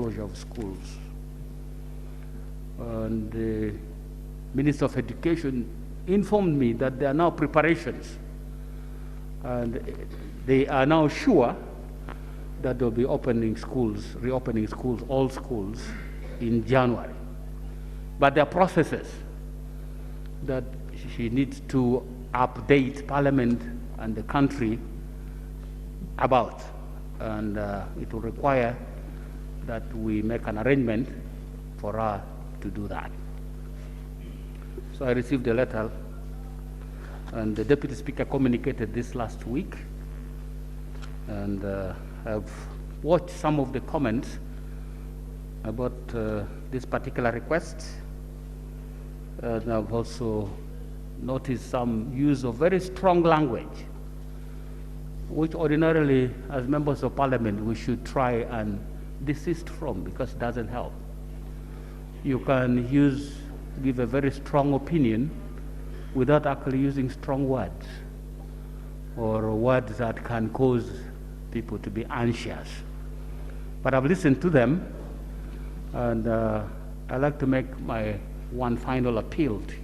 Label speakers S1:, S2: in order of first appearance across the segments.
S1: closure of schools. And the Minister of Education informed me that there are now preparations, and they are now sure that they'll be reopening schools, all schools in January. But there are processes that she needs to update Parliament and the country about, and it will require that we make an arrangement for her to do that. So I received a letter, and the Deputy Speaker communicated this last week, and I've watched some of the comments about this particular request, and I've also noticed some use of very strong language, which ordinarily, as members of Parliament, we should try and desist from, because it doesn't help. You can give a very strong opinion without actually using strong words, or words that can cause people to be anxious. But I've listened to them, and I'd like to make my one final appeal to you.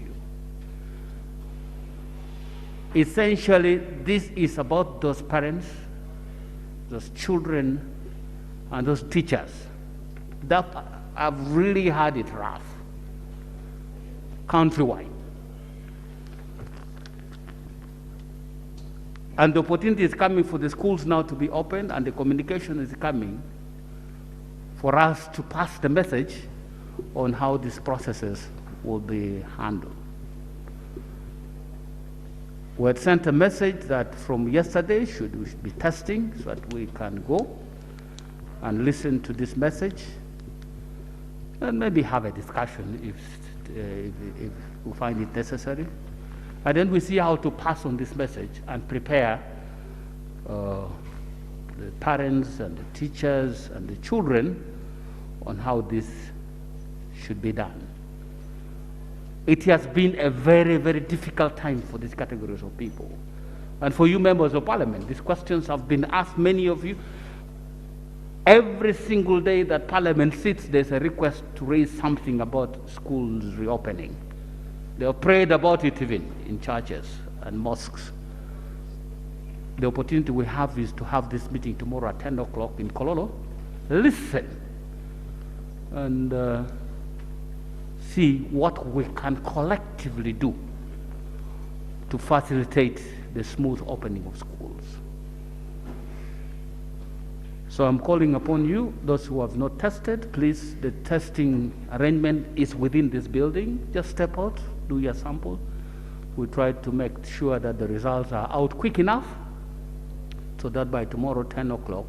S1: Essentially, this is about those parents, those children, and those teachers that have really had it rough countrywide. And the opportunity is coming for the schools now to be open, and the communication is coming for us to pass the message on how these processes will be handled. We had sent a message that from yesterday we should be testing, so that we can go and listen to this message and maybe have a discussion if we find it necessary. And then we see how to pass on this message and prepare the parents and the teachers and the children on how this should be done. It has been a very, very difficult time for these categories of people. And for you members of Parliament, these questions have been asked, many of you. Every single day that Parliament sits, there's a request to raise something about schools reopening. They have prayed about it even in churches and mosques. The opportunity we have is to have this meeting tomorrow at 10 o'clock in Kololo. Listen and see what we can collectively do to facilitate the smooth opening of schools. So I'm calling upon you, those who have not tested, please, the testing arrangement is within this building. Just step out, do your sample. We try to make sure that the results are out quick enough so that by tomorrow, 10 o'clock,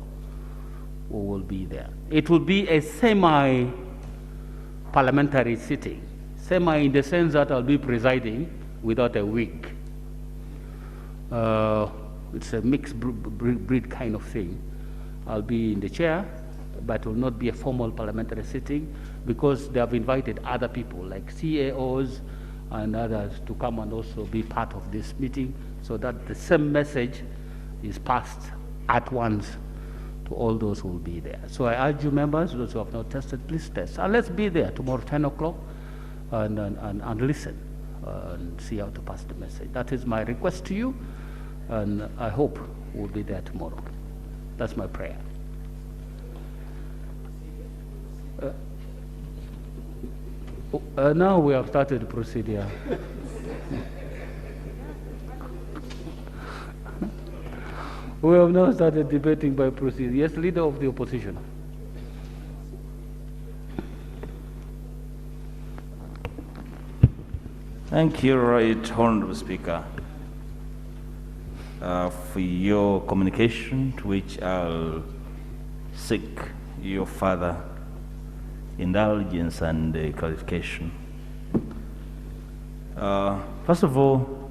S1: we will be there. It will be a semi-parliamentary sitting. Semi in the sense that I'll be presiding without a wig. It's a mixed breed kind of thing. I'll be in the chair, but it will not be a formal parliamentary sitting, because they have invited other people like CAOs and others to come and also be part of this meeting, so that the same message is passed at once to all those who will be there. So I urge you members, those who have not tested, please test. And let's be there tomorrow, 10 o'clock, and listen and see how to pass the message. That is my request to you, and I hope we'll be there tomorrow. That's my prayer. Now we have started the procedure. We have now started debating by procedure. Yes, Leader of the Opposition.
S2: Thank you, Right Honorable Speaker, for your communication, to which I'll seek your further indulgence and clarification. First of all,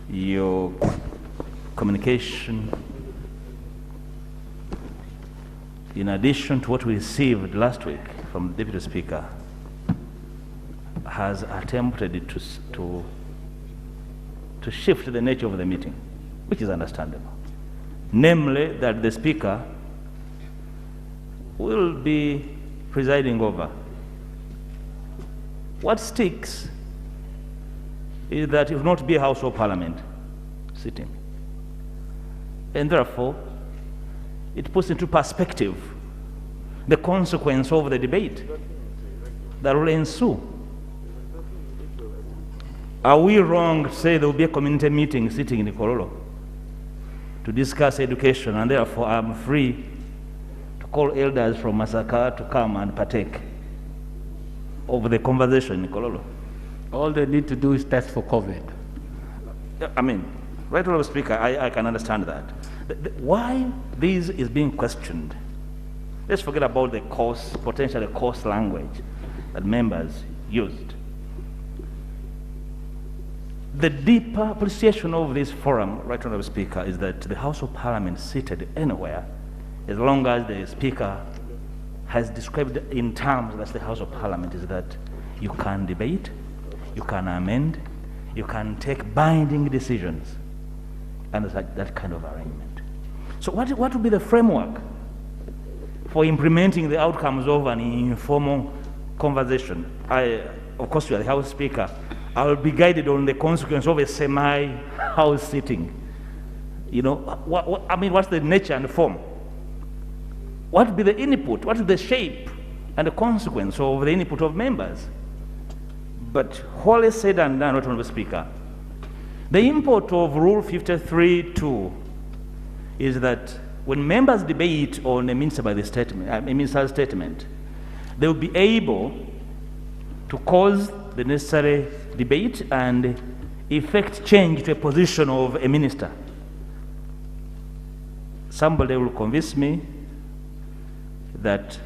S2: your communication, in addition to what we received last week from the Deputy Speaker, has attempted to shift the nature of the meeting, which is understandable. Namely, that the Speaker will be presiding over. What sticks is that it will not be a House of Parliament sitting. And therefore, it puts into perspective the consequence of the debate that will ensue. Are we wrong to say there will be a community meeting sitting in Kololo to discuss education, and therefore I'm free to call elders from Masaka to come and partake of the conversation in Kololo?
S1: All they need to do is test for COVID.
S2: I mean, right, Honourable Speaker, I can understand that. Why this is being questioned? Let's forget about the coarse, potentially coarse language that members used. The deeper appreciation of this forum, right, Honourable Speaker, is that the House of Parliament seated anywhere, as long as the Speaker has described in terms that the House of Parliament is that you can debate, you can amend, you can take binding decisions, and that kind of arrangement. So what would be the framework for implementing the outcomes of an informal conversation? Of course, you are the House Speaker. I will be guided on the consequence of a semi-house sitting. You know, I mean, what's the nature and the form? What will be the input? What is the shape and the consequence of the input of members? But wholly said and done, Honourable Speaker, the import of Rule 53(2) is that when members debate on a minister's statement, they will be able to cause the necessary debate and effect change to a position of a minister. Somebody will convince me that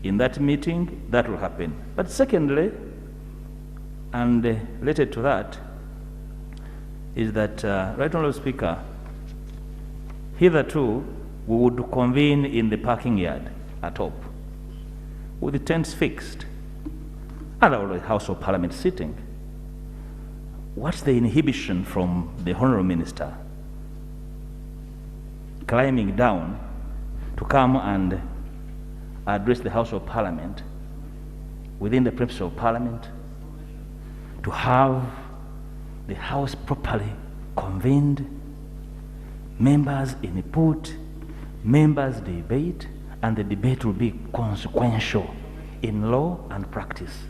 S2: in that meeting that will happen. But secondly, and related to that, is that, Right Honourable Speaker, hitherto we would convene in the parking yard at top with the tents fixed and the House of Parliament sitting. What's the inhibition from the Honourable Minister climbing down to come and address the House of Parliament within the premises of Parliament, to have the House properly convened, members input, members debate, and the debate will be consequential in law and practice?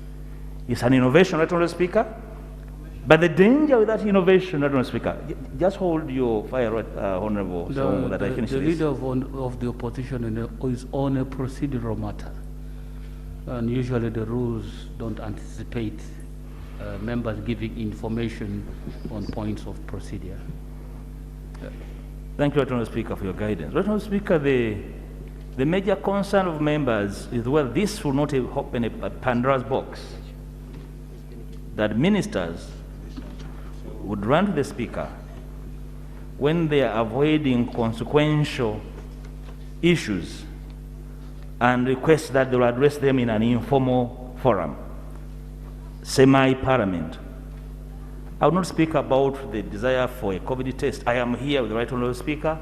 S2: It's an innovation, Right Honourable Speaker, but the danger with that innovation, Right Honourable Speaker, just hold your fire, Honourable, so that I finish
S1: the
S2: this.
S1: leader of the opposition is on a procedural matter, and usually the rules don't anticipate members giving information on points of procedure.
S2: Thank you, Right Honourable Speaker, for your guidance. Right Honourable Speaker, the major concern of members is whether this will not open a Pandora's box, that ministers would run to the Speaker when they are avoiding consequential issues and request that they will address them in an informal forum, semi-parliament. I will not speak about the desire for a COVID test. I am here with the Right Honourable Speaker.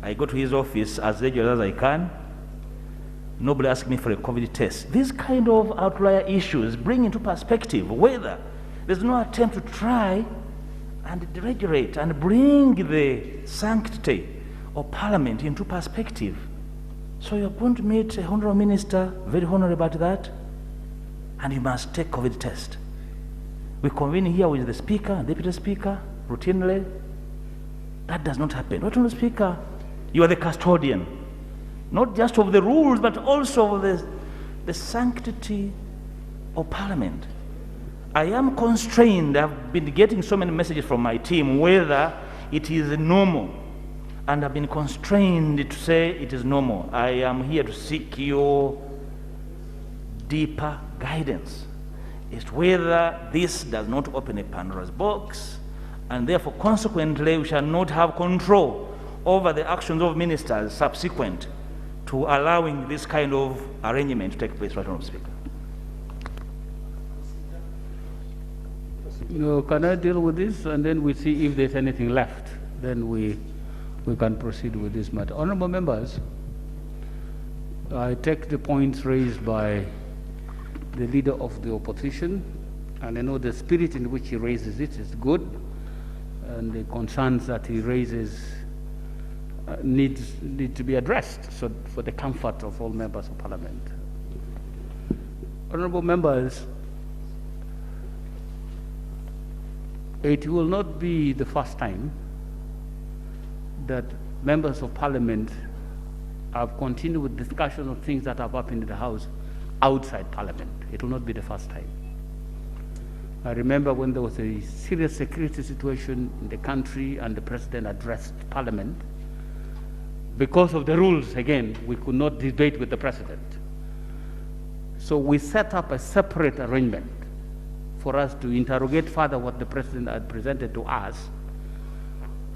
S2: I go to his office as regular as I can. Nobody asked me for a COVID test. These kind of outlier issues bring into perspective whether there's no attempt to try and deregulate and bring the sanctity of Parliament into perspective. So you're going to meet a Honourable Minister, very honourable about that, and you must take COVID test. We convene here with the Speaker and Deputy Speaker routinely. That does not happen. Right Honourable Speaker, you are the custodian, not just of the rules, but also of the sanctity of Parliament. I am constrained. I've been getting so many messages from my team whether it is normal, and I've been constrained to say it is normal. I am here to seek your deeper guidance as to whether this does not open a Pandora's box, and therefore consequently we shall not have control over the actions of ministers subsequent to allowing this kind of arrangement to take place. Right Honourable Speaker.
S1: No, can I deal with this, and then we see if there's anything left? Then we can proceed with this matter. Honourable members, I take the points raised by the leader of the opposition, and I know the spirit in which he raises it is good, and the concerns that he raises need to be addressed, so for the comfort of all members of parliament. Honorable members, it will not be the first time that members of parliament have continued with discussion of things that have happened in the House outside parliament. It will not be the first time. I remember when there was a serious security situation in the country and the president addressed parliament. Because of the rules, again, we could not debate with the president. So we set up a separate arrangement for us to interrogate further what the president had presented to us.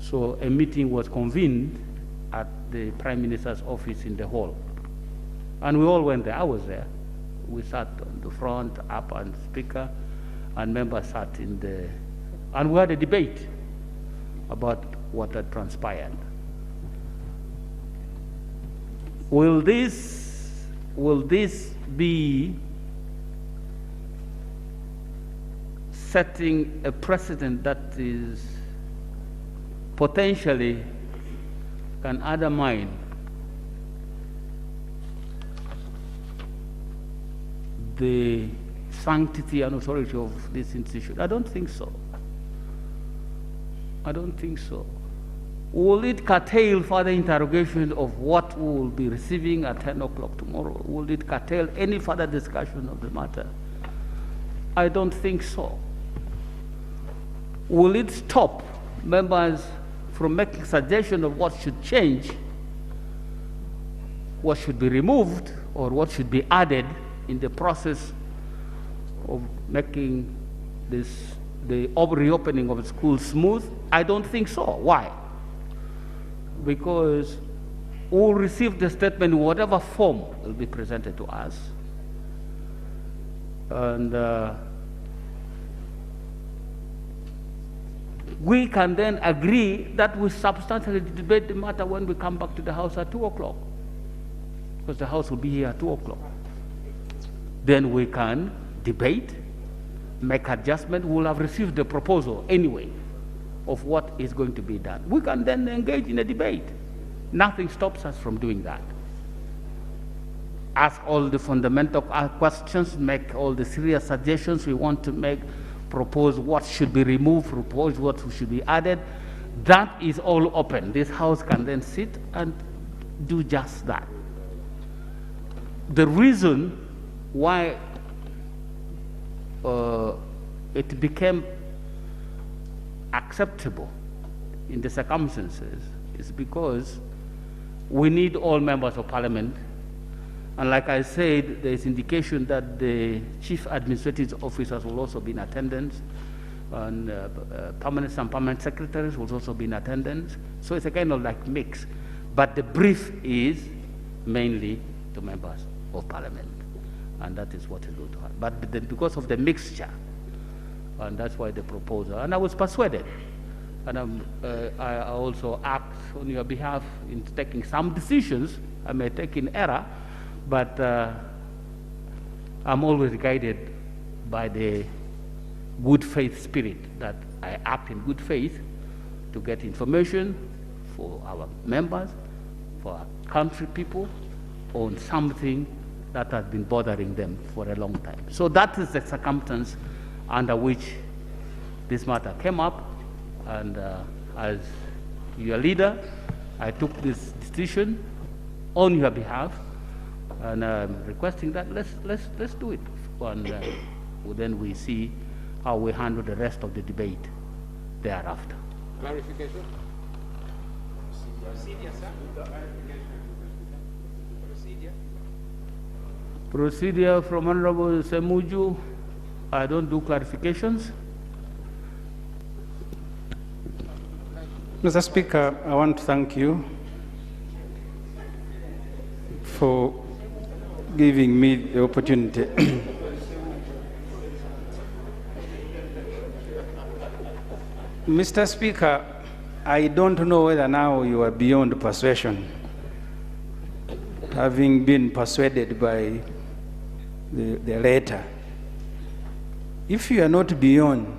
S1: So a meeting was convened at the Prime Minister's office in the hall. And we all went there. I was there. We sat on the front, up and speaker, and members sat in the, and we had a debate about what had transpired. Will this be setting a precedent that is potentially can undermine the sanctity and authority of this institution? I don't think so. I don't think so. Will it curtail further interrogation of what we will be receiving at 10 o'clock tomorrow? Will it curtail any further discussion of the matter? I don't think so. Will it stop members from making suggestions of what should change, what should be removed, or what should be added in the process of making the reopening of schools smooth? I don't think so. Why? Because we'll receive the statement in whatever form will be presented to us. And we can then agree that we substantially debate the matter when we come back to the House at 2 o'clock. Because the House will be here at 2 o'clock. Then we can debate, make adjustment. We'll have received the proposal anyway of what is going to be done. We can then engage in a debate. Nothing stops us from doing that. Ask all the fundamental questions, make all the serious suggestions we want to make, propose what should be removed, propose what should be added. That is all open. This House can then sit and do just that. The reason why it became acceptable in the circumstances is because we need all members of parliament, and like I said, there is indication that the chief administrative officers will also be in attendance, and permanent and permanent secretaries will also be in attendance. So it's a kind of like mix, but the brief is mainly to members of parliament, and that is what is going to happen. But then because of the mixture, and that's why the proposal, and I was persuaded, and I also act on your behalf in taking some decisions. I may take in error, but I'm always guided by the good faith spirit that I act in good faith to get information for our members, for our country people, on something that has been bothering them for a long time. So that is the circumstance under which this matter came up, and as your leader, I took this decision on your behalf, and I'm requesting that let's do it, and then we see how we handle the rest of the debate thereafter.
S3: Clarification? Procedure, sir.
S1: Procedure from Honorable Semuju. I don't do clarifications.
S4: Mr. Speaker, I want to thank you for giving me the opportunity. Mr. Speaker, I don't know whether now you are beyond persuasion. having been persuaded by the letter, if you are not beyond,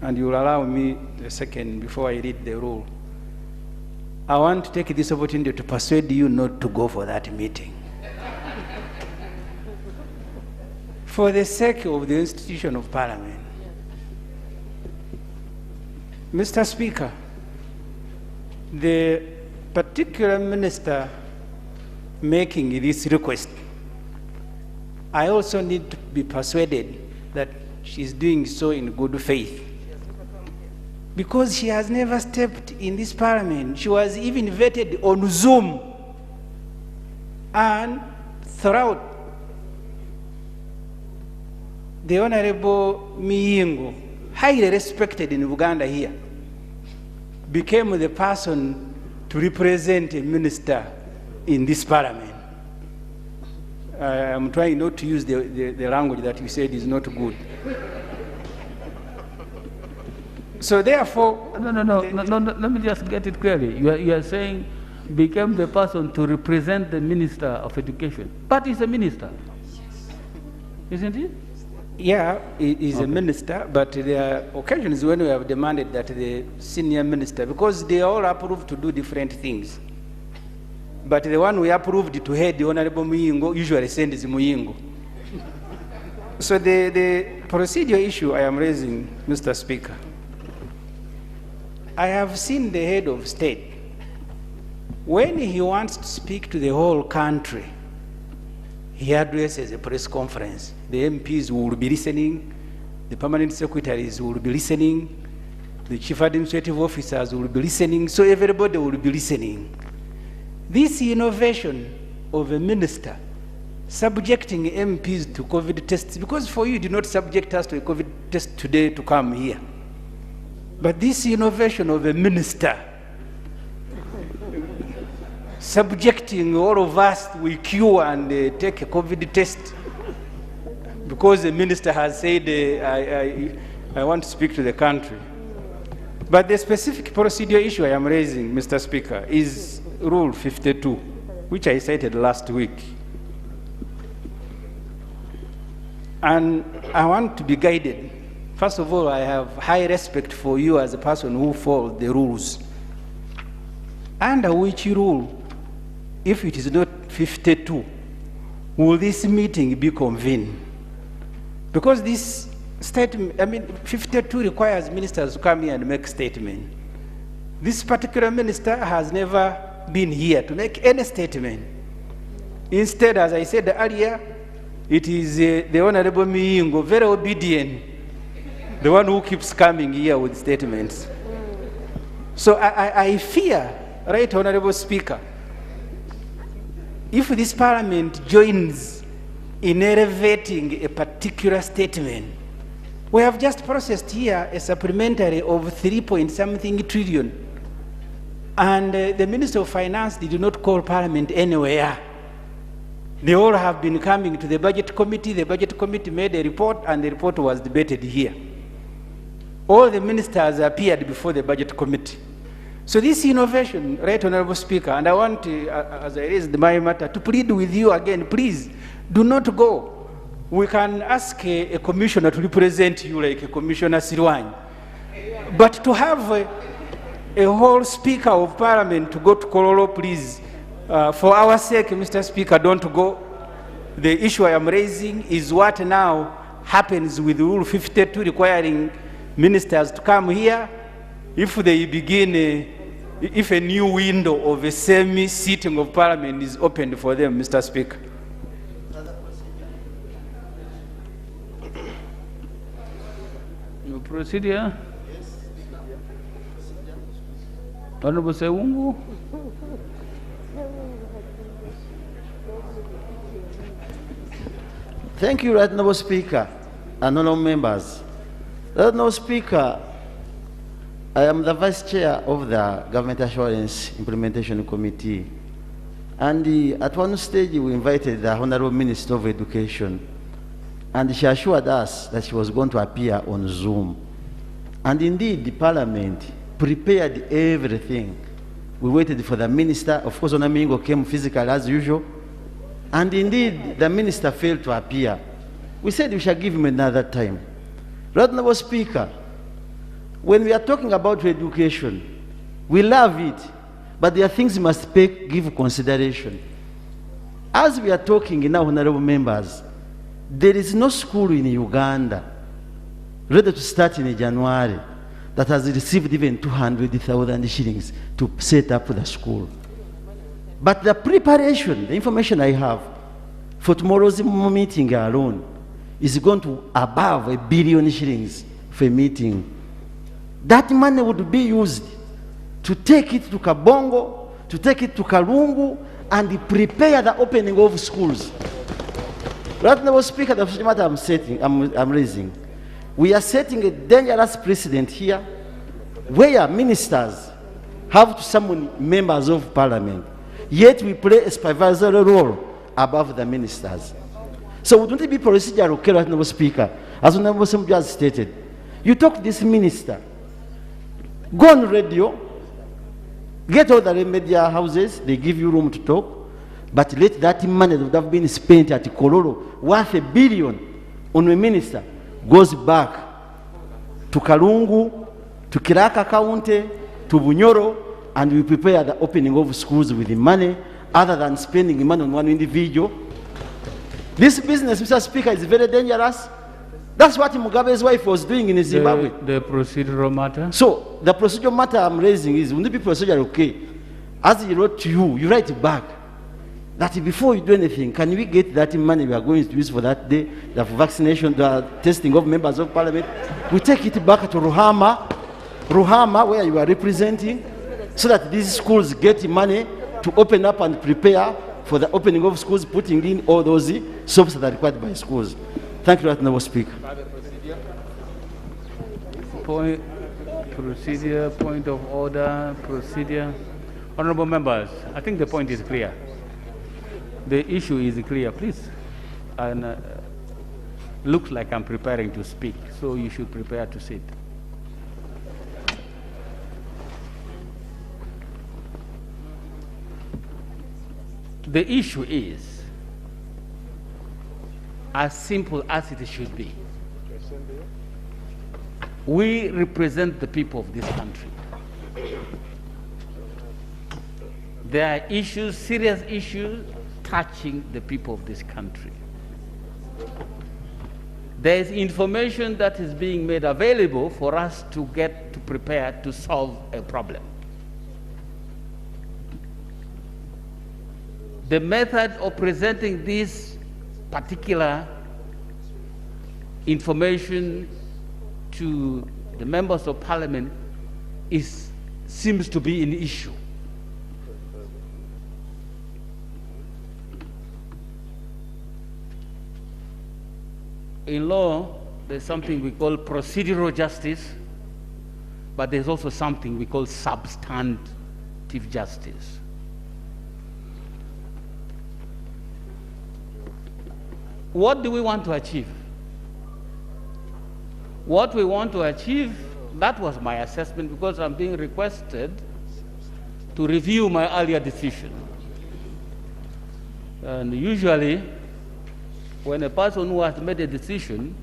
S4: and you will allow me a second before I read the rule, I want to take this opportunity to persuade you not to go for that meeting. For the sake of the institution of Parliament. Mr. Speaker, the particular minister making this request, I also need to be persuaded that she's doing so in good faith. Because she has never stepped in this Parliament. She was even vetted on Zoom. And throughout, the Honorable Miyingo, highly respected in Uganda here, became the person to represent a minister in this Parliament. I'm trying not to use the language that you said is not good. So therefore...
S1: No, let me just get it clearly. You are saying became the person to represent the Minister of Education. But he's a minister, isn't he?
S4: Yeah, he is a minister, but there are occasions when we have demanded that the senior minister, because they all approved to do different things. But the one we approved to head the Honorable Muyingo usually sends Muyingo. So the procedural issue I am raising, Mr. Speaker, I have seen the head of state, when he wants to speak to the whole country, he addresses a press conference. The MPs will be listening, the permanent secretaries will be listening, the chief administrative officers will be listening, so everybody will be listening. This innovation of a minister subjecting MPs to COVID tests, because for you did not subject us to a COVID test today to come here. But this innovation of a minister subjecting all of us to a queue and take a COVID test because the minister has said, I want to speak to the country. But the specific procedural issue I am raising, Mr. Speaker, is Rule 52, which I cited last week. And I want to be guided. First of all, I have high respect for you as a person who follows the rules. Under which rule, if it is not 52, will this meeting be convened? Because this statement, 52 requires ministers to come here and make statement. This particular minister has never been here to make any statement. Instead, as I said earlier, it is the Honorable Miyingo, very obedient, the one who keeps coming here with statements. So I fear, Right Honorable Speaker, if this Parliament joins in elevating a particular statement, we have just processed here a supplementary of 3-point-something trillion, and the Minister of Finance did not call Parliament anywhere. They all have been coming to the Budget Committee. The Budget Committee made a report, and the report was debated here. All the ministers appeared before the Budget Committee. So this innovation, Right Honorable Speaker, and I want to, as I raised my matter, to plead with you again, please, do not go. We can ask a commissioner to represent you like a Commissioner Sirwani. But to have a whole Speaker of Parliament to go to Kololo, please, for our sake, Mr. Speaker, don't go. The issue I am raising is what now happens with Rule 52 requiring ministers to come here if they begin, if a new window of a semi-sitting of Parliament is opened for them, Mr. Speaker.
S1: Procedure. Honorable Sewungu.
S3: Thank you, Right Honorable Speaker and honorable members. Right Honorable Speaker, I am the Vice Chair of the Government Assurance Implementation Committee. And at one stage, we invited the Honorable Minister of Education, and she assured us that she was going to appear on Zoom. And indeed, the Parliament prepared everything We waited for the minister. Of course, Onamingo came physical as usual. And indeed, the minister failed to appear. We said we shall give him another time. Honorable Speaker, when we are talking about education, we love it, but there are things we must give consideration. As we are talking now, honorable members, there is no school in Uganda ready to start in January that has received even 200,000 shillings to set up the school. But the preparation, the information I have for tomorrow's meeting alone is going to above 1 billion shillings for a meeting. That money would be used to take it to Kabongo, to take it to Kalungu, and prepare the opening of schools. Right now, Speaker, the matter I'm raising, we are setting a dangerous precedent here where ministers have to summon members of parliament, yet we play a supervisory role above the ministers. So wouldn't it be procedural, okay, right now, Speaker, as Honorable Assembly has stated, you talk to this minister, go on radio, get all the media houses, they give you room to talk, but let that money that would have been spent at Kololo, worth 1 billion, on a minister, goes back to Kalungu, to Kiraka County, to Bunyoro, and we prepare the opening of schools with the money, other than spending money on one individual. This business, Mr. Speaker, is very dangerous. That's what Mugabe's wife was doing in Zimbabwe.
S1: The procedural matter?
S3: So, the procedural matter I'm raising is, wouldn't it be procedural okay? As he wrote to you, you write back that before you do anything, can we get that money we are going to use for that day, the vaccination, the testing of members of parliament? We take it back to Ruhama, where you are representing, so that these schools get money to open up and prepare for the opening of schools, putting in all those soaps that are required by schools. Thank you, Honorable Speaker.
S1: Procedure, point of order, procedure. Honorable members, I think the point is clear. The issue is clear, please. And looks like I'm preparing to speak, so you should prepare to sit. The issue is as simple as it should be. We represent the people of this country. There are issues, serious issues, touching the people of this country. There is information that is being made available for us to get to prepare to solve a problem. The method of presenting this particular information to the members of parliament seems to be an issue. In law, there's something we call procedural justice, but there's also something we call substantive justice. What do we want to achieve? What we want to achieve, that was my assessment, because I'm being requested to review my earlier decision. And usually, when a person who has made a decision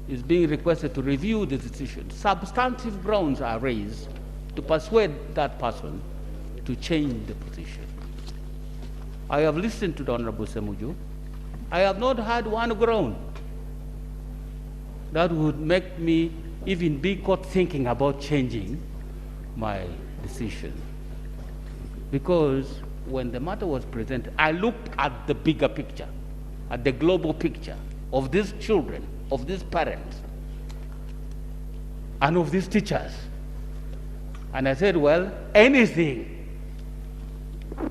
S1: is being requested to review the decision, substantive grounds are raised to persuade that person to change the position. I have listened to the Honorable Semuju. I have not had one ground that would make me even be caught thinking about changing my decision. Because when the matter was presented, I looked at the bigger picture, at the global picture of these children, of these parents, and of these teachers. And I said, well, anything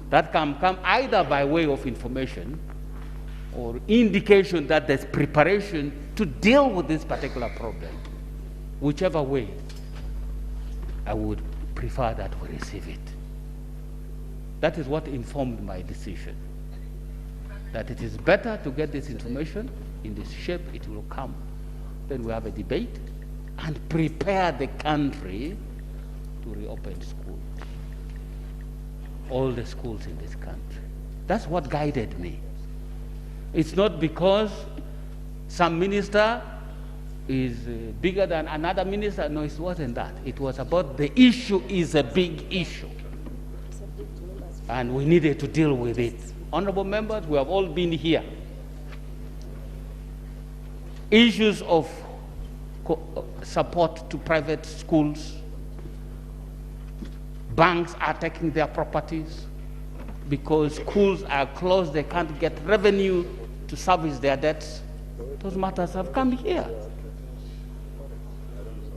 S1: that can come either by way of information or indication that there's preparation to deal with this particular problem, whichever way, I would prefer that we receive it. That is what informed my decision, that it is better to get this information in this shape it will come. Then we have a debate and prepare the country to reopen schools. all the schools in this country. That's what guided me. It's not because some minister is bigger than another minister. No, it wasn't that. It was about the issue is a big issue. And we needed to deal with it. Honorable members, we have all been here. Issues of support to private schools. Banks are taking their properties because schools are closed, they can't get revenue to service their debts. Those matters have come here.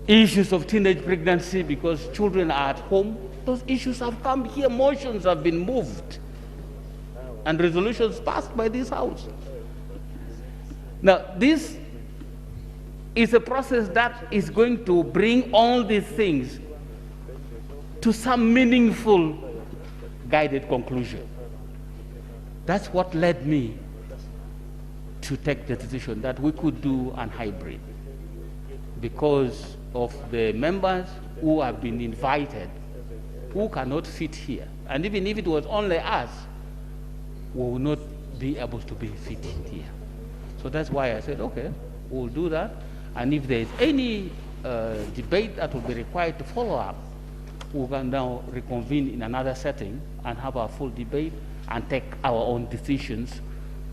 S1: Issues of teenage pregnancy because children are at home, those issues have come here. Motions have been moved and resolutions passed by this House. Now, this is a process that is going to bring all these things to some meaningful guided conclusion. That's what led me to take the decision that we could do an hybrid because of the members who have been invited who cannot fit here. And even if it was only us, we will not be able to be fitting here. So that's why I said, okay, we'll do that. And if there is any debate that will be required to follow up, we can now reconvene in another setting and have our full debate and take our own decisions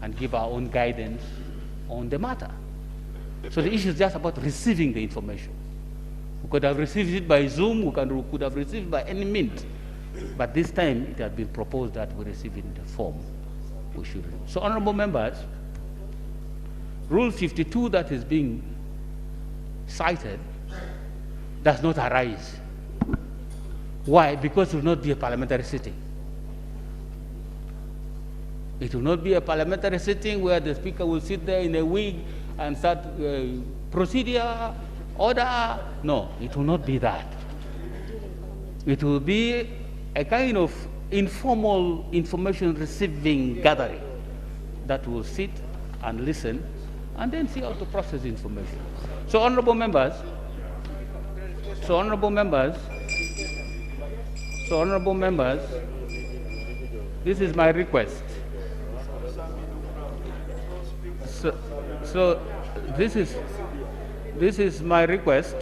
S1: and give our own guidance on the matter. So the issue is just about receiving the information. We could have received it by Zoom, we could have received it by any means. But this time it has been proposed that we receive it in the form we should. So honorable members, Rule 52 that is being cited does not arise. Why? Because it will not be a parliamentary sitting. It will not be a parliamentary sitting where the speaker will sit there in a wig and start procedure, order. No, it will not be that. It will be a kind of informal information receiving gathering that will sit and listen and then see how to process information. So honorable members, this is my request. So this is my request.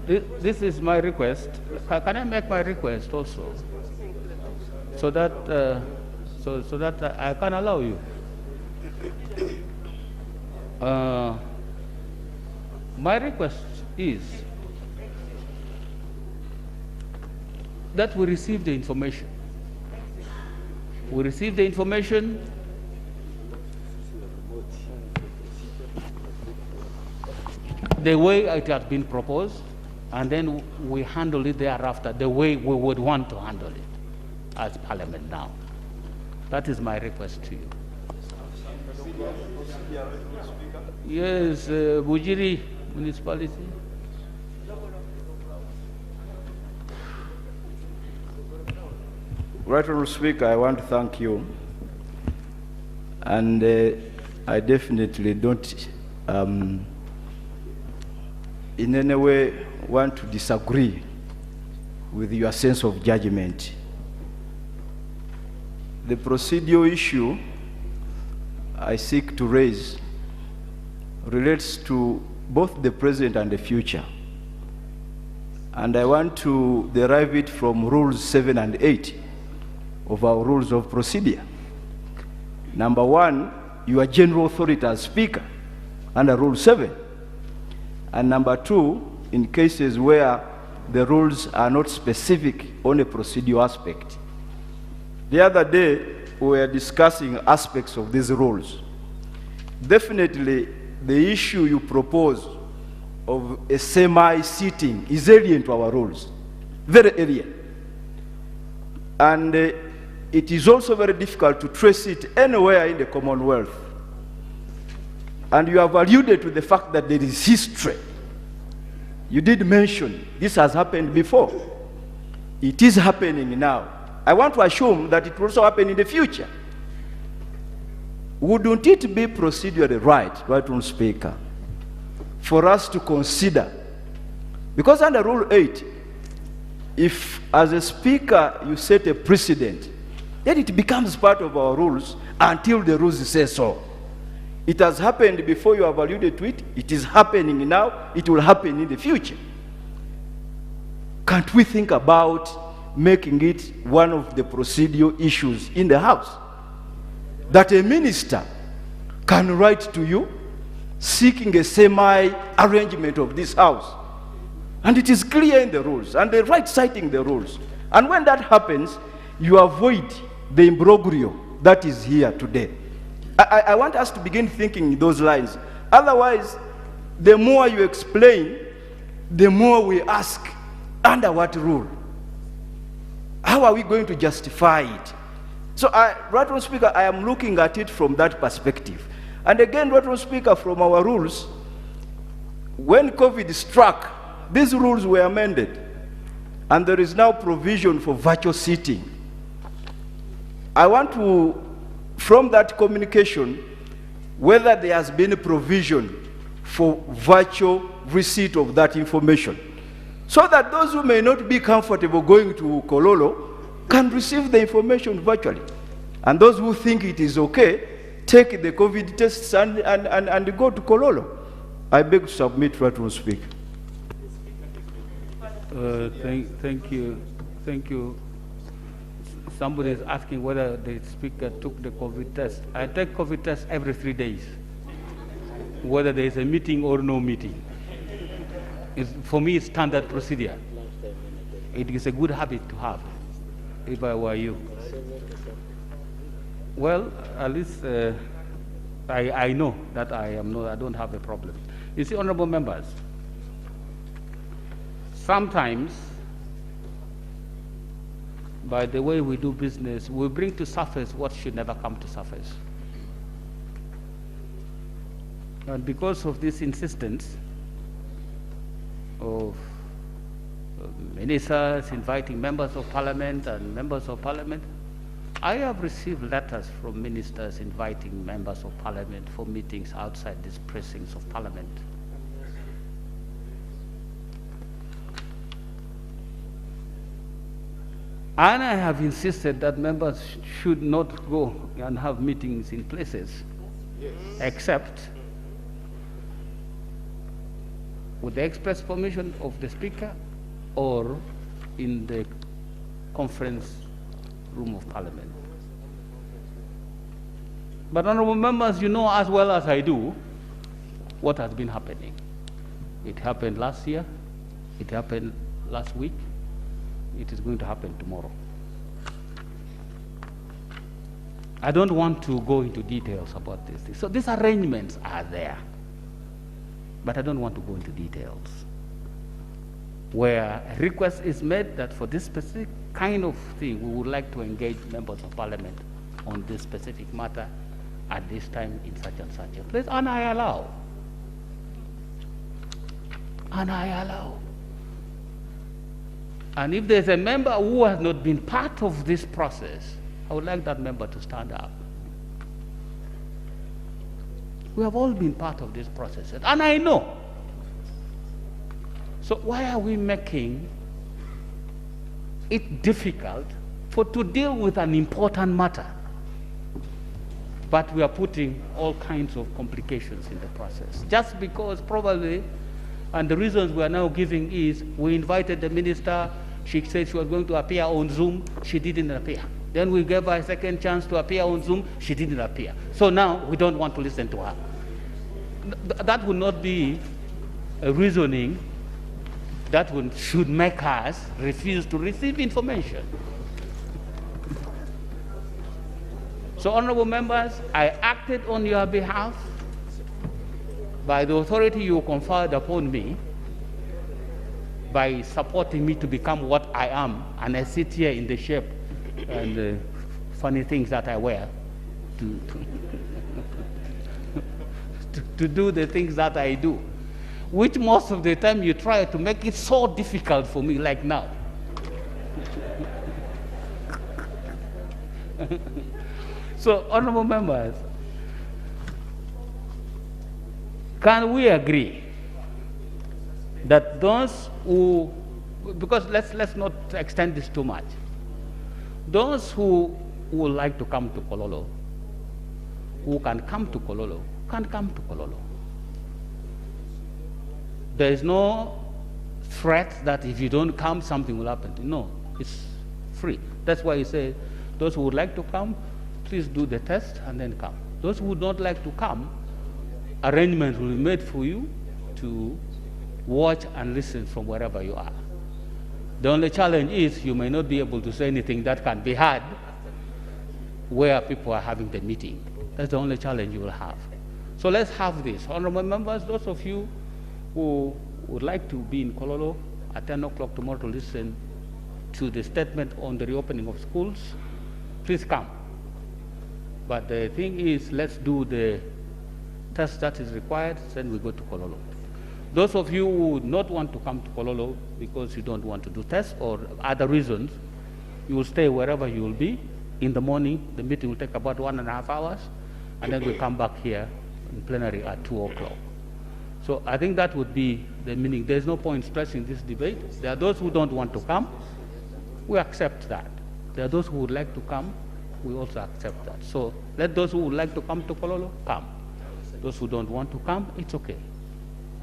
S1: This is my request. Can I make my request also, so that so that I can allow you? My request is that we receive the information. We receive the information. The way it has been proposed, and then we handle it thereafter the way we would want to handle it as Parliament now. That is my request to you. Yes, Bujiri municipality.
S5: Right Honourable Speaker, I want to thank you, and I definitely don't in any way want to disagree with your sense of judgment. The procedural issue I seek to raise relates to both the present and the future, and I want to derive it from Rules 7 and 8 of our Rules of Procedure. Number one, your general authority as Speaker under Rule 7. And number two, in cases where the rules are not specific on a procedural aspect. The other day, we were discussing aspects of these rules. Definitely, the issue you propose of a semi-sitting is alien to our rules, very alien. And it is also very difficult to trace it anywhere in the Commonwealth. And you have alluded to the fact that there is history. You did mention this has happened before. It is happening now. I want to assume that it will also happen in the future. Wouldn't it be procedurally right, Honourable Speaker, for us to consider, because under Rule 8, if as a speaker you set a precedent, then it becomes part of our rules until the rules say so. It has happened before, you have alluded to it. It is happening now. It will happen in the future. Can't we think about making it one of the procedural issues in the House? That a minister can write to you seeking a semi-arrangement of this House. And it is clear in the rules, and they write citing the rules. And when that happens, you avoid the imbroglio that is here today. I want us to begin thinking in those lines. Otherwise, the more you explain, the more we ask, under what rule? How are we going to justify it? So, Right Honourable Speaker, I am looking at it from that perspective. And again, Right Honourable Speaker, from our rules, when COVID struck, these rules were amended, and there is now provision for virtual sitting. I want to, from that communication, whether there has been a provision for virtual receipt of that information, so that those who may not be comfortable going to Kololo can receive the information virtually. And those who think it is okay, take the COVID tests and go to Kololo. I beg to submit, Right Honourable Speaker.
S1: Thank you. Somebody is asking whether the speaker took the COVID test. I take COVID test every 3 days, whether there is a meeting or no meeting. For me, it's standard procedure. It is a good habit to have, if I were you. Well, at least I know that I don't have a problem. You see, honorable members, sometimes, by the way we do business, we bring to surface what should never come to surface. And because of this insistence of ministers inviting members of parliament and members of parliament, I have received letters from ministers inviting members of parliament for meetings outside these precincts of parliament. And I have insisted that members should not go and have meetings in places, except with the express permission of the speaker or in the conference room of parliament. But honorable members, you know as well as I do what has been happening. It happened last year, it happened last week, it is going to happen tomorrow. I don't want to go into details about this. So these arrangements are there, but I don't want to go into details. Where a request is made that for this specific kind of thing, we would like to engage members of parliament on this specific matter at this time in such and such a place, and I allow. And I allow. And if there's a member who has not been part of this process, I would like that member to stand up. We have all been part of this process, and I know. So why are we making it difficult to deal with an important matter? But we are putting all kinds of complications in the process. Just because probably, and the reasons we are now giving is, we invited the minister, she said she was going to appear on Zoom, she didn't appear. Then we gave her a second chance to appear on Zoom, she didn't appear. So now we don't want to listen to her. That would not be a reasoning that should make us refuse to receive information. So, honorable members, I acted on your behalf by the authority you conferred upon me, by supporting me to become what I am, and I sit here in the shape and the funny things that I wear to do the things that I do, which most of the time you try to make it so difficult for me, like now. So, honorable members, can we agree that those who because let's not extend this too much. Those who would like to come to Kololo, who can come to Kololo, can come to Kololo. There is no threat that if you don't come, something will happen. No, it's free. That's why you say, those who would like to come, please do the test and then come. Those who would not like to come, arrangements will be made for you to watch and listen from wherever you are. The only challenge is you may not be able to say anything that can be heard where people are having the meeting. That's the only challenge you will have. So let's have this. Honorable members, those of you who would like to be in Kololo at 10 o'clock tomorrow to listen to the statement on the reopening of schools, please come. But the thing is, let's do the test that is required, then we go to Kololo. Those of you who would not want to come to Kololo because you don't want to do tests or other reasons, you will stay wherever you will be. In the morning, the meeting will take about 1.5 hours, and then we come back here in plenary at 2 o'clock. So I think that would be the meaning. There's no point stressing this debate. There are those who don't want to come. We accept that. There are those who would like to come. We also accept that. So let those who would like to come to Kololo, come. Those who don't want to come, it's okay.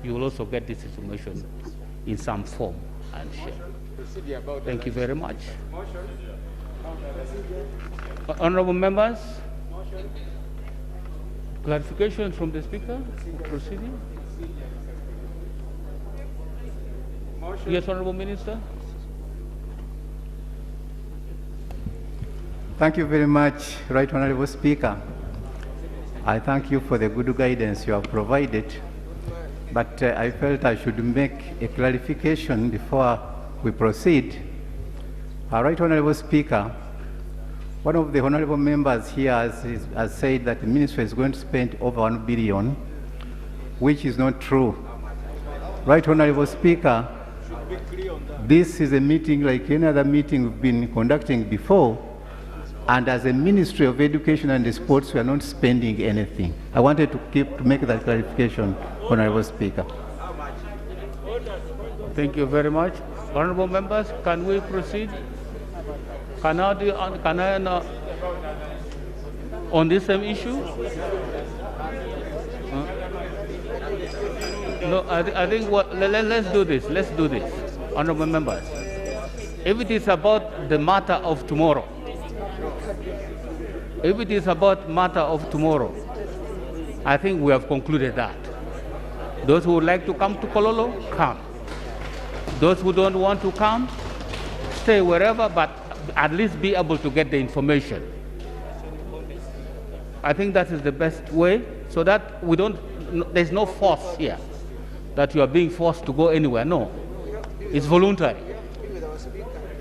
S1: You will also get this information in some form and share. Thank you very much. Honorable members, clarification from the Speaker, proceeding. Yes, Honorable Minister.
S6: Thank you very much, Right Honorable Speaker. I thank you for the good guidance you have provided, but I felt I should make a clarification before we proceed. Right Honorable Speaker, one of the honorable members here has said that the ministry is going to spend over 1 billion, which is not true. Right Honorable Speaker, this is a meeting like any other meeting we've been conducting before, and as a Ministry of Education and Sports, we are not spending anything. I wanted to make that clarification, Honorable Speaker.
S1: Thank you very much. Honorable members, can we proceed? Can I on this same issue? No, I think let's do this. Let's do this. Honorable members, if it is about the matter of tomorrow, I think we have concluded that. Those who would like to come to Kololo, come. Those who don't want to come, stay wherever, but at least be able to get the information. I think that is the best way, so that there's no force here, that you are being forced to go anywhere. No, it's voluntary.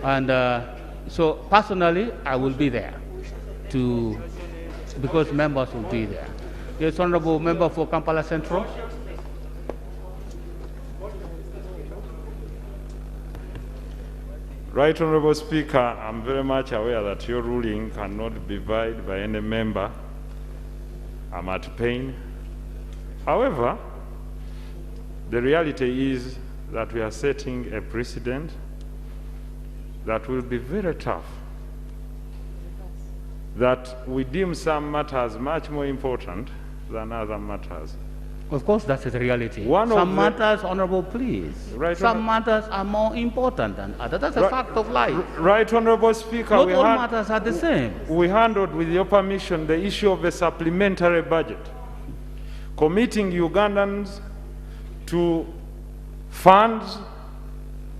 S1: And so personally, I will be there because members will be there. Yes, Honorable Member for Kampala Central.
S7: Right Honorable Speaker, I'm very much aware that your ruling cannot be violated by any member. I'm at pain. However, the reality is that we are setting a precedent that will be very tough, that we deem some matters much more important than other matters.
S1: Of course, that's the reality. Some matters, Honorable, please. Some matters are more important than others. That's a fact of life.
S7: Right, Honorable Speaker.
S1: Not all matters are the same.
S7: We handled, with your permission, the issue of a supplementary budget, committing Ugandans to funds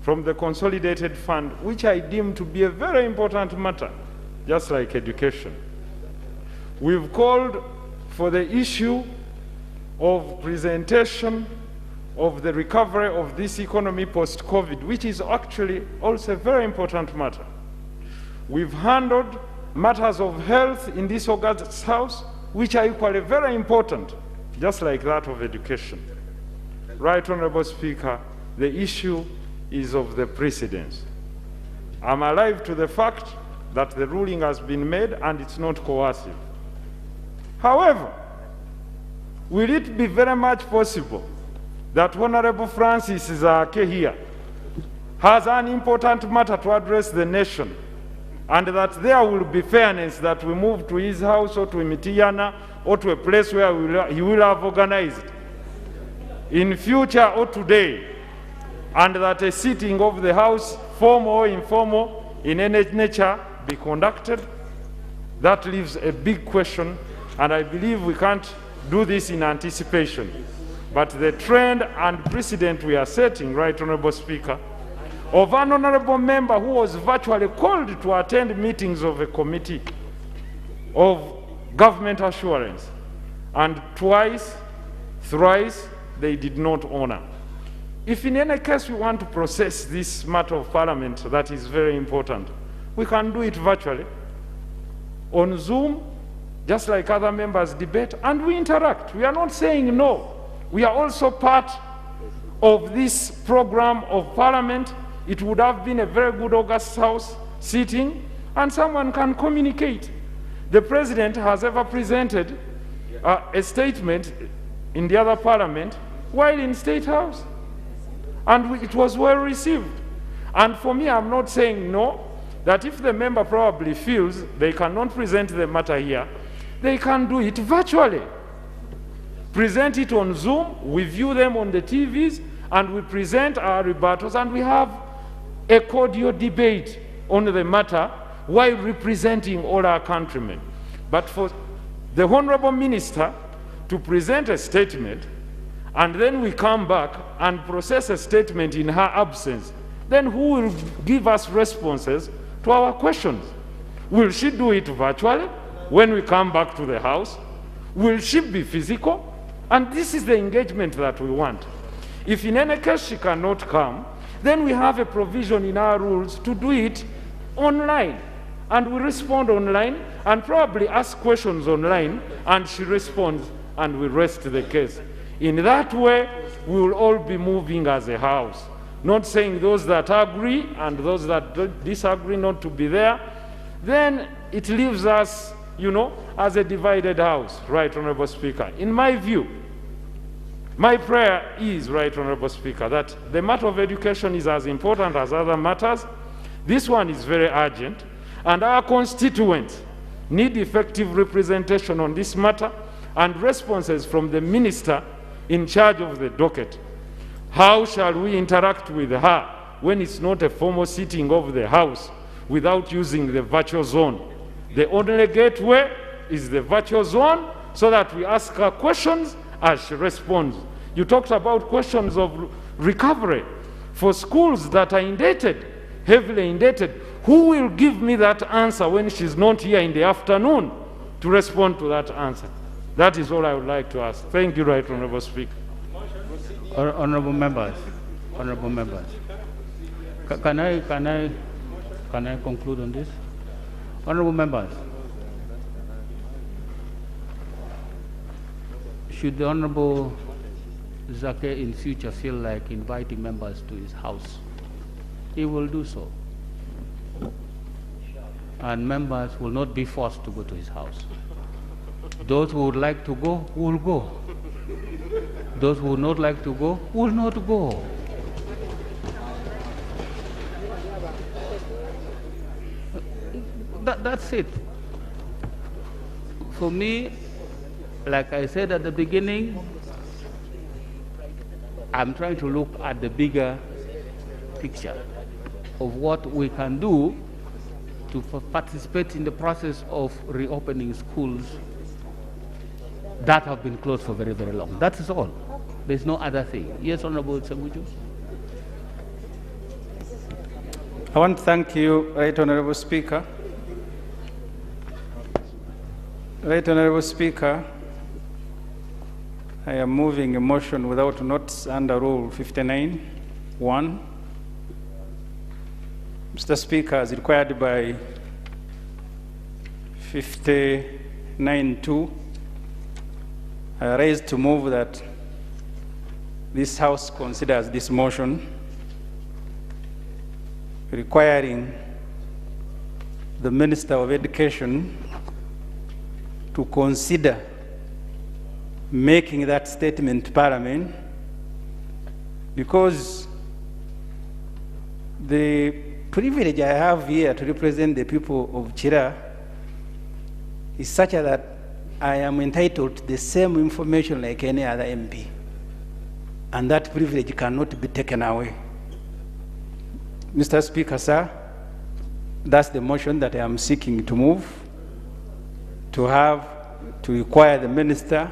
S7: from the consolidated fund, which I deem to be a very important matter, just like education. We've called for the issue of presentation of the recovery of this economy post-COVID, which is actually also a very important matter. We've handled matters of health in this August House, which are equally very important, just like that of education. Right Honorable Speaker, the issue is of the precedents. I'm alive to the fact that the ruling has been made and it's not coercive. However, will it be very much possible that Honorable Francis Zake here has an important matter to address the nation, and that there will be fairness that we move to his house or to Mitiana or to a place where he will have organized in future or today, and that a sitting of the house, formal or informal, in any nature, be conducted. That leaves a big question, and I believe we can't do this in anticipation. But the trend and precedent we are setting, Right Honorable Speaker, of an honorable member who was virtually called to attend meetings of a committee of government assurance, and twice, thrice, they did not honor. If in any case we want to process this matter of parliament that is very important, we can do it virtually, on Zoom, just like other members debate, and we interact. We are not saying no. We are also part of this program of parliament. It would have been a very good August House sitting, and someone can communicate. The president has ever presented a statement in the other parliament while in State House, and it was well received. And for me, I'm not saying no, that if the member probably feels they cannot present the matter here, they can do it virtually. Present it on Zoom, we view them on the TVs, and we present our rebuttals, and we have a cordial debate on the matter while representing all our countrymen. But for the Honorable Minister to present a statement, and then we come back and process a statement in her absence, then who will give us responses to our questions? Will she do it virtually when we come back to the House? Will she be physical? And this is the engagement that we want. If in any case she cannot come, then we have a provision in our rules to do it online. And we respond online and probably ask questions online, and she responds, and we rest the case. In that way, we will all be moving as a house. Not saying those that agree and those that disagree not to be there. Then it leaves us, you know, as a divided house, Right Honorable Speaker. In my view, my prayer is, Right Honorable Speaker, that the matter of education is as important as other matters. This one is very urgent, and our constituents need effective representation on this matter and responses from the minister in charge of the docket. How shall we interact with her when it's not a formal sitting of the House without using the virtual zone? The only gateway is the virtual zone, so that we ask her questions as she responds. You talked about questions of recovery for schools that are indebted, heavily indebted. Who will give me that answer when she's not here in the afternoon to respond to that answer? That is all I would like to ask. Thank you, Right Honorable Speaker.
S1: Honorable members, can I conclude on this? Honorable members, should the Honorable Zake in future feel like inviting members to his house, he will do so. And members will not be forced to go to his house. Those who would like to go will go. Those who would not like to go will not go. That's it. For me, like I said at the beginning, I'm trying to look at the bigger picture of what we can do to participate in the process of reopening schools that have been closed for very, very long. That is all. There's no other thing. Yes, Honorable Sanguju.
S4: I want to thank you, Right Honorable Speaker. Right Honorable Speaker, I am moving a motion without notice under Rule 59(1). Mr. Speaker, as required by 59(2), I raise to move that this House considers this motion requiring the Minister of Education to consider making that statement to Parliament, because The privilege I have here to represent the people of Chira is such that I am entitled to the same information like any other MP. And that privilege cannot be taken away. Mr. Speaker, sir, that's the motion that I am seeking to move, to require the minister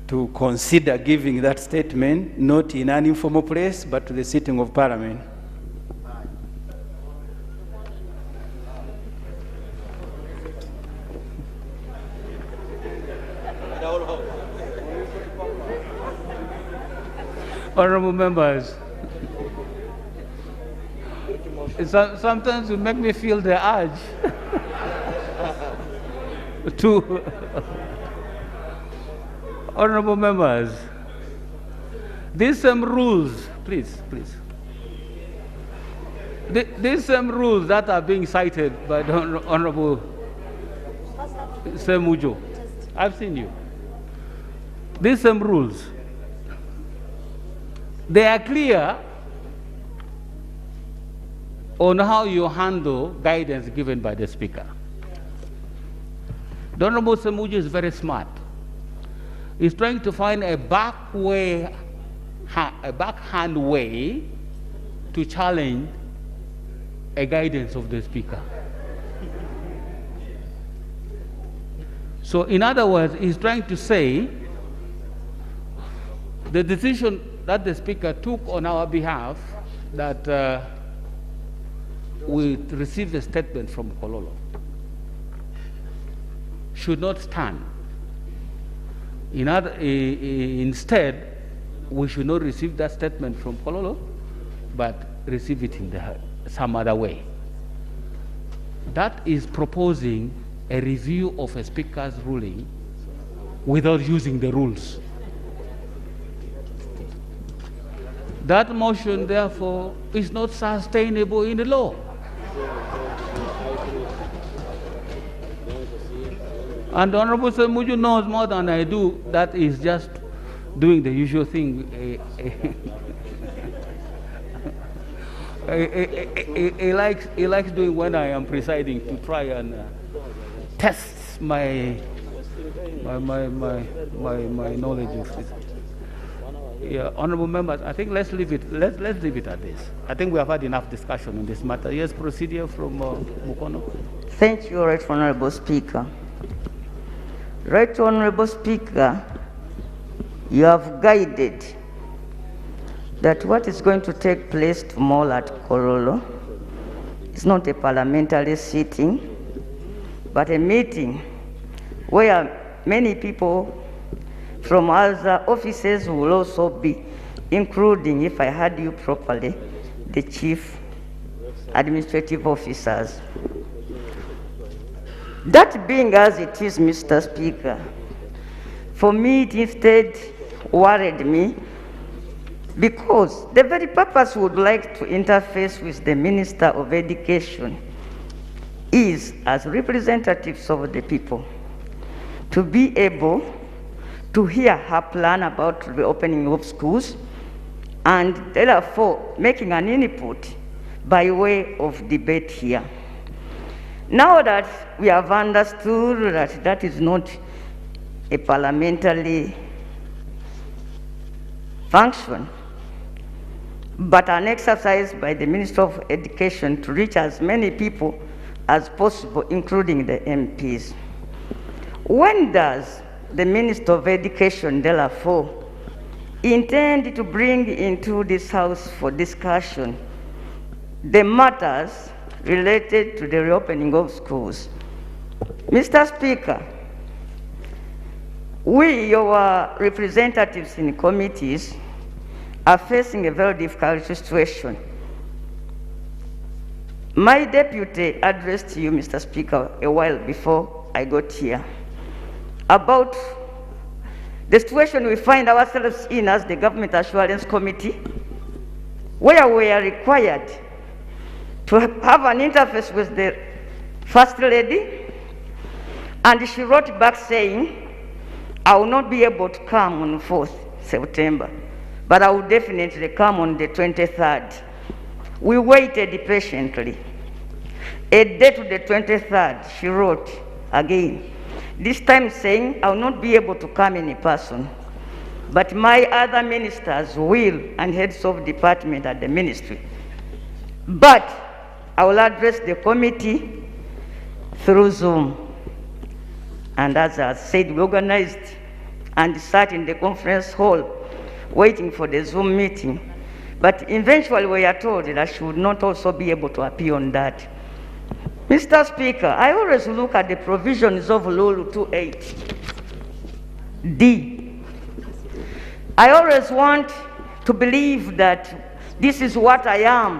S4: to consider giving that statement, not in an informal place, but to the sitting of Parliament.
S1: Honorable members, sometimes you make me feel the urge to. Honorable members, these same rules, please. These same rules that are being cited by the Honorable Semujo, I've seen you. These same rules, they are clear on how you handle guidance given by the Speaker. The Honorable Semujo is very smart. He's trying to find a backhand way to challenge a guidance of the Speaker. So in other words, he's trying to say the decision that the Speaker took on our behalf, that we received a statement from Kololo, should not stand. Instead, we should not receive that statement from Kololo, but receive it in some other way. That is proposing a review of a Speaker's ruling without using the rules. That motion, therefore, is not sustainable in the law. And the Honorable Semuju knows more than I do that is just doing the usual thing. He likes doing when I am presiding to try and test my knowledge of it. Yeah, honorable members, I think let's leave it at this. I think we have had enough discussion on this matter. Yes, Procedural from Mukono.
S8: Thank you, Right Honorable Speaker. Right Honorable Speaker, you have guided that what is going to take place tomorrow at Kololo is not a parliamentary sitting, but a meeting where many people from other offices will also be, including, if I heard you properly, the chief administrative officers. That being as it is, Mr. Speaker, for me it instead worried me, because the very purpose would like to interface with the Minister of Education is, as representatives of the people, to be able to hear her plan about the opening of schools, and therefore making an input by way of debate here. Now that we have understood that that is not a parliamentary function, but an exercise by the Minister of Education to reach as many people as possible, including the MPs, when does the Minister of Education, therefore, intend to bring into this House for discussion the matters related to the reopening of schools? Mr. Speaker, we, your representatives in committees, are facing a very difficult situation. My deputy addressed you, Mr. Speaker, a while before I got here, about the situation we find ourselves in as the Government Assurance Committee, where we are required to have an interface with the First Lady, and she wrote back saying, I will not be able to come on 4th September, but I will definitely come on the 23rd. We waited patiently. A day to the 23rd, she wrote again, this time saying, I will not be able to come in person, but my other ministers will and heads of department at the ministry. But I will address the committee through Zoom. And as I said, we organized and sat in the conference hall waiting for the Zoom meeting. But eventually we are told that she would not also be able to appear on that. Mr. Speaker, I always look at the provisions of Rule 28D. I always want to believe that this is what I am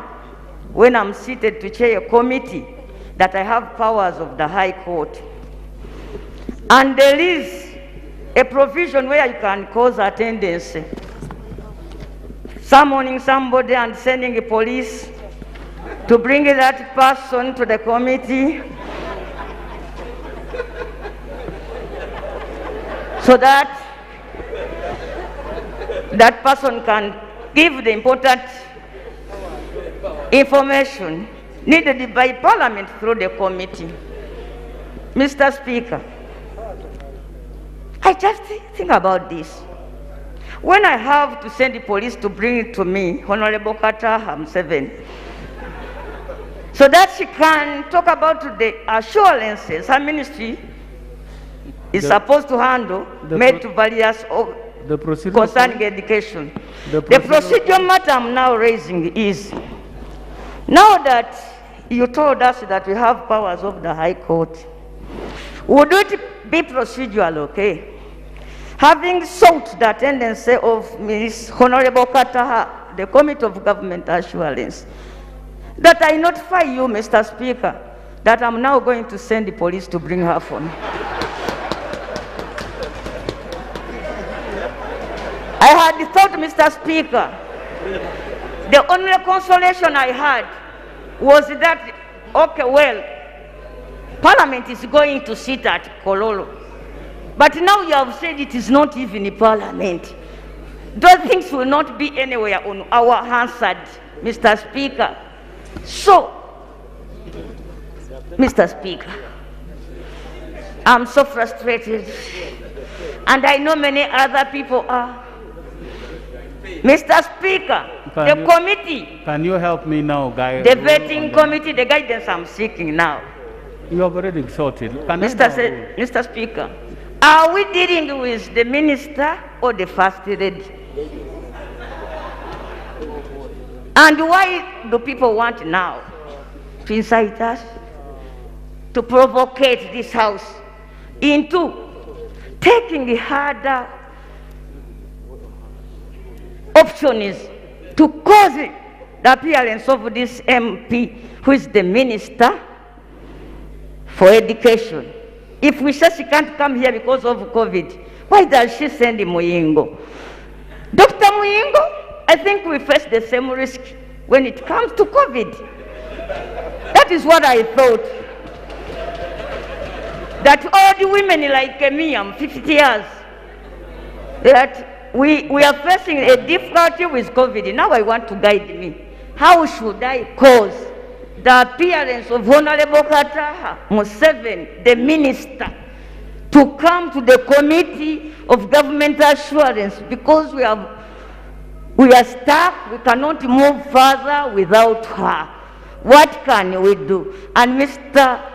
S8: when I'm seated to chair a committee, that I have powers of the High Court. And there is a provision where you can cause attendance, summoning somebody and sending a police to bring that person to the committee so that that person can give the important information needed by Parliament through the committee. Mr. Speaker, I just think about this. When I have to send the police to bring it to me, Honorable Carter Ham7, so that she can talk about the assurances her ministry is supposed to handle, made to various concerning education. The procedure matter I'm now raising is, now that you told us that we have powers of the High Court, would it be procedural, okay? Having sought the attendance of Ms. Honorable Kataha, the Committee of Government Assurance, that I notify you, Mr. Speaker, that I'm now going to send the police to bring her for me. I had thought, Mr. Speaker, the only consolation I had was that, okay, well, Parliament is going to sit at Kololo. But now you have said it is not even in Parliament. Those things will not be anywhere on our Hansard, Mr. Speaker. So, Mr. Speaker, I'm so frustrated, and I know many other people are. Mr. Speaker, committee.
S1: Can you help me now, guy?
S8: The vetting committee, the guidance I'm seeking now.
S1: You have already exhausted.
S8: Mr. Speaker, are we dealing with the minister or the first lady? And why do people want now to incite us to provocate this house into taking the harder option is to cause the appearance of this MP, who is the minister for education? If we say she can't come here because of COVID, why does she send Muyingo? Dr. Muyingo, I think we face the same risk when it comes to COVID. That is what I thought. That all the women like me, I'm 50 years, that we are facing a difficulty with COVID. Now I want to guide me. How should I cause the appearance of Honorable Kataha Museveni, the minister, to come to the Committee of Government Assurance, because we are stuck, we cannot move further without her. What can we do? And Mr.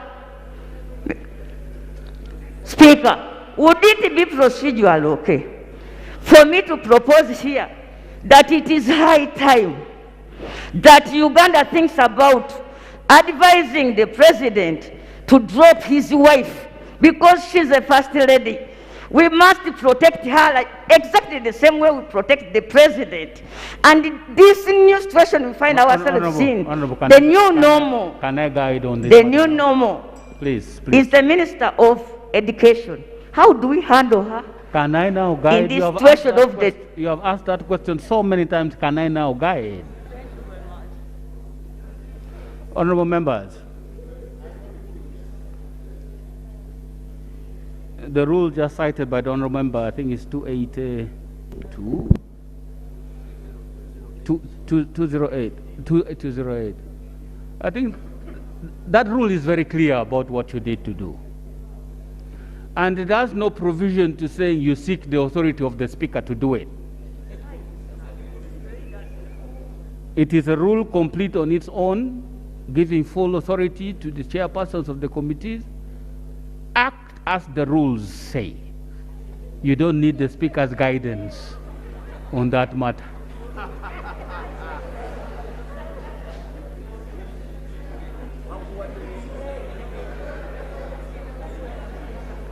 S8: Speaker, would it be procedural, okay, for me to propose here that it is high time that Uganda thinks about advising the president to drop his wife because she's a first lady? We must protect her like exactly the same way we protect the president. And this new situation we find ourselves in, the new normal.
S1: Can I guide on this?
S8: The new normal.
S1: Please.
S8: Is the Minister of Education. How do we handle her?
S1: Can I now guide?
S8: In this situation of the...
S1: You have asked that question so many times. Can I now guide? Honorable members, the rule just cited by the honorable member, I think is 282. 208. I think that rule is very clear about what you need to do. And it has no provision to say you seek the authority of the Speaker to do it. It is a rule complete on its own, giving full authority to the chairpersons of the committees. Act as the rules say. You don't need the Speaker's guidance on that matter.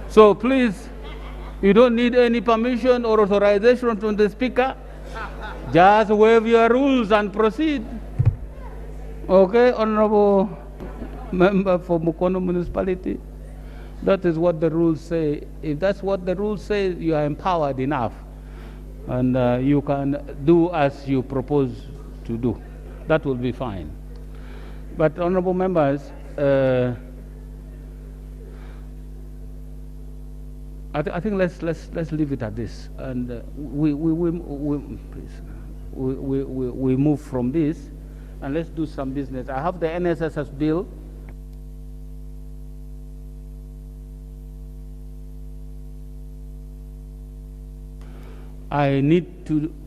S1: So please, you don't need any permission or authorization from the Speaker. Just waive your rules and proceed. Okay, Honorable Member for Mukono Municipality. That is what the rules say. If that's what the rules say, you are empowered enough. And you can do as you propose to do. That will be fine. But honorable members, I think let's leave it at this, and we move from this, and let's do some business. I have the NSSF bill.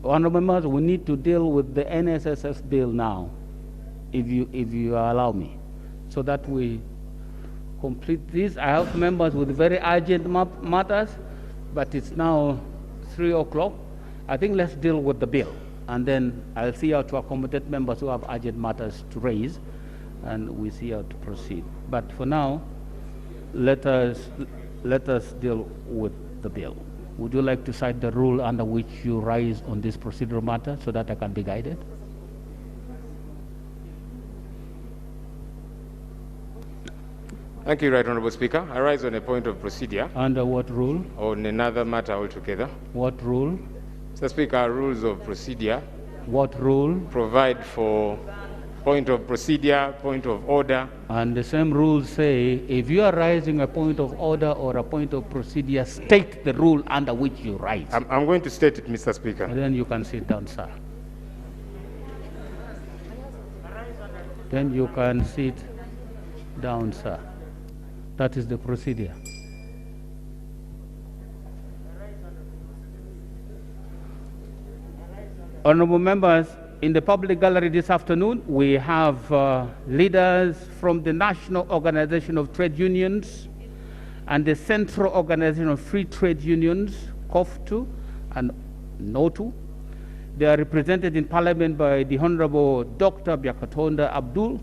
S1: Honorable members, we need to deal with the NSSF bill now, if you allow me, so that we complete this. I have members with very urgent matters, but it's now 3 o'clock. I think let's deal with the bill, and then I'll see how to accommodate members who have urgent matters to raise, and we see how to proceed. But for now, let us deal with the bill. Would you like to cite the rule under which you rise on this procedural matter so that I can be guided?
S9: Thank you, Right Honourable Speaker. I rise on a point of procedure.
S1: Under what rule?
S9: On another matter altogether.
S1: What rule?
S9: Mr. Speaker, our rules of procedure.
S1: What rule?
S9: Provide for point of procedure, point of order.
S1: And the same rules say, if you are raising a point of order or a point of procedure, state the rule under which you rise.
S9: I'm going to state it, Mr. Speaker.
S1: And then you can sit down, sir. Then you can sit down, sir. That is the procedure. Honorable members, in the public gallery this afternoon, we have leaders from the National Organization of Trade Unions and the Central Organization of Free Trade Unions, COFTU and NOTU. They are represented in Parliament by the Honorable Dr. Byakatonda Abdul,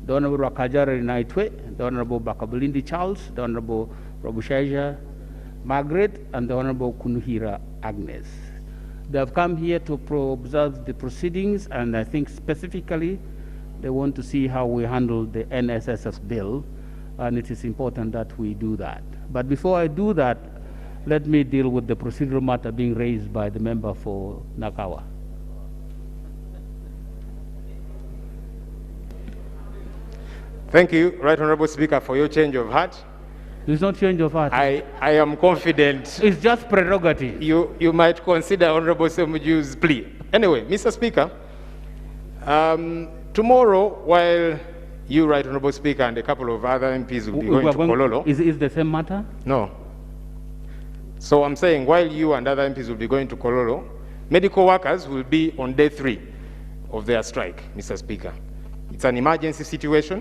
S1: the Honorable Rakajara Naitwe, the Honorable Bakabulindi Charles, the Honorable Robushaja Margaret, and the Honorable Kunuhira Agnes. They have come here to observe the proceedings, and I think specifically they want to see how we handle the NSSF bill, and it is important that we do that. But before I do that, let me deal with the procedural matter being raised by the member for Nakawa.
S9: Thank you, Right Honourable Speaker, for your change of heart.
S1: It's not change of heart.
S9: I am confident.
S1: It's just prerogative.
S9: You might consider Honourable Semuju's plea. Anyway, Mr. Speaker, tomorrow, while you, Right Honourable Speaker, and a couple of other MPs will be going to Kololo.
S1: Is the same matter?
S9: No. So I'm saying while you and other MPs will be going to Kololo, medical workers will be on day 3 of their strike, Mr. Speaker. It's an emergency situation.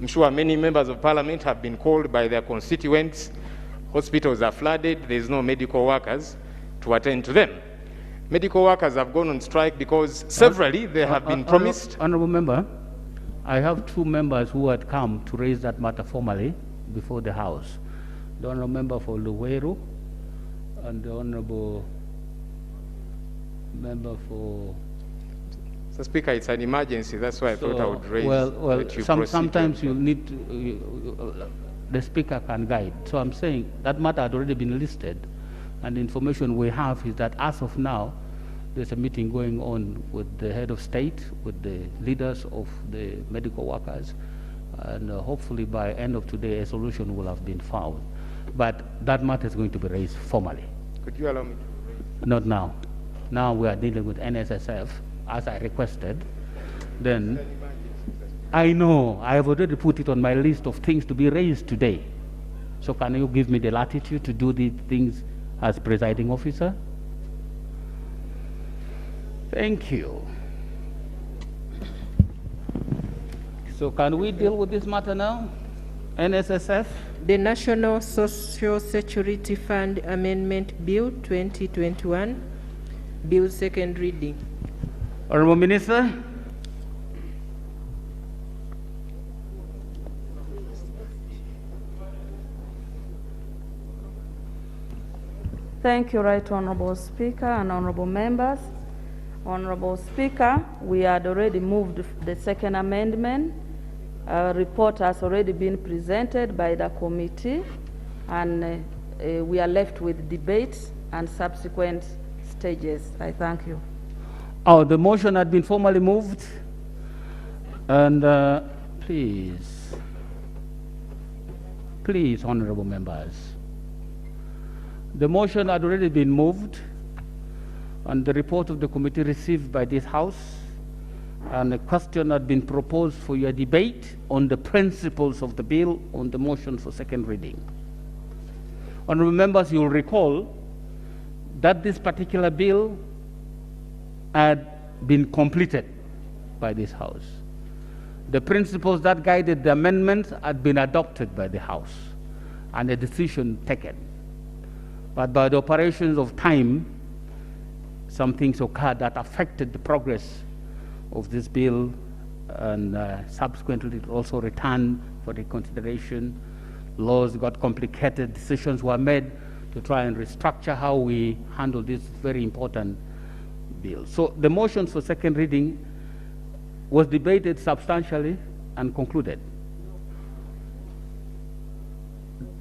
S9: I'm sure many members of parliament have been called by their constituents. Hospitals are flooded. There's no medical workers to attend to them. Medical workers have gone on strike because severally they have been promised.
S1: Honourable Member, I have 2 members who had come to raise that matter formally before the House. The Honourable Member for Luweru and the Honourable Member for...
S9: Mr. Speaker, it's an emergency. That's why I thought I would raise.
S1: Well, sometimes you need to, the Speaker can guide. So I'm saying that matter had already been listed, and the information we have is that as of now, there's a meeting going on with the head of state, with the leaders of the medical workers, and hopefully by end of today, a solution will have been found. But that matter is going to be raised formally.
S9: Could you allow me to?
S1: Not now. Now we are dealing with NSSF. as I requested, then I know I have already put it on my list of things to be raised today. So can you give me the latitude to do these things as presiding officer? Thank you. So can we deal with this matter now? NSSF?
S10: The National Social Security Fund Amendment Bill 2021, Bill second reading.
S1: Honorable Minister?
S11: Thank you, Right Honorable Speaker and honorable members. Honorable Speaker, we had already moved the second amendment. A report has already been presented by the committee, and we are left with debates and subsequent stages. I thank you.
S1: Oh, the motion had been formally moved. And please, honorable members. The motion had already been moved, and the report of the committee received by this House, and a question had been proposed for your debate on the principles of the bill on the motion for second reading. Honorable members, you'll recall that this particular bill had been completed by this House. The principles that guided the amendments had been adopted by the House, and a decision taken. But by the operations of time, some things occurred that affected the progress of this bill, and subsequently it also returned for reconsideration. Laws got complicated, decisions were made to try and restructure how we handle this very important bill. So the motion for second reading was debated substantially and concluded.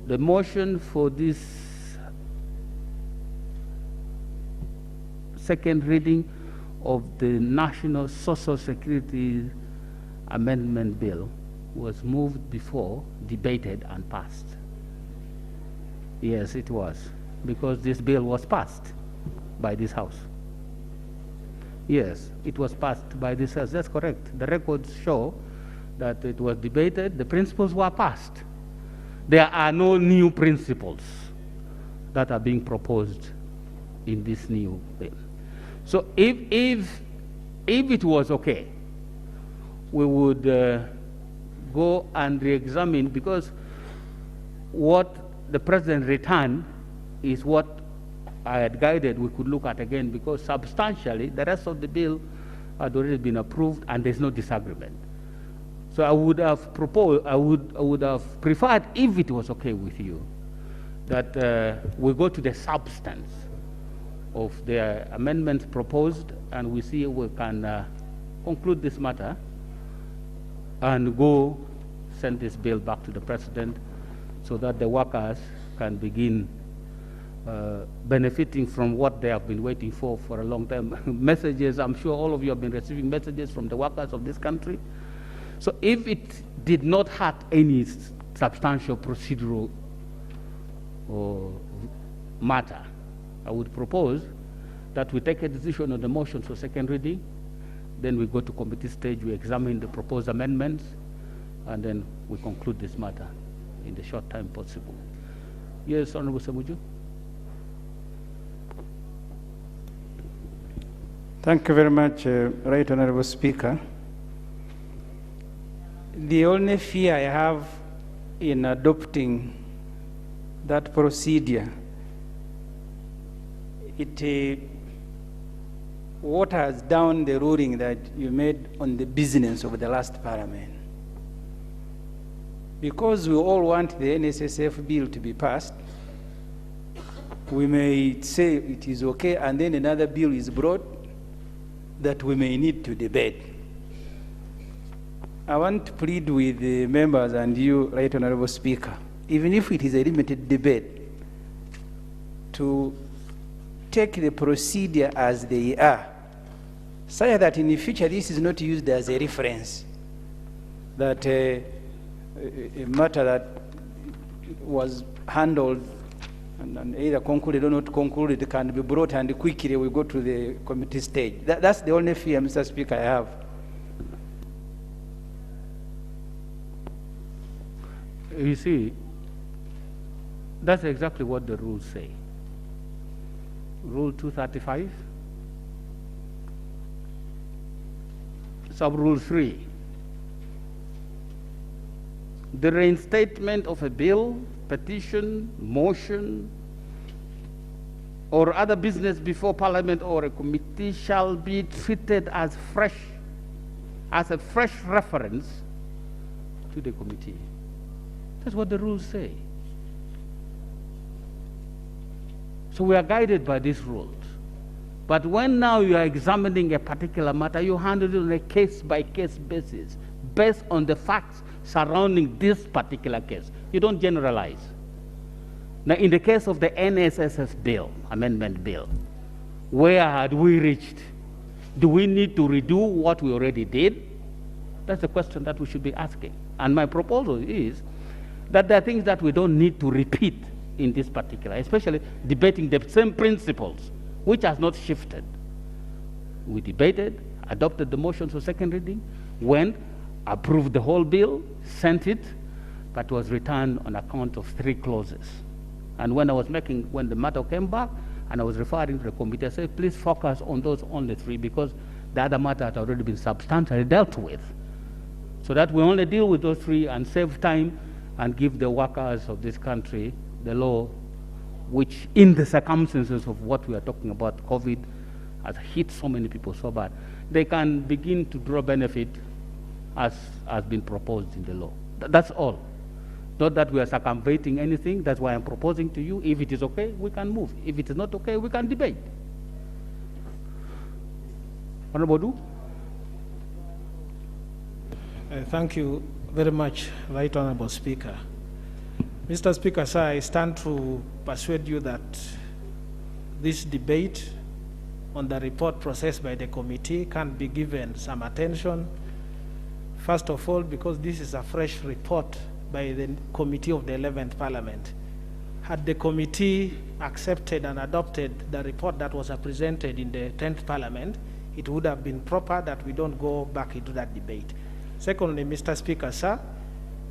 S1: The motion for this second reading of the National Social Security Amendment Bill was moved before, debated, and passed. Yes, it was, because this bill was passed by this House. Yes, it was passed by this House. That's correct. The records show that it was debated, the principles were passed. There are no new principles that are being proposed in this new bill. So if it was okay, we would go and re-examine, because what the President returned is what I had guided we could look at again, because substantially the rest of the bill had already been approved and there's no disagreement. So I would have proposed, I would have preferred, if it was okay with you, that we go to the substance of the amendments proposed, and we see if we can conclude this matter and go send this bill back to the President so that the workers can begin benefiting from what they have been waiting for a long time. Messages, I'm sure all of you have been receiving messages from the workers of this country. So if it did not hurt any substantial procedural or matter, I would propose that we take a decision on the motion for second reading, then we go to committee stage, we examine the proposed amendments, and then we conclude this matter in the short time possible. Yes, Honorable Semuju.
S4: Thank you very much, Right Honorable Speaker. The only fear I have in adopting that procedure, it waters down the ruling that you made on the business of the last Parliament. Because we all want the NSSF bill to be passed, we may say it is okay, and then another bill is brought that we may need to debate. I want to plead with the members and you, Right Honorable Speaker, even if it is a limited debate, to take the procedure as they are, such that in the future this is not used as a reference, that a matter that was handled and either concluded or not concluded can be brought, and quickly we go to the committee stage. That's the only fear, Mr. Speaker, I have.
S1: You see, that's exactly what the rules say. Rule 235, sub-rule 3. The reinstatement of a bill, petition, motion, or other business before Parliament or a committee shall be treated as a fresh reference to the committee. That's what the rules say. So we are guided by these rules. But when now you are examining a particular matter, you handle it on a case-by-case basis, based on the facts surrounding this particular case. You don't generalize. Now, in the case of the NSSF bill, amendment bill, where had we reached? Do we need to redo what we already did? That's the question that we should be asking. And my proposal is that there are things that we don't need to repeat in this particular, especially debating the same principles, which has not shifted. We debated, adopted the motion for second reading, went, approved the whole bill, sent it, but was returned on account of 3 clauses. And when the matter came back, and I was referring to the committee, I said, please focus on those only 3, because the other matter had already been substantially dealt with. So that we only deal with those 3 and save time and give the workers of this country the law, which in the circumstances of what we are talking about, COVID has hit so many people so bad, they can begin to draw benefit as has been proposed in the law. That's all. Not that we are circumventing anything. That's why I'm proposing to you, if it is okay, we can move. If it is not okay, we can debate. Honorable Du?
S12: Thank you very much, Right Honorable Speaker. Mr. Speaker, sir, I stand to persuade you that this debate on the report processed by the committee can be given some attention. First of all, because this is a fresh report by the committee of the 11th Parliament. Had the committee accepted and adopted the report that was presented in the 10th Parliament, it would have been proper that we don't go back into that debate. Secondly, Mr. Speaker, sir,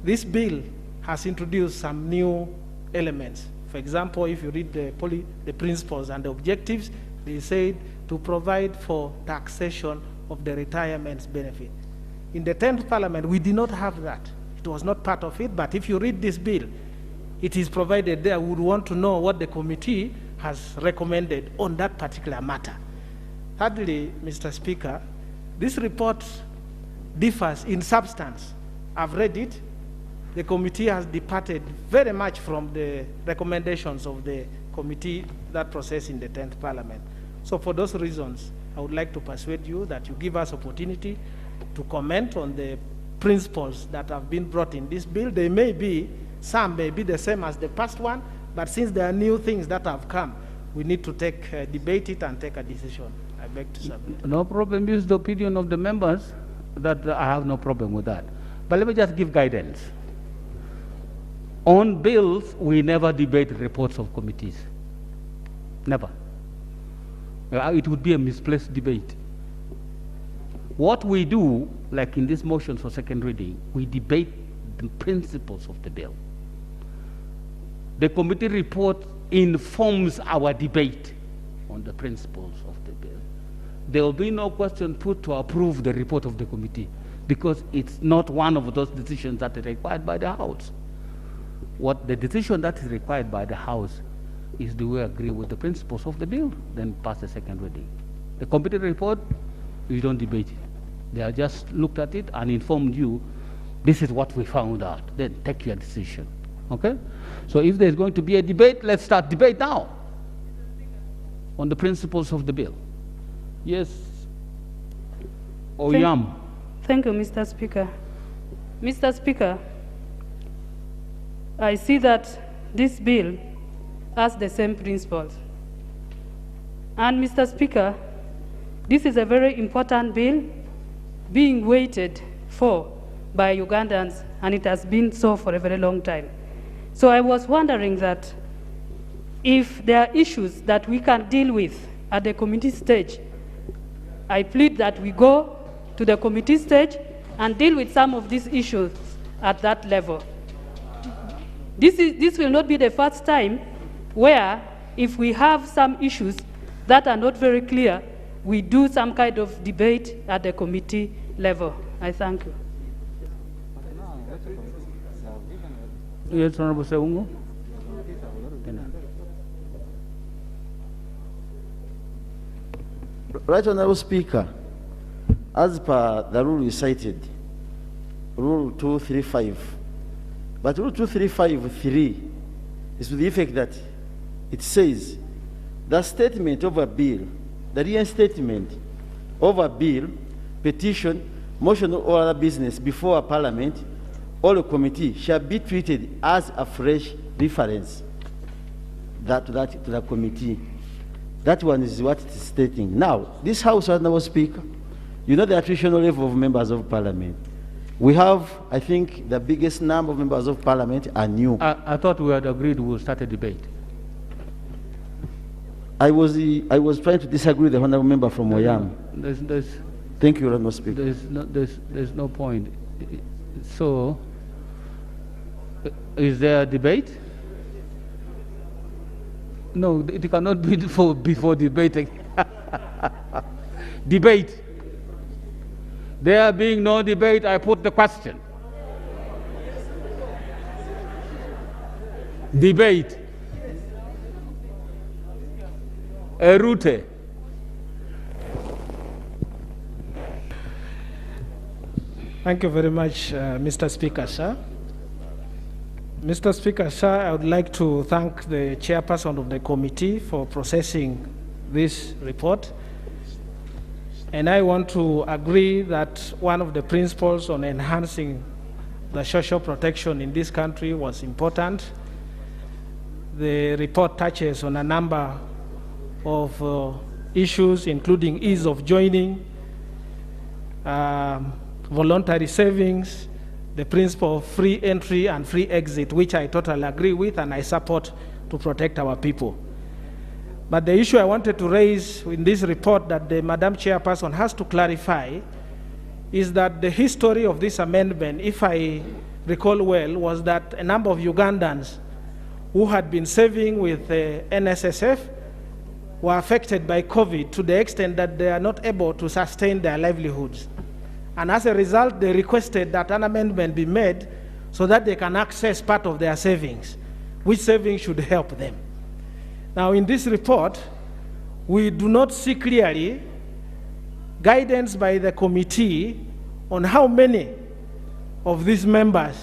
S12: this bill has introduced some new elements. For example, if you read the principles and the objectives, they said to provide for taxation of the retirement benefit. In the 10th Parliament, we did not have that. It was not part of it, but if you read this bill, it is provided there. We would want to know what the committee has recommended on that particular matter. Thirdly, Mr. Speaker, this report differs in substance. I've read it. The committee has departed very much from the recommendations of the committee that processed in the 10th Parliament. So for those reasons, I would like to persuade you that you give us opportunity to comment on the principles that have been brought in this bill. They may be, some may be the same as the past one, but since there are new things that have come, we need to debate it and take a decision. I beg to submit.
S1: No problem. Use the opinion of the members. That I have no problem with that. But let me just give guidance. On bills, we never debate reports of committees. Never. It would be a misplaced debate. What we do, like in this motion for second reading, we debate the principles of the bill. The committee report informs our debate on the principles of the bill. There will be no question put to approve the report of the committee, because it's not one of those decisions that is required by the House. What the decision that is required by the House is, do we agree with the principles of the bill, then pass the second reading. The committee report, you don't debate it. They have just looked at it and informed you, this is what we found out, then take your decision. Okay? So if there's going to be a debate, let's start debate now on the principles of the bill. Yes. Oyam.
S11: Thank you, Mr. Speaker. Mr. Speaker, I see that this bill has the same principles. And Mr. Speaker, this is a very important bill being waited for by Ugandans, and it has been so for a very long time. So I was wondering that
S13: if there are issues that we can deal with at the committee stage, I plead that we go to the committee stage and deal with some of these issues at that level. This will not be the first time where, if we have some issues that are not very clear, we do some kind of debate at the committee level. I thank you.
S1: Yes, Honorable Seungo.
S3: Right Honorable Speaker, as per the rule you cited, Rule 235, but Rule 235(3) is to the effect that it says the statement of a bill, the reinstatement of a bill, petition, motion or other business before a parliament or a committee shall be treated as a fresh reference to the committee. That one is what it is stating. Now, this House, Honorable Speaker, you know the attritional level of members of parliament. We have, I think, the biggest number of members of parliament are new.
S1: I thought we had agreed we would start a debate.
S3: I was trying to disagree with the honorable member from Oyam. Thank you, Honorable Speaker.
S1: There's no point. So, is there a debate? No, it cannot be before debating. Debate. There being no debate, I put the question. Debate. Erute.
S12: Thank you very much, Mr. Speaker, sir. Mr. Speaker, sir, I would like to thank the chairperson of the committee for processing this report. And I want to agree that one of the principles on enhancing the social protection in this country was important. The report touches on a number of issues, including ease of joining, voluntary savings, the principle of free entry and free exit, which I totally agree with and I support to protect our people. But the issue I wanted to raise in this report that the Madam Chairperson has to clarify is that the history of this amendment, if I recall well, was that a number of Ugandans who had been saving with the NSSF were affected by COVID to the extent that they are not able to sustain their livelihoods. And as a result, they requested that an amendment be made so that they can access part of their savings, which savings should help them. Now, in this report, we do not see clearly guidance by the committee on how many of these members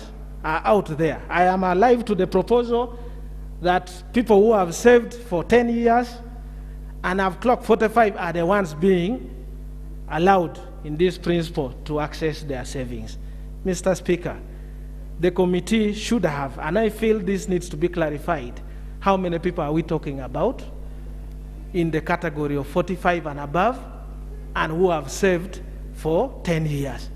S12: are out there. I am alive to the proposal that people who have saved for 10 years and have clocked 45 are the ones being allowed in this principle to access their savings. Mr. Speaker, the committee should have, and I feel this needs to be clarified, how many people are we talking about in the category of 45 and above and who have saved for 10 years?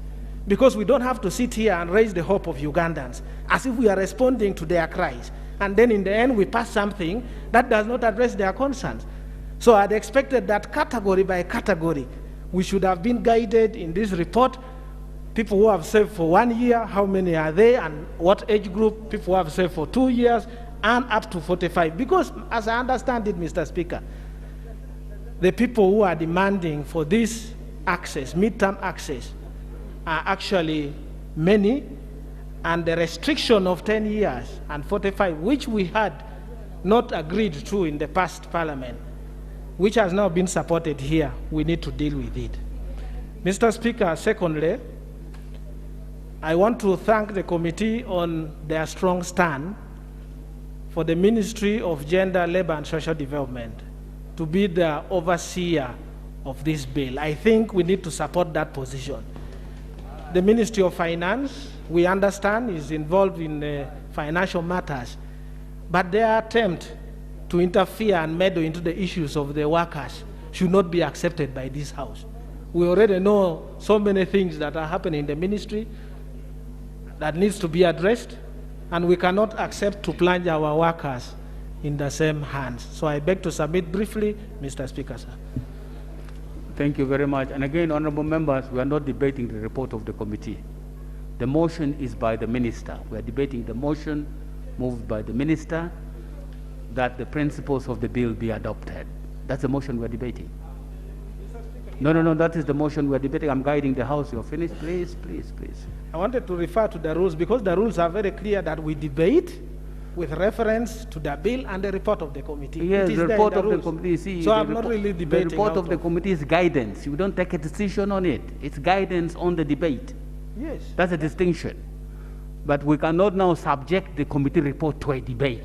S12: Because we don't have to sit here and raise the hope of Ugandans as if we are responding to their cries. And then in the end, we pass something that does not address their concerns. So I'd expected that category by category, we should have been guided in this report. People who have saved for 1 year, how many are they, and what age group? People who have saved for 2 years, and up to 45. Because, as I understand it, Mr. Speaker, the people who are demanding for this access, midterm access, are actually many, and the restriction of 10 years and 45, which we had not agreed to in the past parliament, which has now been supported here, we need to deal with it. Mr. Speaker, secondly, I want to thank the committee on their strong stand for the Ministry of Gender, Labor and Social Development to be the overseer of this bill. I think we need to support that position. The Ministry of Finance, we understand, is involved in financial matters, but their attempt to interfere and meddle into the issues of the workers should not be accepted by this House. We already know so many things that are happening in the ministry that needs to be addressed, and we cannot accept to plunge our workers in the same hands. So I beg to submit briefly, Mr. Speaker, sir.
S1: Thank you very much. And again, honorable members, we are not debating the report of the committee. The motion is by the minister. We are debating the motion moved by the minister that the principles of the bill be adopted. That's the motion we are debating. No, that is the motion we are debating. I'm guiding the House. You're finished? Please.
S12: I wanted to refer to the rules because the rules are very clear that we debate with reference to the bill and the report of the committee.
S1: Yes, the report of the committee. See,
S12: so I'm not really debating.
S1: The report of the committee is guidance. You don't take a decision on it. It's guidance on the debate.
S12: Yes.
S1: That's a distinction. But we cannot now subject the committee report to a debate.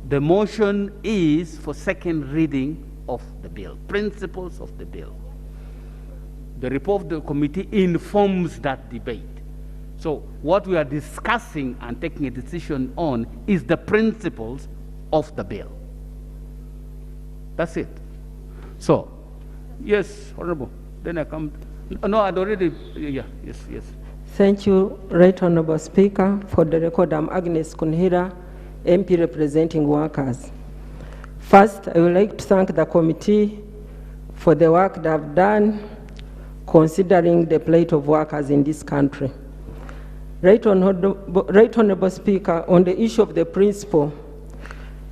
S1: The motion is for second reading of the bill, principles of the bill. The report of the committee informs that debate. So what we are discussing and taking a decision on is the principles of the bill. That's it. So, yes, Honorable. Then I come. No, I'd already, yeah, yes.
S10: Thank you, Right Honorable Speaker. For the record, I'm Agnes Kunhira, MP representing workers. First, I would like to thank the committee for the work they have done considering the plight of workers in this country. Right Honorable Speaker, on the issue of the principle,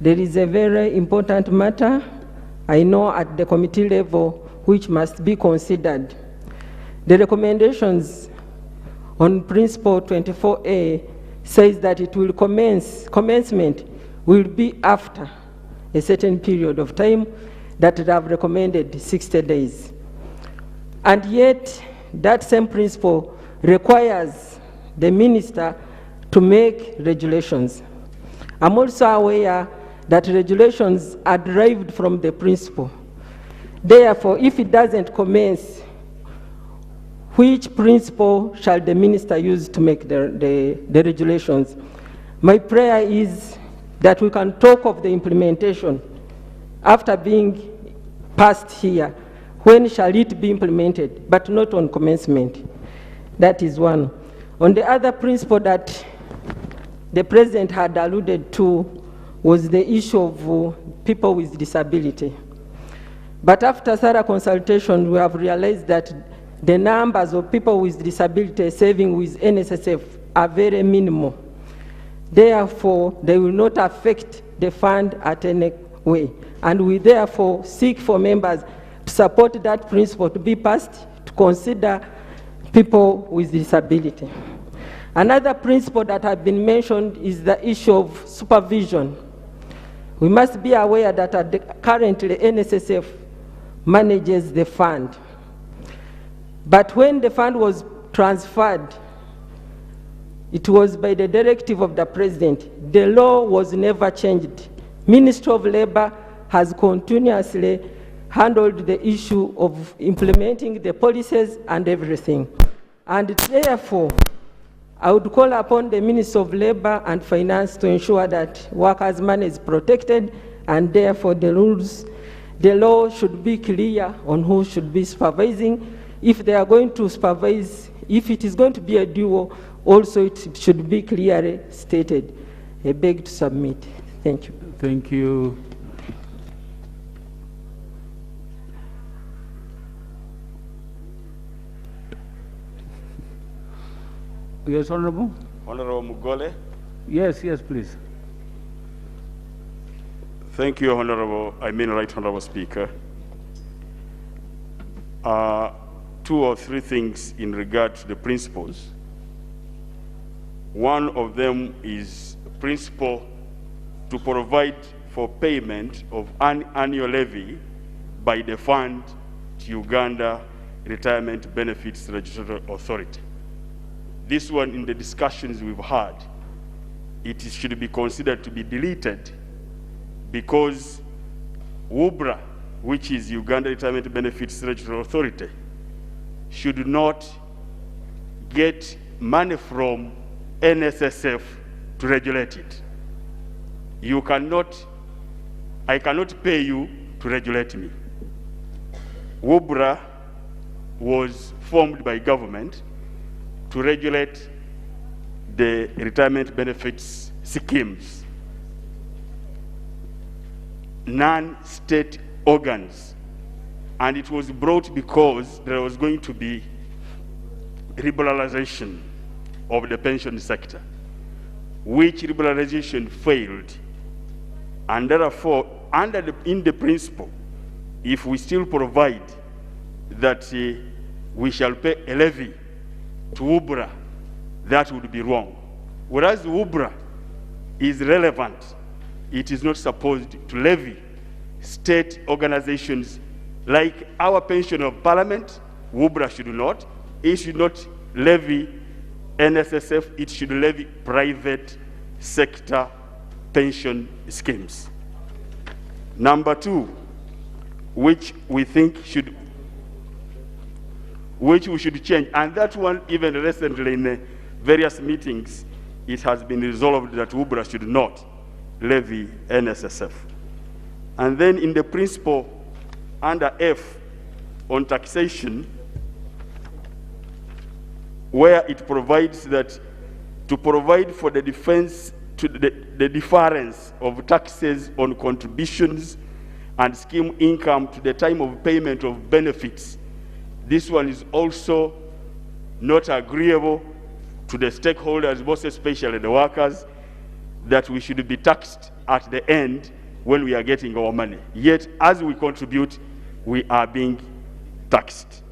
S10: there is a very important matter I know at the committee level which must be considered. The recommendations on principle 24A says that it will commencement will be after a certain period of time that they have recommended 60 days. And yet, that same principle requires the minister to make regulations. I'm also aware that regulations are derived from the principle. Therefore, if it doesn't commence, which principle shall the minister use to make the regulations? My prayer is that we can talk of the implementation after being passed here. When shall it be implemented, but not on commencement? That is one. On the other principle that the President had alluded to was the issue of people with disability. But after thorough consultation, we have realized that the numbers of people with disability serving with NSSF are very minimal. Therefore, they will not affect the fund at any way. And we therefore seek for members to support that principle to be passed, to consider people with disability. Another principle that has been mentioned is the issue of supervision. We must be aware that currently NSSF manages the fund. But when the fund was transferred, it was by the directive of the President. The law was never changed. Ministry of Labor has continuously handled the issue of implementing the policies and everything. And therefore, I would call upon the Ministry of Labor and Finance to ensure that workers' money is protected, and therefore the law should be clear on who should be supervising. If they are going to supervise, if it is going to be a duo, also it should be clearly stated. I beg to submit. Thank you.
S1: Thank you. Yes, Honorable?
S14: Honorable Mugole.
S1: Yes, please.
S14: Thank you, Right Honorable Speaker. 2 or 3 things in regard to the principles. One of them is principle to provide for payment of an annual levy by the fund to Uganda Retirement Benefits Regulatory Authority. This one, in the discussions we've had, it should be considered to be deleted because UBRA, which is Uganda Retirement Benefits Regulatory Authority, should not get money from NSSF to regulate it. I cannot pay you to regulate me. UBRA was formed by government to regulate the retirement benefits schemes. non-state organs. And it was brought because there was going to be liberalization of the pension sector, which liberalization failed. And therefore, in the principle, if we still provide that we shall pay a levy to UBRA, that would be wrong. Whereas UBRA is relevant, it is not supposed to levy state organizations like our pension of parliament. UBRA should not. It should not levy NSSF, it should levy private sector pension schemes. Number two, which we think we should change, and that one even recently in various meetings, it has been resolved that UBRA should not levy NSSF. And then in the principle under F on taxation, where it provides that to provide for the defense to the difference of taxes on contributions and scheme income to the time of payment of benefits. This one is also not agreeable to the stakeholders, most especially the workers, that we should be taxed at the end when we are getting our money. Yet, as we contribute, we are being taxed.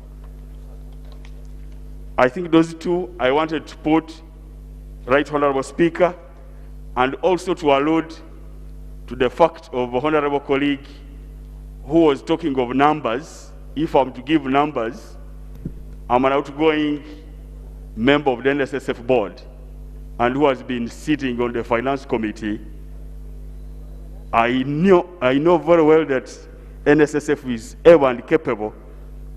S14: I think those two I wanted to put, Right Honorable Speaker, and also to allude to the fact of a honorable colleague who was talking of numbers. If I'm to give numbers, I'm an outgoing member of the NSSF board and who has been sitting on the finance committee. I know very well that NSSF is able and capable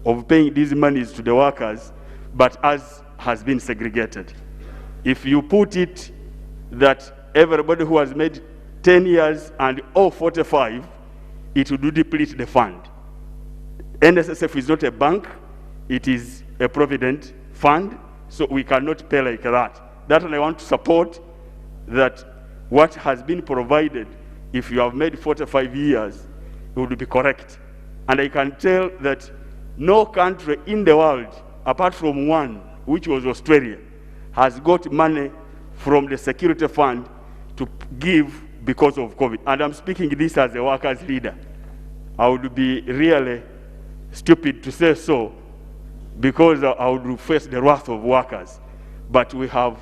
S14: of paying these monies to the workers, but as has been segregated. If you put it that everybody who has made 10 years and all 45, it would deplete the fund. NSSF is not a bank, it is a provident fund, so we cannot pay like that. That one I want to support, that what has been provided, if you have made 45 years, it would be correct. And I can tell that no country in the world, apart from one, which was Australia, has got money from the security fund to give because of COVID. And I'm speaking this as a workers' leader. I would be really stupid to say so, because I would face the wrath of workers. But we have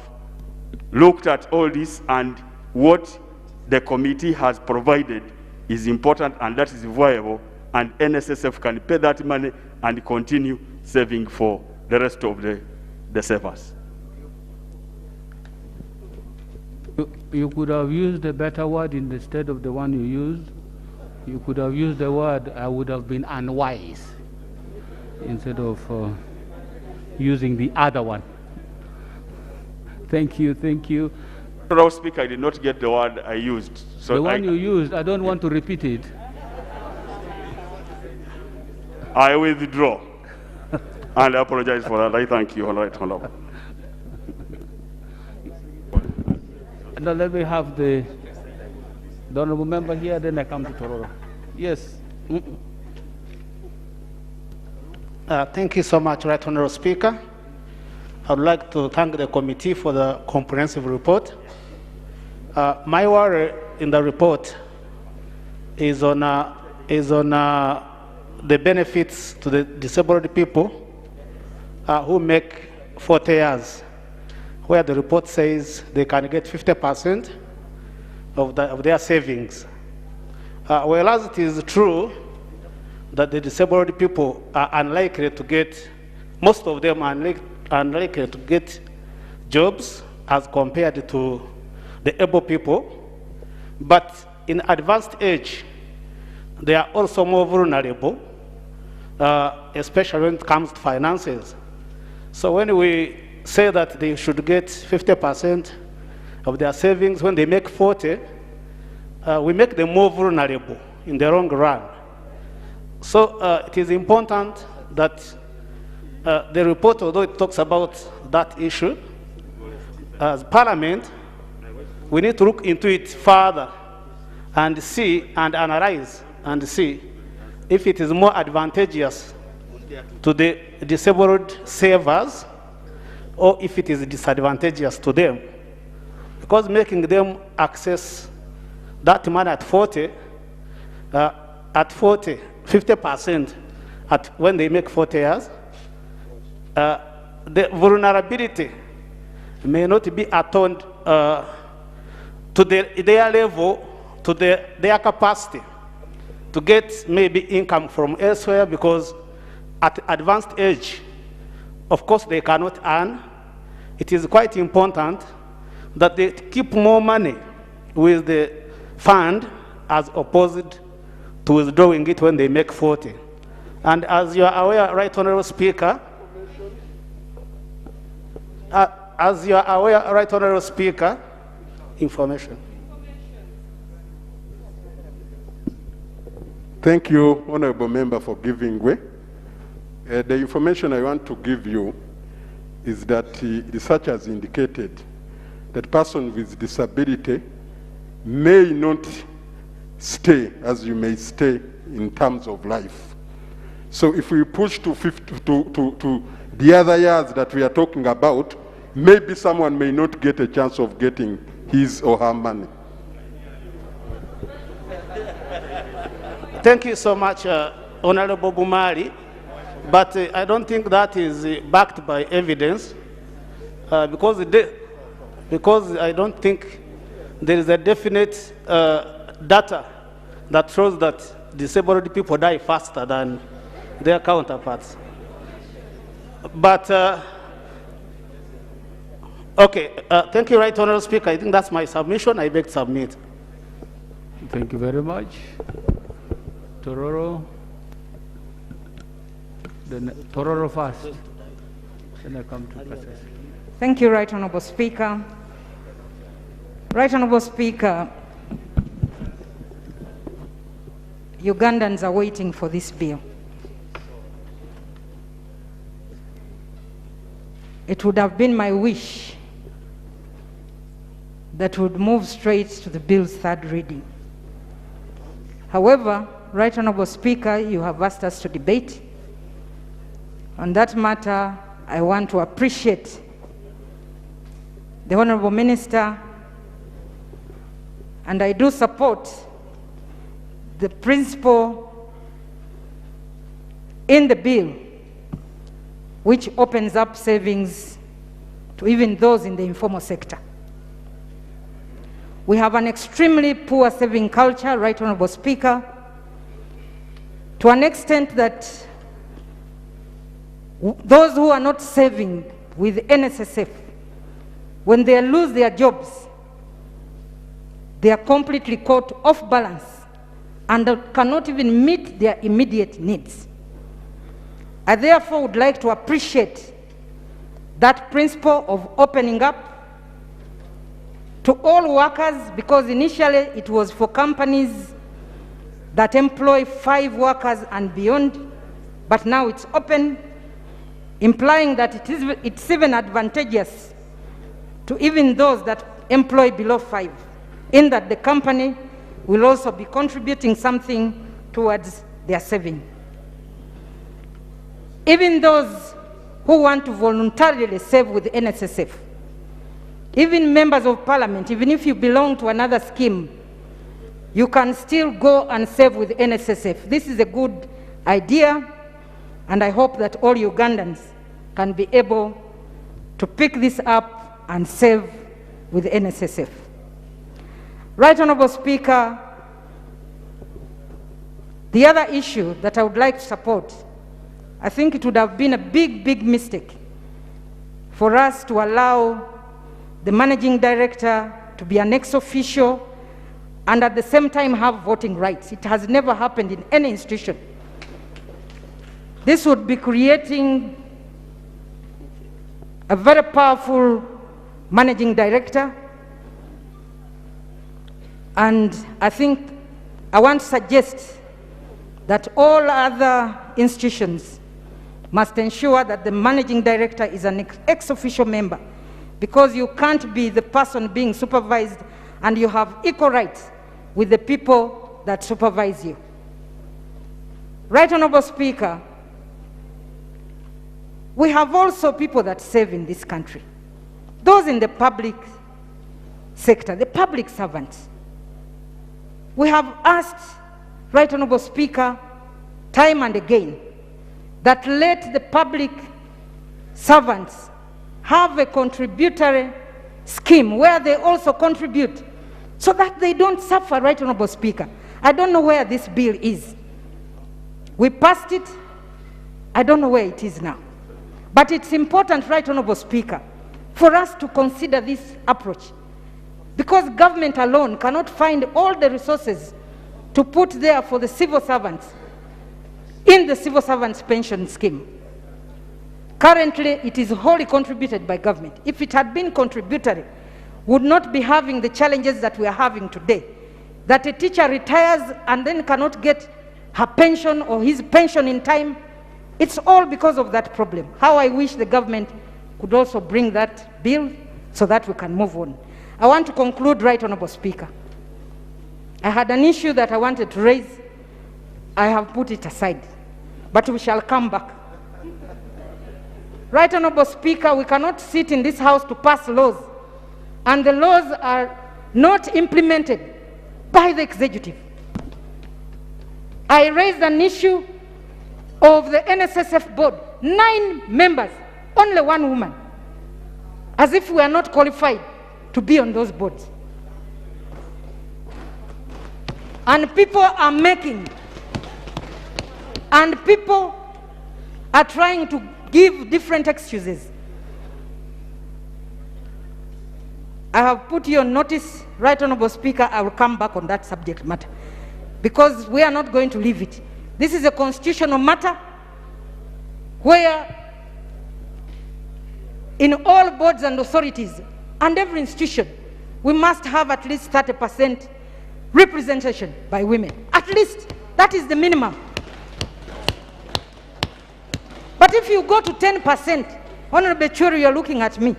S14: looked at all this, and what the committee has provided is important, and that is viable, and NSSF can pay that money and continue saving for the rest of the savers.
S1: You could have used a better word instead of the one you used. You could have used the word, I would have been unwise, instead of using the other one. Thank you, thank you.
S14: Honorable Speaker, I did not get the word I used. So
S1: the one you used, I don't want to repeat it.
S14: I withdraw. And I apologize for that. I thank you, Honorable.
S1: Now let me have the honorable member here, then I come to Tororo. Yes.
S15: Thank you so much, Right Honorable Speaker. I would like to thank the committee for the comprehensive report. My worry in the report is on the benefits to the disabled people who make 40 years, where the report says they can get 50% of their savings. Whereas it is true that the disabled people are unlikely to get, most of them are unlikely to get jobs as compared to the able people, but in advanced age, they are also more vulnerable, especially when it comes to finances. So when we say that they should get 50% of their savings when they make 40, we make them more vulnerable in the long run. So it is important that the report, although it talks about that issue, as Parliament, we need to look into it further and see and analyze and see if it is more advantageous to the disabled savers or if it is disadvantageous to them. Because making them access that money at 50% when they make 40 years, the vulnerability may not be atoned to their level, to their capacity to get maybe income from elsewhere, because at advanced age, of course, they cannot earn. It is quite important that they keep more money with the fund as opposed to withdrawing it when they make 40. And as you are aware, Right Honorable Speaker, information.
S16: Thank you, Honorable Member, for giving way. The information I want to give you is that research has indicated that persons with disability may not stay as you may stay in terms of life. So if we push to the other years that we are talking about, maybe someone may not get a chance of getting his or her money.
S15: Thank you so much, Honorable Bumari, but I don't think that is backed by evidence, because I don't think there is a definite data that shows that disabled people die faster than their counterparts. But, okay, thank you, Right Honorable Speaker. I think that's my submission. I beg to submit.
S1: Thank you very much. Tororo. Then Tororo first. Then I come to Process.
S17: Thank you, Right Honorable Speaker. Right Honorable Speaker, Ugandans are waiting for this bill. It would have been my wish that would move straight to the bill's third reading. However, Right Honorable Speaker, you have asked us to debate. On that matter, I want to appreciate the Honorable Minister, and I do support the principle in the bill which opens up savings to even those in the informal sector. We have an extremely poor saving culture, Right Honorable Speaker, to an extent that those who are not saving with NSSF, when they lose their jobs, they are completely caught off balance and cannot even meet their immediate needs. I therefore would like to appreciate that principle of opening up to all workers, because initially it was for companies that employ 5 workers and beyond, but now it's open, implying that it's even advantageous to even those that employ below 5, in that the company will also be contributing something towards their saving. Even those who want to voluntarily save with NSSF, even members of parliament, even if you belong to another scheme, you can still go and save with NSSF. This is a good idea, and I hope that all Ugandans can be able to pick this up and save with NSSF. Right Honorable Speaker, the other issue that I would like to support, I think it would have been a big mistake for us to allow the managing director to be an ex-officio and at the same time have voting rights. It has never happened in any institution. This would be creating a very powerful managing director, and I think I want to suggest that all other institutions must ensure that the managing director is an ex-officio member, because you can't be the person being supervised and you have equal rights with the people that supervise you. Right Honorable Speaker, we have also people that serve in this country. Those in the public sector, the public servants. We have asked, Right Honorable Speaker, time and again, that let the public servants have a contributory scheme where they also contribute so that they don't suffer, Right Honorable Speaker. I don't know where this bill is. We passed it. I don't know where it is now. But it's important, Right Honorable Speaker, for us to consider this approach, because government alone cannot find all the resources to put there for the civil servants in the civil servants pension scheme. Currently, it is wholly contributed by government. If it had been contributory, would not be having the challenges that we are having today, that a teacher retires and then cannot get her pension or his pension in time. It's all because of that problem. How I wish the government could also bring that bill so that we can move on. I want to conclude, Right Honorable Speaker. I had an issue that I wanted to raise. I have put it aside, but we shall come back. Right Honorable Speaker, we cannot sit in this house to pass laws, and the laws are not implemented by the executive. I raised an issue of the NSSF board, 9 members, only 1 woman, as if we are not qualified to be on those boards. And people are making, and people are trying to give different excuses. I have put you on notice, Right Honorable Speaker. I will come back on that subject matter, because we are not going to leave it. This is a constitutional matter where in all boards and authorities and every institution, we must have at least 30% representation by women. At least, that is the minimum. But if you go to 10%, Honorable Churu, you're looking at me.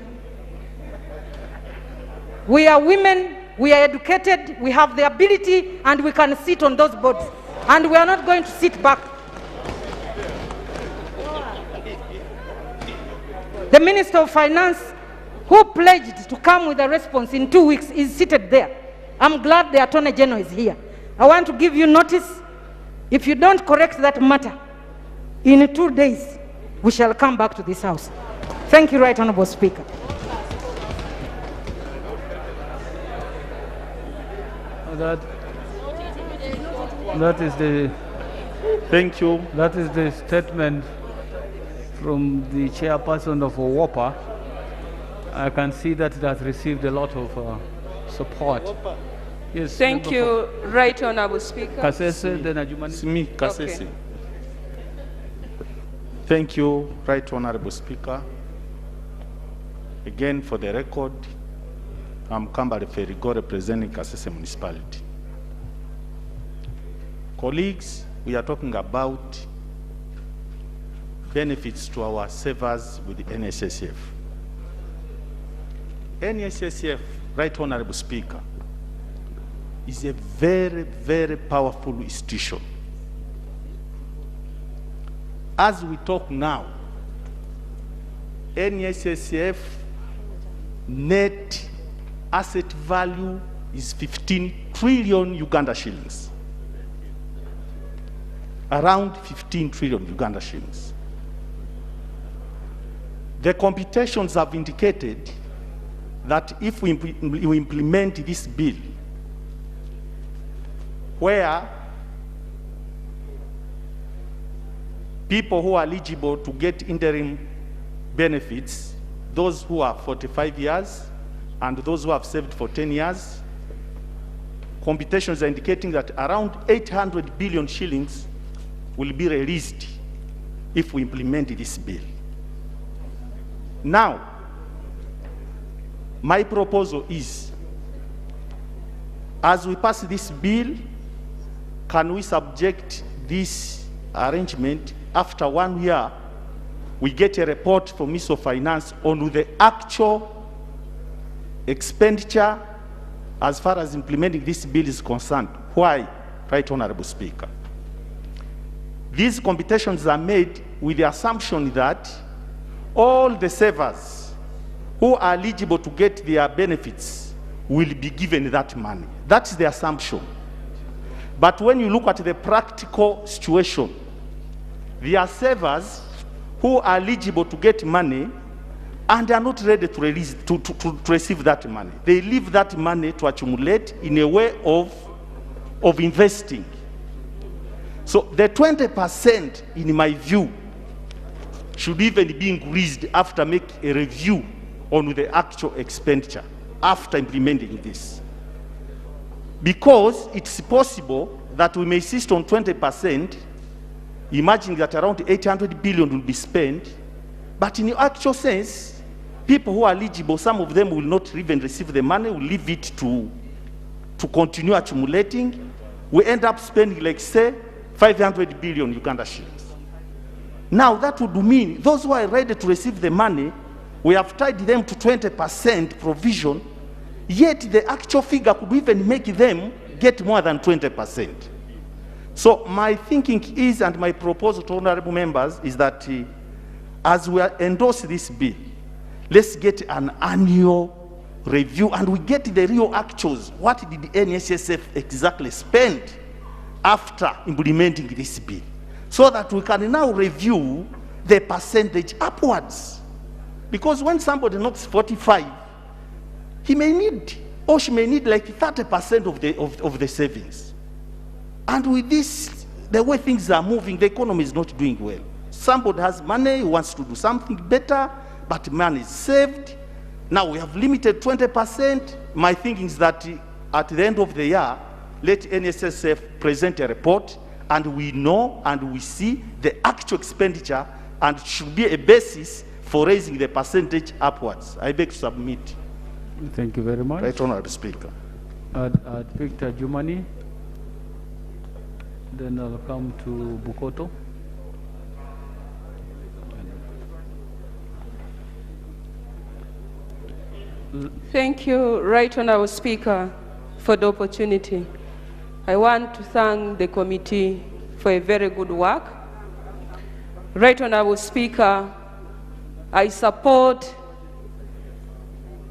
S17: We are women, we are educated, we have the ability, and we can sit on those boards. And we are not going to sit back. The Minister of Finance, who pledged to come with a response in 2 weeks, is seated there. I'm glad the Attorney General is here. I want to give you notice. If you don't correct that matter, in 2 days, we shall come back to this house. Thank you, Right Honorable Speaker.
S1: That is the.
S2: Thank you.
S1: That is the statement from the chairperson of WOPA. I can see that it has received a lot of support. Yes.
S18: Thank you, Right Honorable Speaker.
S1: Kasese, then Ajumani.
S2: Me, Kasese.
S18: Okay.
S2: Thank you, Right Honorable Speaker. Again, for the record, I'm Kambale Ferigo, representing Kasese Municipality. Colleagues, we are talking about benefits to our savers with the NSSF. NSSF, Right Honorable Speaker, is a very, very powerful institution. As we talk now, NSSF net asset value is 15 trillion Uganda shillings. Around 15 trillion Uganda shillings. The computations have indicated that if we implement this bill, where people who are eligible to get interim benefits, those who are 45 years and those who have served for 10 years, computations are indicating that around 800 billion shillings will be released if we implement this bill. Now, my proposal is, as we pass this bill, can we subject this arrangement after 1 year, we get a report from Minister of Finance on the actual expenditure
S19: as far as implementing this bill is concerned. Why, Right Honorable Speaker? These computations are made with the assumption that all the savers who are eligible to get their benefits will be given that money. That's the assumption. But when you look at the practical situation, there are savers who are eligible to get money and are not ready to receive that money. They leave that money to accumulate in a way of investing. So the 20%, in my view, should even be increased after making a review on the actual expenditure after implementing this. Because it's possible that we may insist on 20%, imagining that around 800 billion will be spent, but in the actual sense, people who are eligible, some of them will not even receive the money, will leave it to continue accumulating. We end up spending, like, say, 500 billion Uganda shillings. Now, that would mean those who are ready to receive the money, we have tied them to 20% provision, yet the actual figure could even make them get more than 20%. So my thinking is, and my proposal to honorable members, is that as we endorse this bill, let's get an annual review and we get the real actuals. What did the NSSF exactly spend after implementing this bill? So that we can now review the percentage upwards. Because when somebody knocks 45, he may need, or she may need, like 30% of the savings. And with this, the way things are moving, the economy is not doing well. Somebody has money, he wants to do something better, but money is saved. Now we have limited 20%. My thinking is that at the end of the year, let NSSF present a report, and we know and we see the actual expenditure, and it should be a basis for raising the percentage upwards. I beg to submit.
S1: Thank you very much.
S19: Right Honorable Speaker.
S1: Victor Jumani. Then I'll come to Bukoto.
S18: Thank you, Right Honorable Speaker, for the opportunity. I want to thank the committee for a very good work. Right Honorable Speaker, I support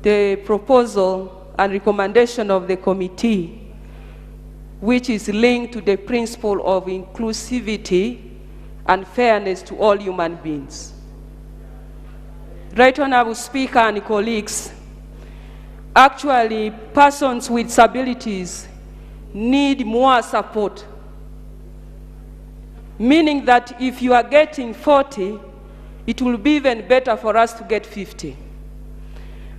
S18: the proposal and recommendation of the committee, which is linked to the principle of inclusivity and fairness to all human beings. Right Honorable Speaker and colleagues, actually, persons with disabilities need more support, meaning that if you are getting 40, it will be even better for us to get 50.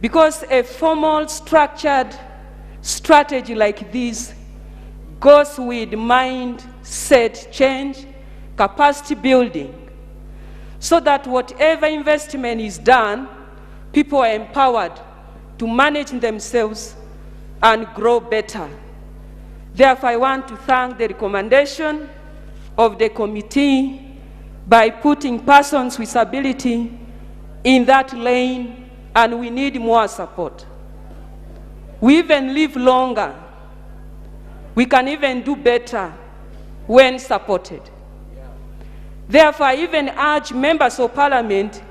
S18: Because a formal, structured strategy like this goes with mindset change, capacity building, so that whatever investment is done, people are empowered to manage themselves and grow better. Therefore, I want to thank the recommendation of the committee by putting persons with disability in that lane, and we need more support. We even live longer. We can even do better when supported. Therefore, I even urge members of parliament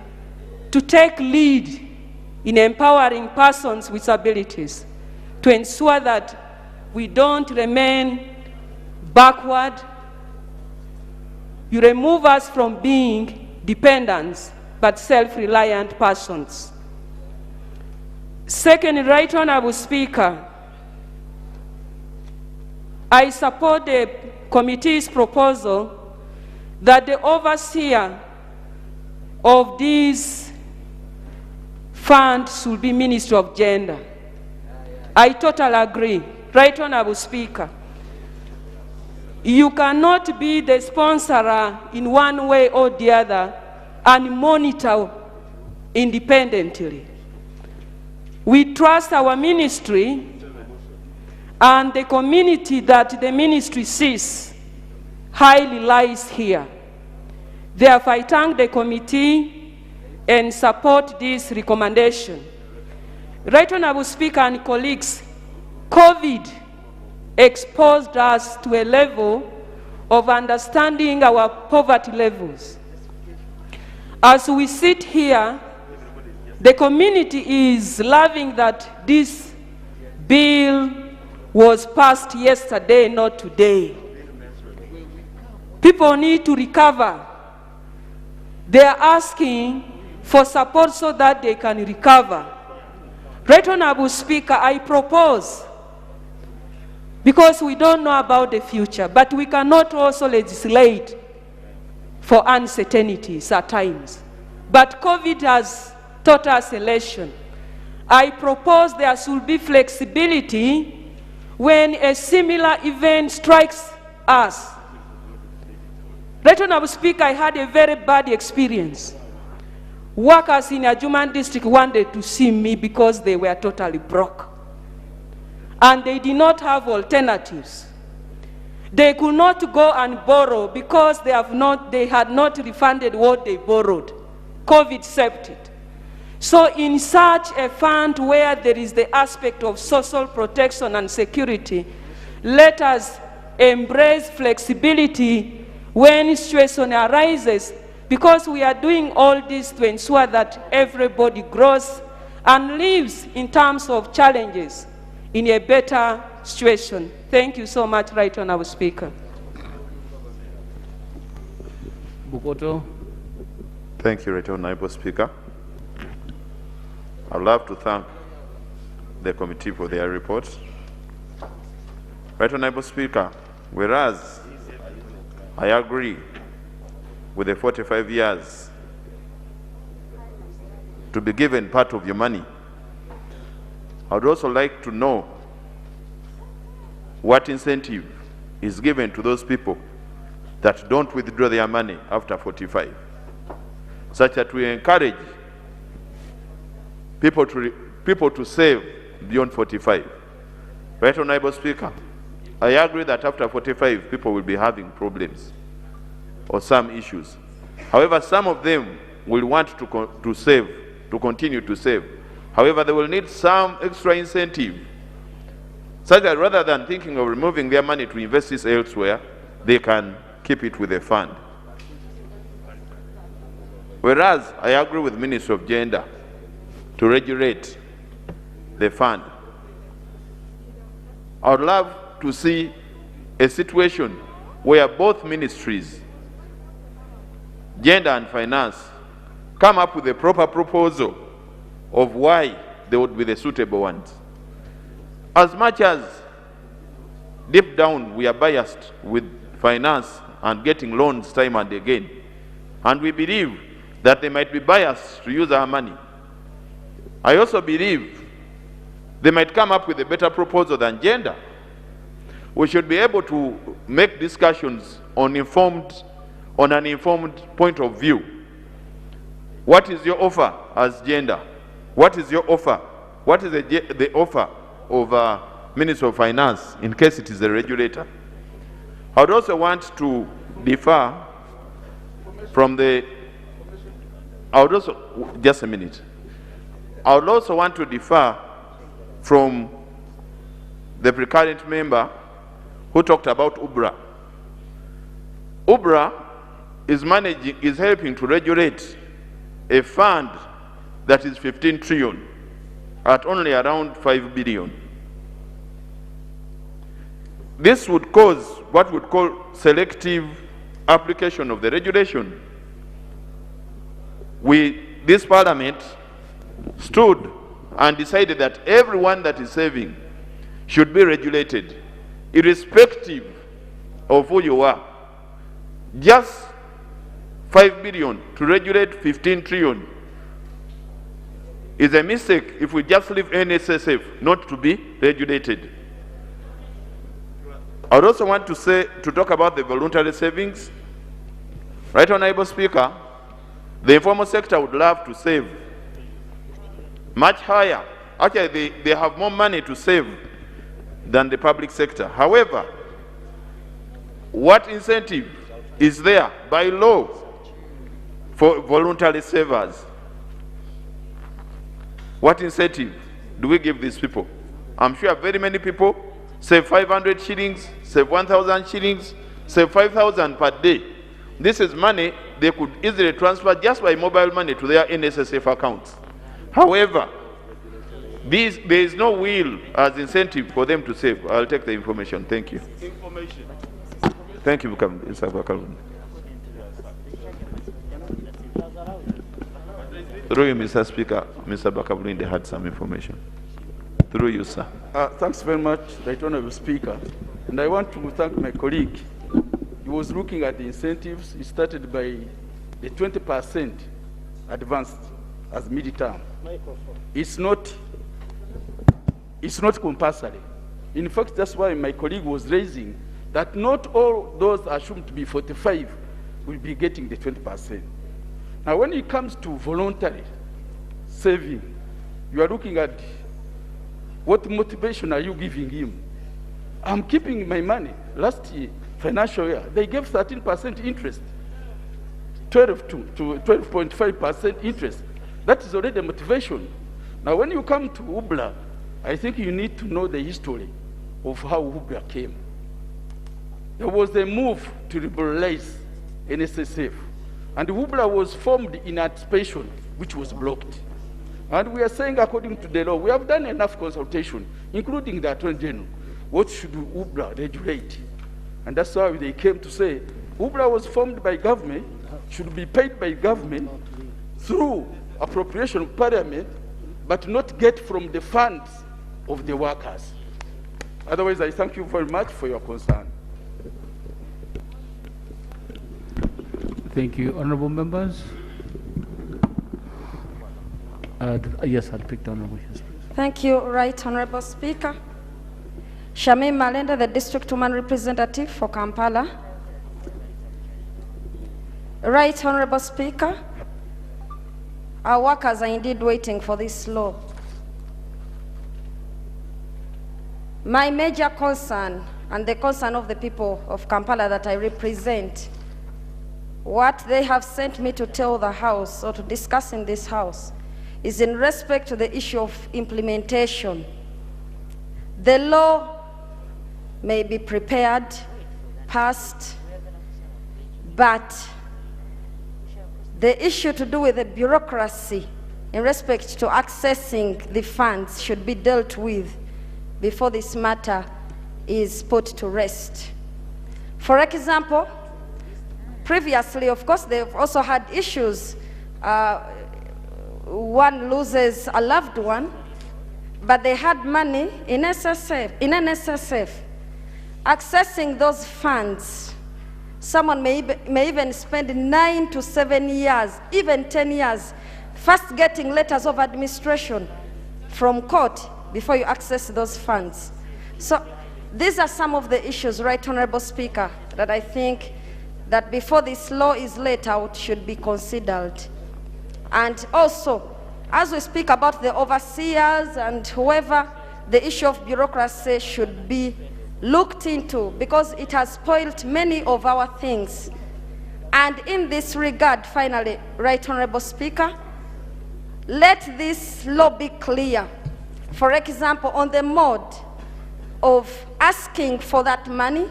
S18: to take lead in empowering persons with disabilities to ensure that we don't remain backward. You remove us from being dependents, but self-reliant persons. Second, Right Honorable Speaker, I support the committee's proposal that the overseer of these funds should be Ministry of Gender. I totally agree. Right Honorable Speaker, you cannot be the sponsor in one way or the other and monitor independently. We trust our ministry and the community that the ministry sees highly lies here. Therefore, I thank the committee and support this recommendation. Right Honorable Speaker and colleagues, COVID exposed us to a level of understanding our poverty levels. As we sit here, the community is loving that this bill was passed yesterday, not today. People need to recover. They are asking for support so that they can recover. Right Honorable Speaker, I propose, because we don't know about the future, but we cannot also legislate for uncertainties at times. But COVID has taught us a lesson. I propose there should be flexibility when a similar event strikes us. Right Honorable Speaker, I had a very bad experience. Workers in Ajuman district wanted to see me because they were totally broke. And they did not have alternatives. They could not go and borrow because they had not refunded what they borrowed. COVID saved it. So in such a fund where there is the aspect of social protection and security, let us embrace flexibility when situation arises, because we are doing all this to ensure that everybody grows and lives in terms of challenges in a better situation. Thank you so much, Right Honorable Speaker.
S1: Bukoto.
S20: Thank you, Right Honorable Speaker. I'd love to thank the committee for their report. Right Honorable Speaker, whereas I agree with the 45 years to be given part of your money, I would also like to know what incentive is given to those people that don't withdraw their money after 45, such that we encourage people to save beyond 45. Right Honorable Speaker, I agree that after 45, people will be having problems or some issues. However, some of them will want to save, to continue to save. However, they will need some extra incentive, such that rather than thinking of removing their money to invest this elsewhere, they can keep it with a fund. Whereas I agree with Minister of Gender to regulate the fund, I would love to see a situation where both ministries, Gender and Finance, come up with a proper proposal of why they would be the suitable ones. As much as deep down we are biased with finance and getting loans time and again, and we believe that they might be biased to use our money, I also believe they might come up with a better proposal than Gender. We should be able to make discussions on an informed point of view. What is your offer as Gender? What is your offer? What is the offer of Minister of Finance in case it is a regulator? I would also want to differ from just a minute. I would also want to differ from the precurrent member who talked about UBRA. UBRA is helping to regulate a fund that is 15 trillion at only around 5 billion. This would cause what we would call selective application of the regulation. This Parliament stood and decided that everyone that is saving should be regulated, irrespective of who you are. Just 5 billion to regulate 15 trillion is a mistake if we just leave NSSF not to be regulated. I would also want to talk about the voluntary savings. Right Honorable Speaker, the informal sector would love to save much higher. Actually, they have more money to save than the public sector. However, what incentive is there by law for voluntary savers? What incentive do we give these people I'm sure very many people save 500 shillings, save 1,000 shillings, save 5,000 per day. This is money they could easily transfer just by mobile money to their NSSF accounts. However, there is no will as incentive for them to save. I'll take the information. Thank you. Thank you, Mr. Bakalun. Through you, Mr. Speaker, Mr. Bakalun had some information. Through you, sir.
S21: Thanks very much, Right Honorable Speaker. And I want to thank my colleague. He was looking at the incentives. He started by the 20% advanced as mid-term. It's not compulsory. In fact, that's why my colleague was raising that not all those assumed to be 45 will be getting the 20%. Now, when it comes to voluntary saving, you are looking at what motivation are you giving him? I'm keeping my money. Last year, financial year, they gave 13% interest, 12 to 12.5% interest. That is already a motivation. Now, when you come to UBLA, I think you need to know the history of how UBLA came. There was a move to liberalize NSSF, and UBLA was formed in anticipation, which was blocked. And we are saying, according to the law, we have done enough consultation, including the Attorney General. What should UBLA regulate? And that's why they came to say, UBLA was formed by government, should be paid by government through appropriation of parliament, but not get from the funds of the workers. Otherwise, I thank you very much for your concern.
S1: Thank you. Honorable members? Yes, I'll pick the honorable. Yes, please.
S22: Thank you, Right Honorable Speaker. Shamim Malenda, the District Woman Representative for Kampala. Right Honorable Speaker, our workers are indeed waiting for this law. My major concern, and the concern of the people of Kampala that I represent, what they have sent me to tell the House or to discuss in this House is in respect to the issue of implementation. The law may be prepared, passed, but the issue to do with the bureaucracy in respect to accessing the funds should be dealt with before this matter is put to rest. For example, previously, of course, they've also had issues. One loses a loved one, but they had money in NSSF. Accessing those funds, someone may even spend 9 to 7 years, even 10 years, first getting letters of administration from court before you access those funds. So these are some of the issues, Right Honorable Speaker, that I think that before this law is laid out should be considered. And also, as we speak about the overseers and whoever, the issue of bureaucracy should be looked into because it has spoiled many of our things. And in this regard, finally, Right Honorable Speaker, let this law be clear. For example, on the mode of asking for that money,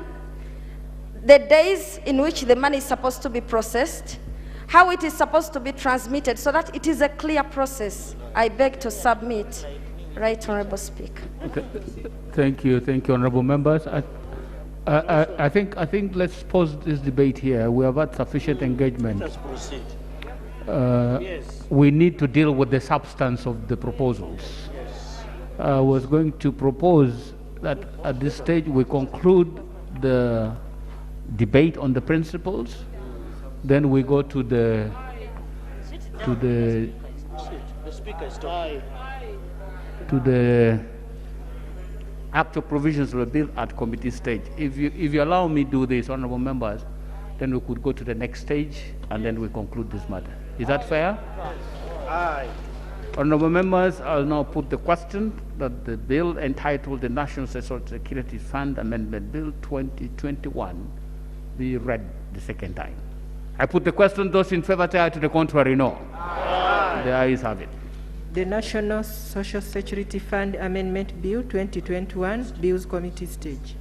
S22: the days in which the money is supposed to be processed, how it is supposed to be transmitted, so that it is a clear process. I beg to submit, Right Honorable Speaker.
S1: Okay. Thank you, honorable members. I think let's pause this debate here. We have had sufficient engagement.
S23: Let's proceed.
S1: Yes. We need to deal with the substance of the proposals.
S23: Yes.
S1: I was going to propose that at this stage we conclude the debate on the principles. Then we go to the actual provisions of the bill at committee stage. If you allow me to do this, honorable members, then we could go to the next stage and then we conclude this matter. Is that fair?
S23: Aye.
S1: Honorable members, I'll now put the question that the bill entitled the National Social Security Fund Amendment Bill 2021 be read the second time. I put the question, those in favor say aye, to the contrary, no. Aye. The ayes have it.
S10: the National Social Security Fund Amendment Bill 2021, Bills Committee stage.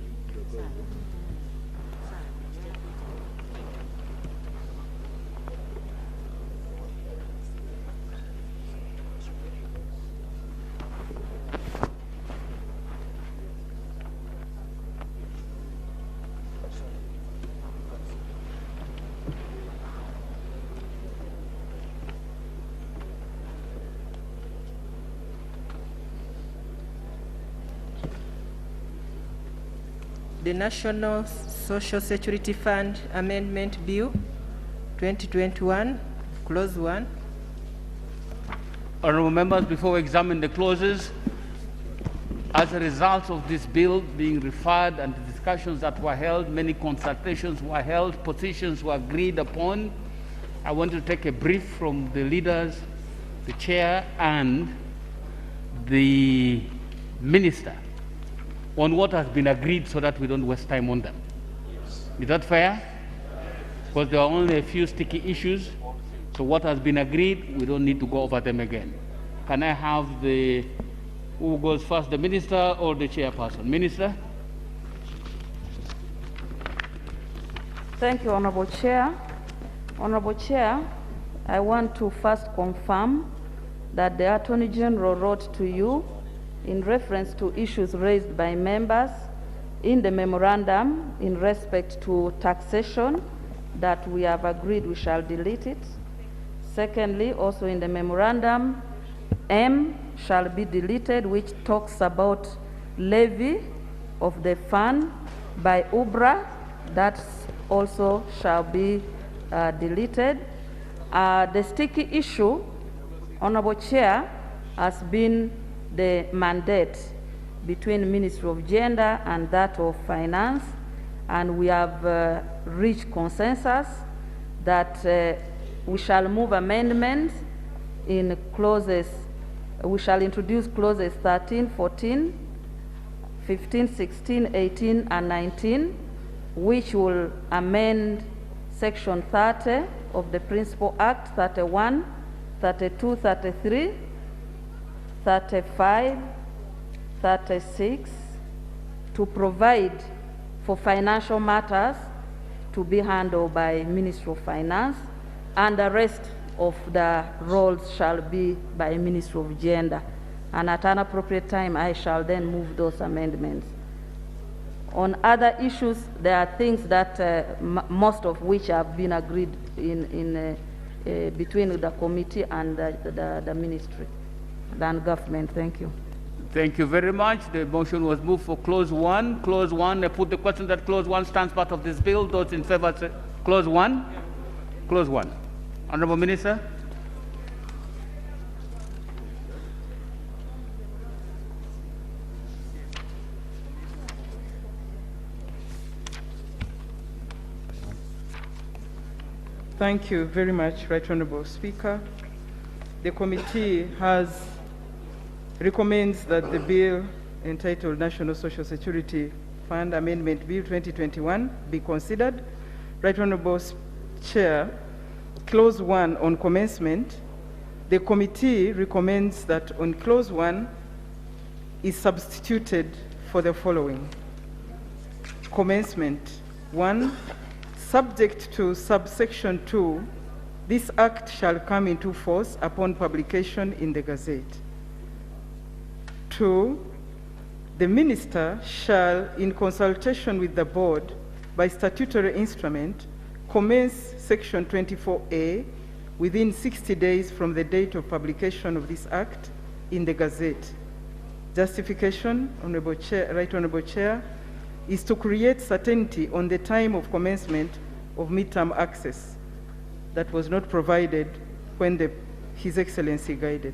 S10: The National Social Security Fund Amendment Bill 2021, Clause 1.
S1: Honourable members, before we examine the clauses, as a result of this bill being referred and the discussions that were held, many consultations were held, positions were agreed upon, I want to take a brief from the leaders, the chair, and the minister on what has been agreed so that we don't waste time on them. Is that fair? Because there are only a few sticky issues, so what has been agreed, we don't need to go over them again. Can I have who goes first, the minister or the chairperson? Minister?
S11: Thank you, Honorable Chair. Honorable Chair, I want to first confirm that the Attorney General wrote to you in reference to issues raised by members in the memorandum in respect to taxation that we have agreed we shall delete it. Secondly, also in the memorandum, M shall be deleted, which talks about levy of the fund by UBRA. That also shall be deleted. The sticky issue, Honorable Chair, has been the mandate between the Ministry of Gender and that of Finance, and we have reached consensus that we shall move amendments in clauses. We shall introduce clauses 13, 14, 15, 16, 18, and 19, which will amend Section 30 of the Principal Act, 31, 32, 33, 35, 36, to provide for financial matters to be handled by Ministry of Finance, and the rest of the roles shall be by Ministry of Gender. And at an appropriate time, I shall then move those amendments. On other issues, there are things that most of which have been agreed between the committee and the ministry and government. Thank you.
S1: Thank you very much. The motion was moved for clause 1. Clause 1, I put the question that clause 1 stands part of this bill. Those in favor say clause 1. Clause 1. Honourable Minister.
S5: Thank you very much, Right Honourable Speaker. The committee recommends that the bill entitled National Social Security Fund Amendment Bill 2021 be considered. Right Honourable Chair, Clause 1 on commencement, the committee recommends that on Clause 1 is substituted for the following. Commencement 1, subject to subsection 2, this act shall come into force upon publication in the Gazette. 2, the minister shall, in consultation with the board by statutory instrument, commence section 24A within 60 days from the date of publication of this act in the Gazette. Justification, Honorable Chair, Right Honorable Chair, is to create certainty on the time of commencement of midterm access that was not provided when His Excellency guided.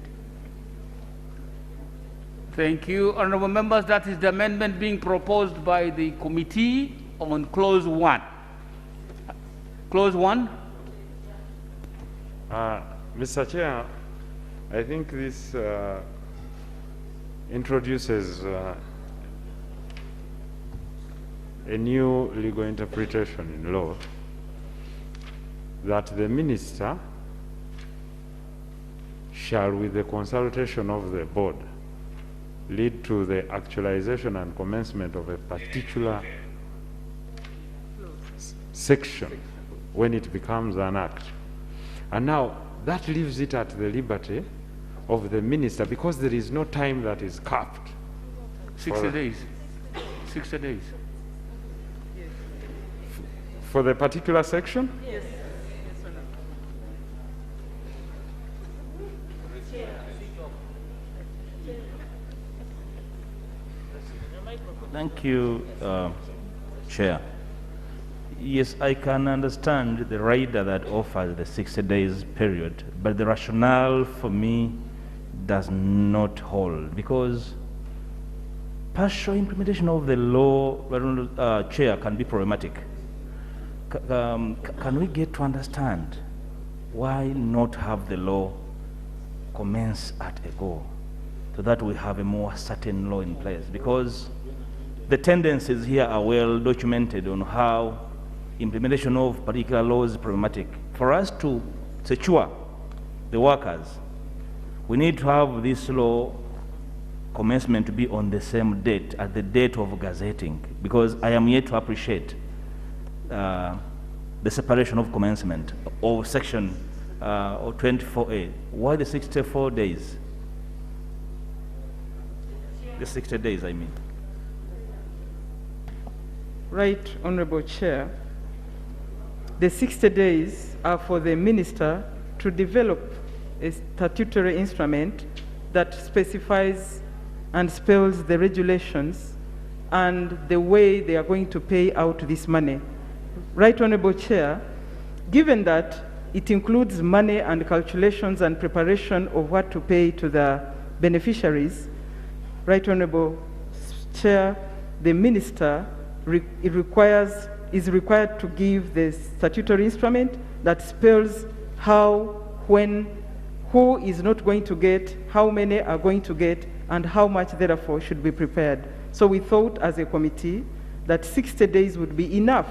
S1: Thank you. Honourable members, that is the amendment being proposed by the committee on clause 1. Clause 1.
S6: Mr. Chair, I think this introduces a new legal interpretation in law that the minister shall, with the consultation of the board, lead to the actualization and commencement of a particular section when it becomes an act. And now that leaves it at the liberty of the minister, because there is no time that is capped.
S1: 60 days. 60 days.
S6: For the particular section?
S5: Yes.
S2: Thank you, Chair. Yes, I can understand the rider that offers the 60 days period, but the rationale for me does not hold, because partial implementation of the law, Chair, can be problematic. Can we get to understand why not have the law commence at a go, so that we have a more certain law in place? Because the tendencies here are well documented on how implementation of particular laws is problematic. For us to secure the workers, we need to have this law commencement to be on the same date, at the date of gazetting, because I am yet to appreciate the separation of commencement of section 24A. Why the 64 days? The 60 days, I mean.
S5: Right, Honorable Chair. The 60 days are for the minister to develop a statutory instrument that specifies and spells the regulations and the way they are going to pay out this money. Right, Honorable Chair, given that it includes money and calculations and preparation of what to pay to the beneficiaries, Right, Honorable Chair, the minister is required to give the statutory instrument that spells how, when, who is not going to get, how many are going to get, and how much therefore should be prepared. So we thought as a committee that 60 days would be enough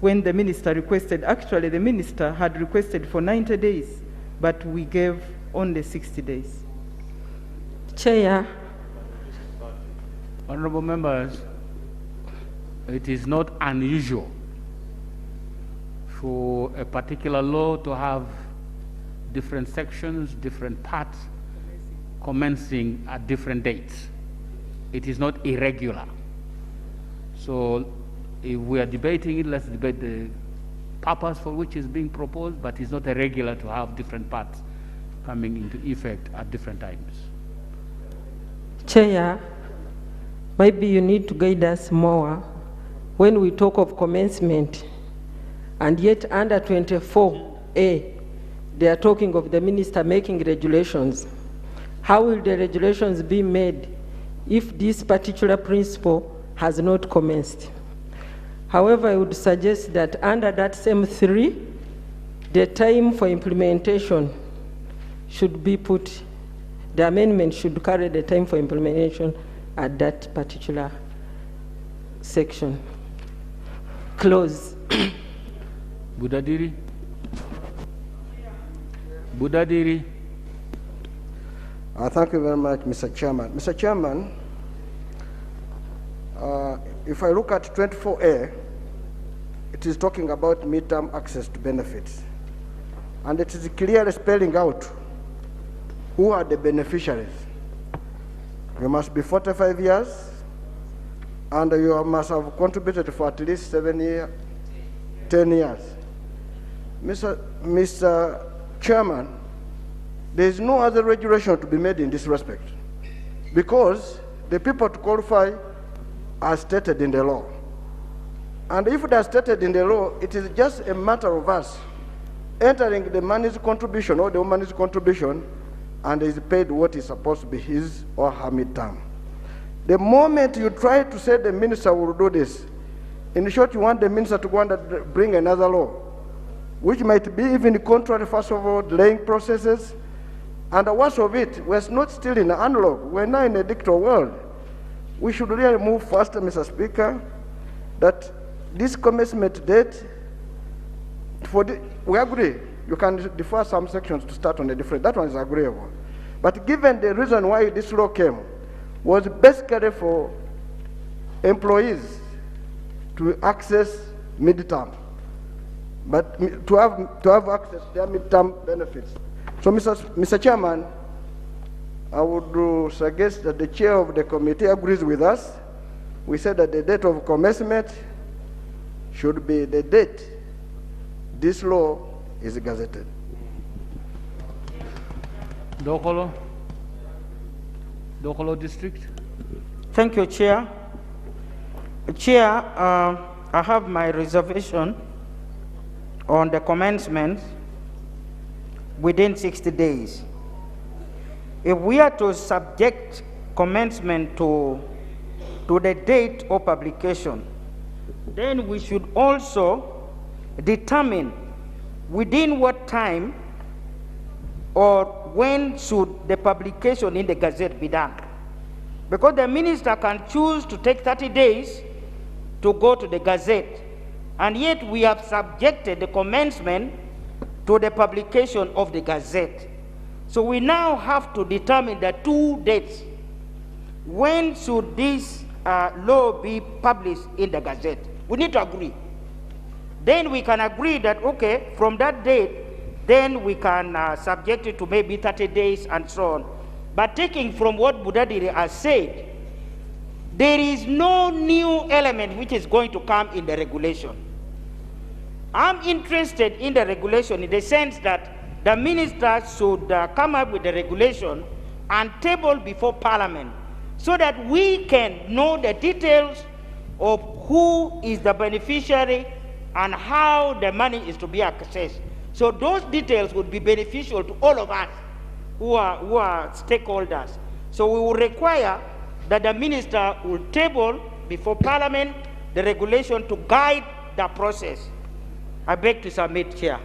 S5: when the minister requested. Actually, the minister had requested for 90 days, but we gave only 60 days.
S10: Chair.
S1: Honorable members, it is not unusual for a particular law to have different sections, different parts commencing at different dates. It is not irregular. So if we are debating it, let's debate the purpose for which is being proposed, but it's not irregular to have different parts coming into effect at different times.
S10: Chair, maybe you need to guide us more when we talk of commencement, and yet under 24A, they are talking of the minister making regulations. How will the regulations be made if this particular principle has not commenced? However, I would suggest that under that same 3, the time for implementation should be put, the amendment should carry the time for implementation at that particular section. Close.
S1: Budadiri. Budadiri.
S7: Thank you very much, Mr. Chairman. Mr. Chairman, if I look at 24A, it is talking about midterm access to benefits. And it is clearly spelling out who are the beneficiaries. You must be 45 years, and you must have contributed for at least 10 years. Mr. Chairman, there is no other regulation to be made in this respect, because the people to qualify are stated in the law. And if they are stated in the law, it is just a matter of us entering the man's contribution or the woman's contribution, and is paid what is supposed to be his or her midterm. The moment you try to say the minister will do this, in short, you want the minister to go and bring another law, which might be even contrary, first of all, delaying processes. And the worst of it, we're not still in analog, we're now in a digital world. We should really move faster, Mr. Speaker, that this commencement date, we agree, you can defer some sections to start on a different, that one is agreeable. But given the reason why this law came was basically for employees to access midterm, but to have access to their midterm benefits. So, Mr. Chairman, I would suggest that the chair of the committee agrees with us. We said that the date of commencement should be the date this law is gazetted.
S1: Dokolo District.
S4: Thank you, Chair. Chair, I have my reservation on the commencement within 60 days. If we are to subject commencement to the date of publication, then we should also determine within what time or when should the publication in the Gazette be done. Because the minister can choose to take 30 days to go to the Gazette, and yet we have subjected the commencement to the publication of the Gazette. So we now have to determine the 2 dates. When should this law be published in the Gazette? We need to agree. Then we can agree that, okay, from that date, then we can subject it to maybe 30 days and so on. But taking from what Budadiri has said, there is no new element which is going to come in the regulation. I'm interested in the regulation in the sense that the minister should come up with the regulation and table before Parliament so that we can know the details of who is the beneficiary and how the money is to be accessed. So those details would be beneficial to all of us who are stakeholders. So we will require that the minister will table before Parliament the regulation to guide the process. I beg to submit, Chair.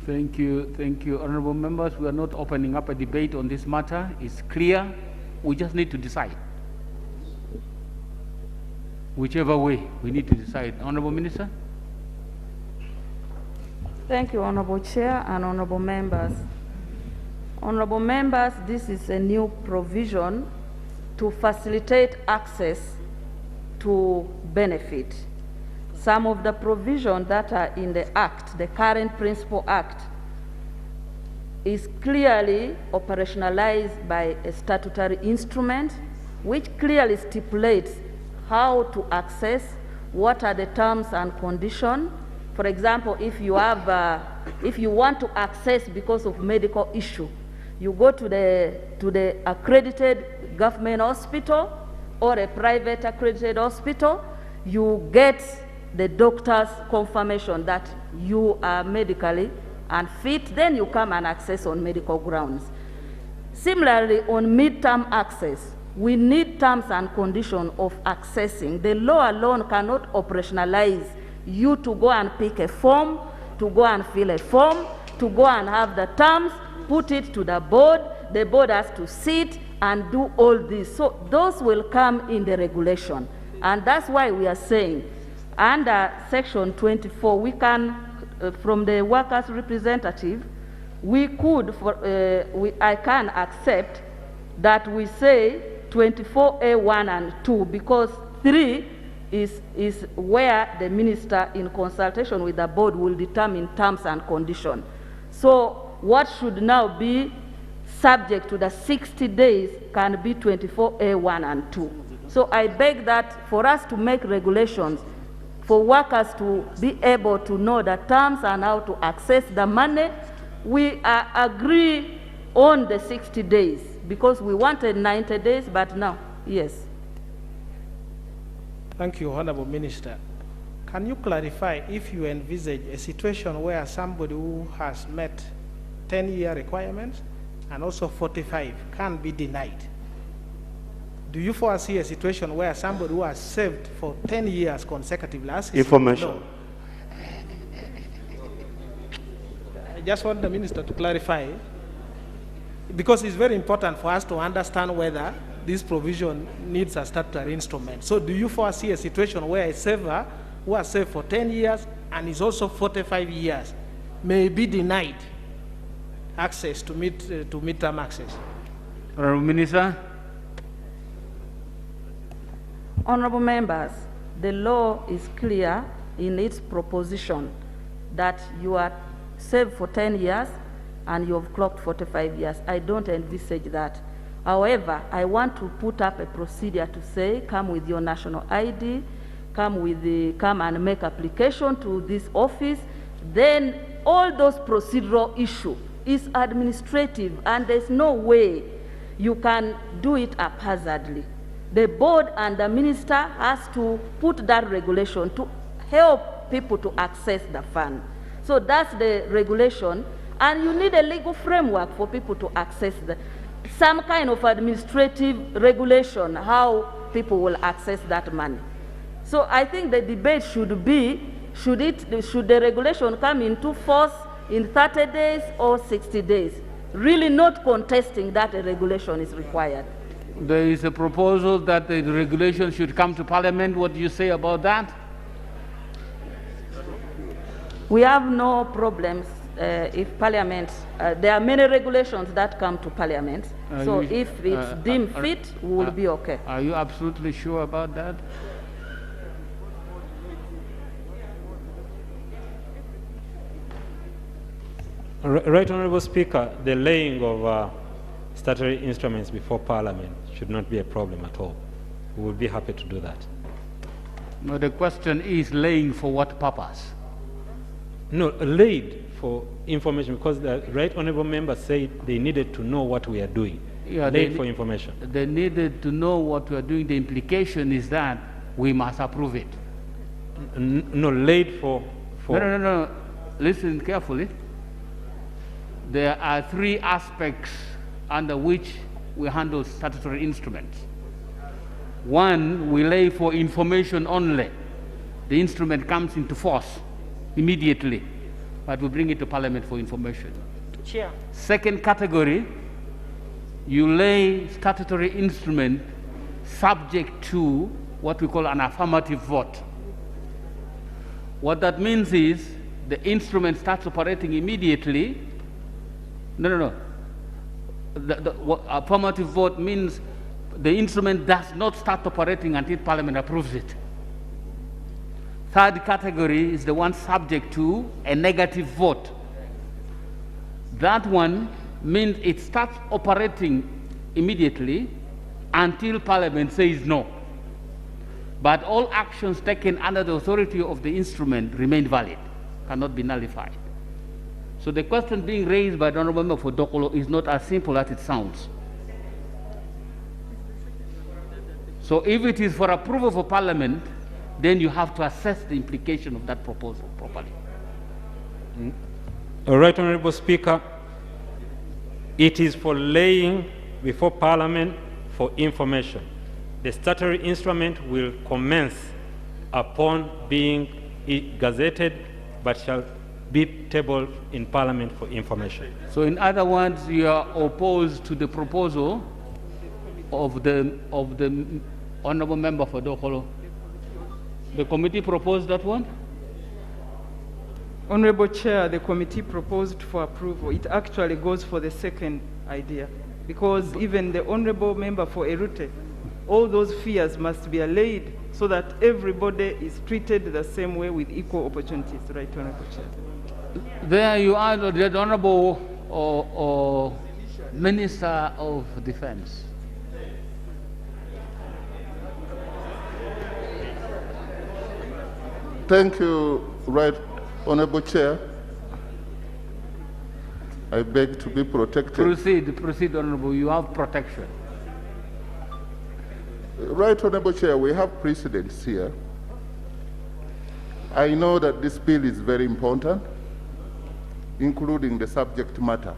S1: Thank you, honorable members. We are not opening up a debate on this matter. It's clear. We just need to decide. Whichever way, we need to decide. Honorable Minister.
S11: Thank you, Honorable Chair and Honorable Members. Honorable Members, this is a new provision to facilitate access to benefit. Some of the provisions that are in the Act, the current Principal Act, is clearly operationalized by a statutory instrument which clearly stipulates how to access, what are the terms and conditions. For example, if you want to access because of medical issue, you go to the accredited government hospital or a private accredited hospital, you get the doctor's confirmation that you are medically unfit, then you come and access on medical grounds. Similarly, on midterm access, we need terms and conditions of accessing. The law alone cannot operationalize you to go and pick a form, to go and fill a form, to go and have the terms, put it to the board has to sit and do all this. So those will come in the regulation. And that's why we are saying, under Section 24, we can, from the workers' representative, we could, I can accept that we say 24A1 and 2, because 3 is where the minister, in consultation with the board, will determine terms and conditions. So what should now be subject to the 60 days can be 24A1 and 2. So I beg that for us to make regulations for workers to be able to know the terms and how to access the money, we agree on the 60 days because we wanted 90 days, but now, yes.
S12: Thank you, Honorable Minister. Can you clarify if you envisage a situation where somebody who has met 10-year requirements and also 45 can be denied? Do you foresee a situation where somebody who has served for 10 years consecutively has
S19: information?
S12: No. I just want the minister to clarify, because it's very important for us to understand whether this provision needs a statutory instrument. So do you foresee a situation where a server who has served for 10 years and is also 45 years may be denied access to midterm access.
S1: Honourable Minister.
S11: Honourable members, the law is clear in its proposition that you are served for 10 years and you have clocked 45 years. I don't envisage that. However, I want to put up a procedure to say, come with your national ID, come and make application to this office. Then all those procedural issues is administrative, and there's no way you can do it haphazardly. The board and the minister has to put that regulation to help people to access the fund. So that's the regulation, and you need a legal framework for people to access some kind of administrative regulation, how people will access that money. So I think the debate should be, should the regulation come into force in 30 days or 60 days? Really not contesting that a regulation is required.
S1: There is a proposal that the regulation should come to Parliament. What do you say about that?
S11: We have no problems if Parliament, there are many regulations that come to Parliament. So if it's deemed fit, we will be okay.
S1: Are you absolutely sure about that?
S6: Right Honourable Speaker, the laying of statutory instruments before Parliament should not be a problem at all. We will be happy to do that.
S1: No, the question is laying for what purpose?
S6: No, laid for information, because the Right Honourable Member said they needed to know what we are doing. Yeah, laid for information.
S1: They needed to know what we are doing. The implication is that we must approve it.
S6: No, laid for...
S1: No. Listen carefully. There are three aspects under which we handle statutory instruments. One, we lay for information only. The instrument comes into force immediately, but we bring it to Parliament for information.
S4: Chair.
S1: Second category, you lay statutory instrument subject to what we call an affirmative vote. What that means is the instrument starts operating immediately. No. The affirmative vote means the instrument does not start operating until Parliament approves it. Third category is the one subject to a negative vote. That one means it starts operating immediately until Parliament says no. But all actions taken under the authority of the instrument remain valid, cannot be nullified. So the question being raised by the Honourable Member for Dokolo is not as simple as it sounds. So if it is for approval for Parliament, then you have to assess the implication of that proposal properly.
S6: All right, Honourable Speaker, it is for laying before Parliament for information. The statutory instrument will commence upon being gazetted, but shall be tabled in Parliament for information.
S1: So in other words, you are opposed to the proposal of the Honourable Member for Dokolo. The committee proposed that one?
S5: Honourable Chair, the committee proposed for approval. It actually goes for the second idea, because even the Honourable Member for Erute, all those fears must be allayed so that everybody is treated the same way with equal opportunities. Right, Honourable Chair.
S1: There you are, the Honourable Minister of Defence.
S8: Thank you, Right Honourable Chair. I beg to be protected.
S1: Proceed, Honourable. You have protection.
S8: Right Honourable Chair, we have precedents here. I know that this bill is very important, including the subject matter.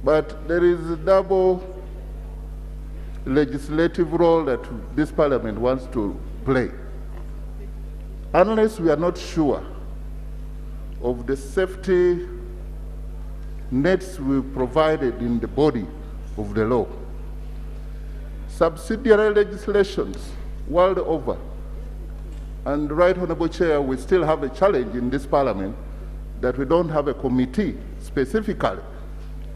S8: But there is a double legislative role that this Parliament wants to play. Unless we are not sure of the safety nets we provided in the body of the law, subsidiary legislations world over, and Right Honourable Chair, we still have a challenge in this Parliament that we don't have a committee specifically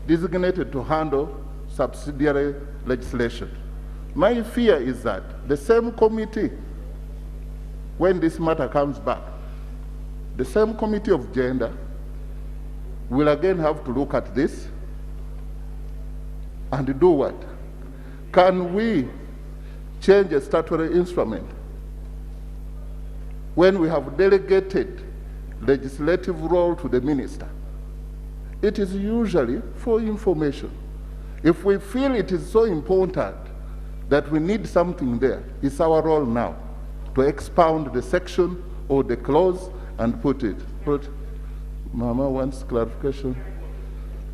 S8: designated to handle subsidiary legislation. My fear is that the same committee, when this matter comes back, the same committee of gender will again have to look at this and do what? Can we change a statutory instrument when we have delegated legislative role to the minister? It is usually for information. If we feel it is so important that we need something there, it's our role now to expound the section or the clause and put it. But Mama wants clarification.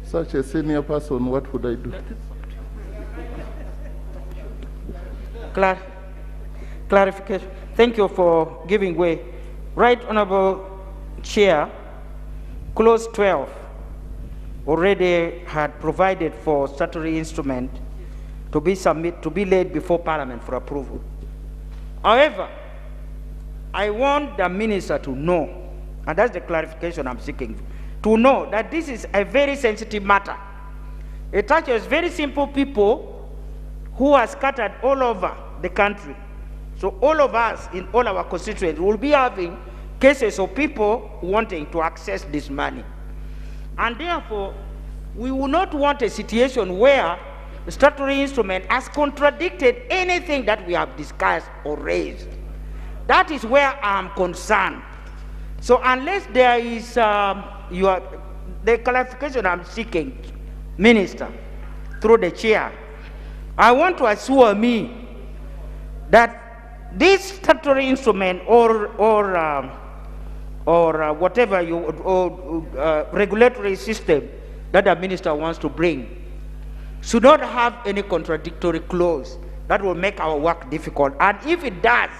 S8: Such a senior person, what would I do?
S4: Clarification. Thank you for giving way. Right Honorable Chair, clause 12 already had provided for statutory instrument to be laid before Parliament for approval. However, I want the minister to know, and that's the clarification I'm seeking, to know that this is a very sensitive matter. It touches very simple people who are scattered all over the country. So all of us in all our constituents will be having cases of people wanting to access this money. And therefore, we will not want a situation where the statutory instrument has contradicted anything that we have discussed or raised. That is where I'm concerned. So unless there is the clarification I'm seeking, Minister, through the chair, I want to assure me that this statutory instrument or whatever regulatory system that the minister wants to bring should not have any contradictory clause that will make our work difficult. And if it does,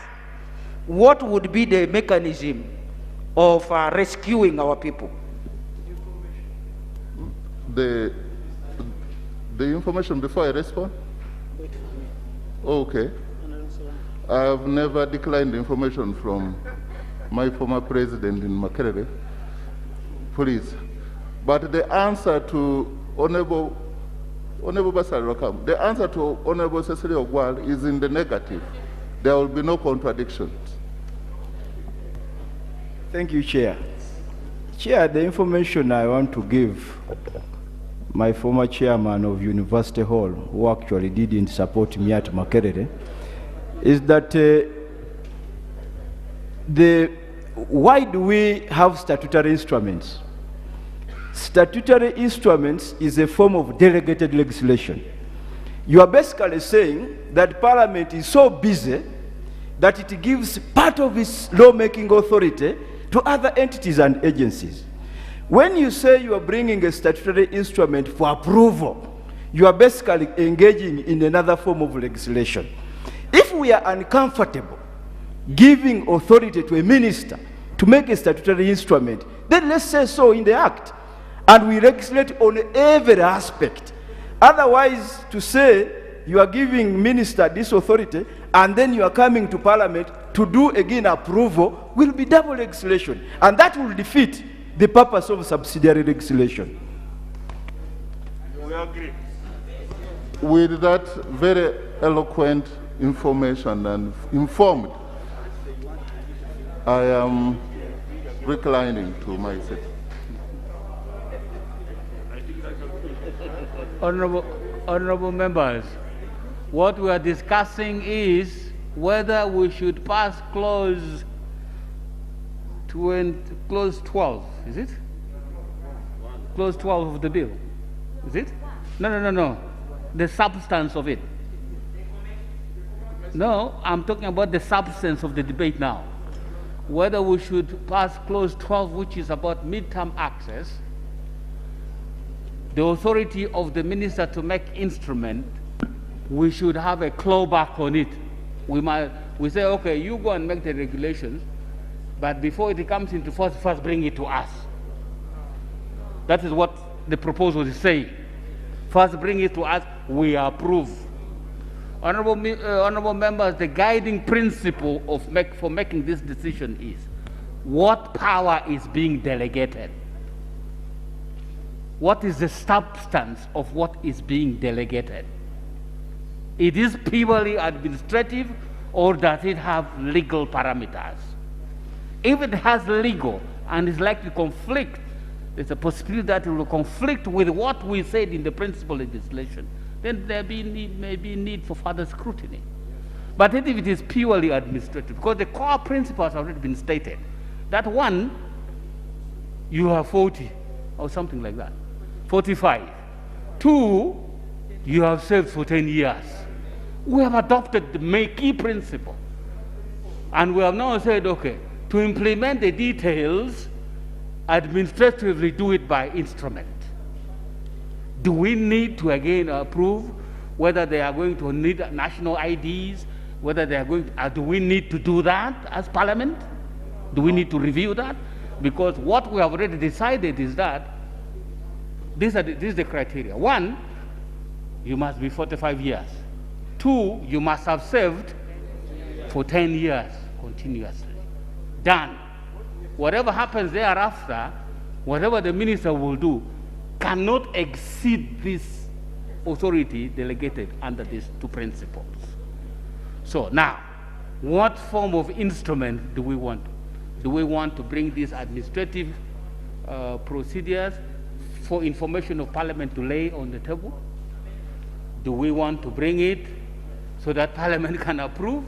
S4: what would be the mechanism of rescuing our people?
S8: The information before I respond? Okay. I've never declined information from my former president in Makerere. Please. But the answer to Honorable Basari Rakam, the answer to Honorable Cecily Ogwal is in the negative. There will be no contradictions.
S3: Thank you, Chair. Chair, the information I want to give my former chairman of University Hall, who actually didn't support me at Makerere, is that why do we have statutory instruments? Statutory instruments is a form of delegated legislation. You are basically saying that Parliament is so busy that it gives part of its lawmaking authority to other entities and agencies. When you say you are bringing a statutory instrument for approval, you are basically engaging in another form of legislation. If we are uncomfortable giving authority to a minister to make a statutory instrument, then let's say so in the Act, and we legislate on every aspect. Otherwise, to say you are giving minister this authority and then you are coming to Parliament to do again approval will be double legislation, and that will defeat the purpose of subsidiary legislation.
S8: We agree. With that very eloquent information and informed, I am reclining to my seat.
S1: Honorable members, what we are discussing is whether we should pass clause 12, is it? Clause 12 of the bill, is it? No. The substance of it. No, I'm talking about the substance of the debate now. Whether we should pass clause 12, which is about midterm access, the authority of the minister to make instrument, we should have a clawback on it. We say, okay, you go and make the regulations, but before it comes into force, first bring it to us. That is what the proposal is saying. First bring it to us, we approve. Honorable members, the guiding principle of for making this decision is what power is being delegated. what is the substance of what is being delegated? It is purely administrative, or does it have legal parameters? If it has legal and is likely to conflict, there's a possibility that it will conflict with what we said in the principal legislation, then there may be need for further scrutiny. But if it is purely administrative, because the core principles have already been stated, that one, you have 40 or something like that, 45. Two, you have served for 10 years. We have adopted the key principle. And we have now said, okay, to implement the details, administratively do it by instrument. Do we need to again approve whether they are going to need national IDs, whether they are going to, do we need to do that as Parliament? Do we need to review that? Because what we have already decided is that this is the criteria. One, you must be 45 years. Two, you must have served for 10 years continuously. Done. Whatever happens thereafter, whatever the minister will do, cannot exceed this authority delegated under these two principles. So now, what form of instrument do we want? Do we want to bring these administrative procedures for information of Parliament to lay on the table? Do we want to bring it so that Parliament can approve?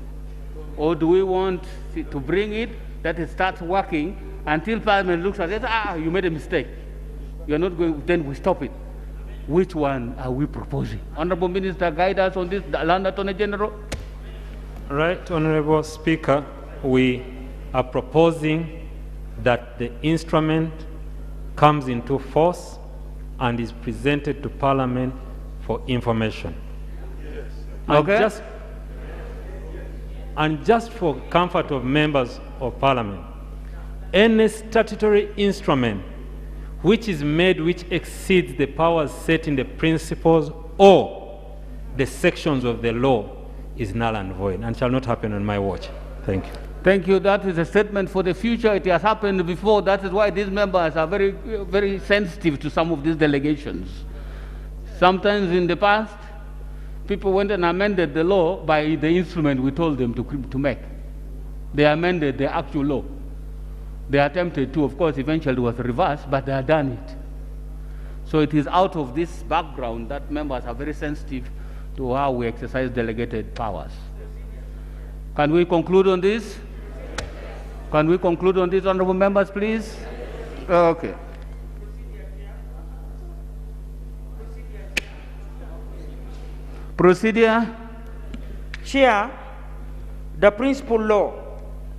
S1: Or do we want to bring it that it starts working until Parliament looks at it, you made a mistake. You're not going, then we stop it. Which one are we proposing? Honorable Minister, guide us on this, the Land Attorney General.
S6: Right, Honorable Speaker, we are proposing that the instrument comes into force and is presented to Parliament for information. Yes.
S1: Okay.
S6: And just for comfort of members of Parliament, any statutory instrument which is made which exceeds the powers set in the principles or the sections of the law is null and void and shall not happen on my watch. Thank you.
S1: Thank you. That is a statement for the future. It has happened before. That is why these members are very, very sensitive to some of these delegations. Sometimes in the past, people went and amended the law by the instrument we told them to make. They amended the actual law. They attempted to, of course, eventually it was reversed, but they had done it. So it is out of this background that members are very sensitive to how we exercise delegated powers. Can we conclude on this? Can we conclude on this, honorable members, please? Okay. Procedure.
S4: Chair, the principal law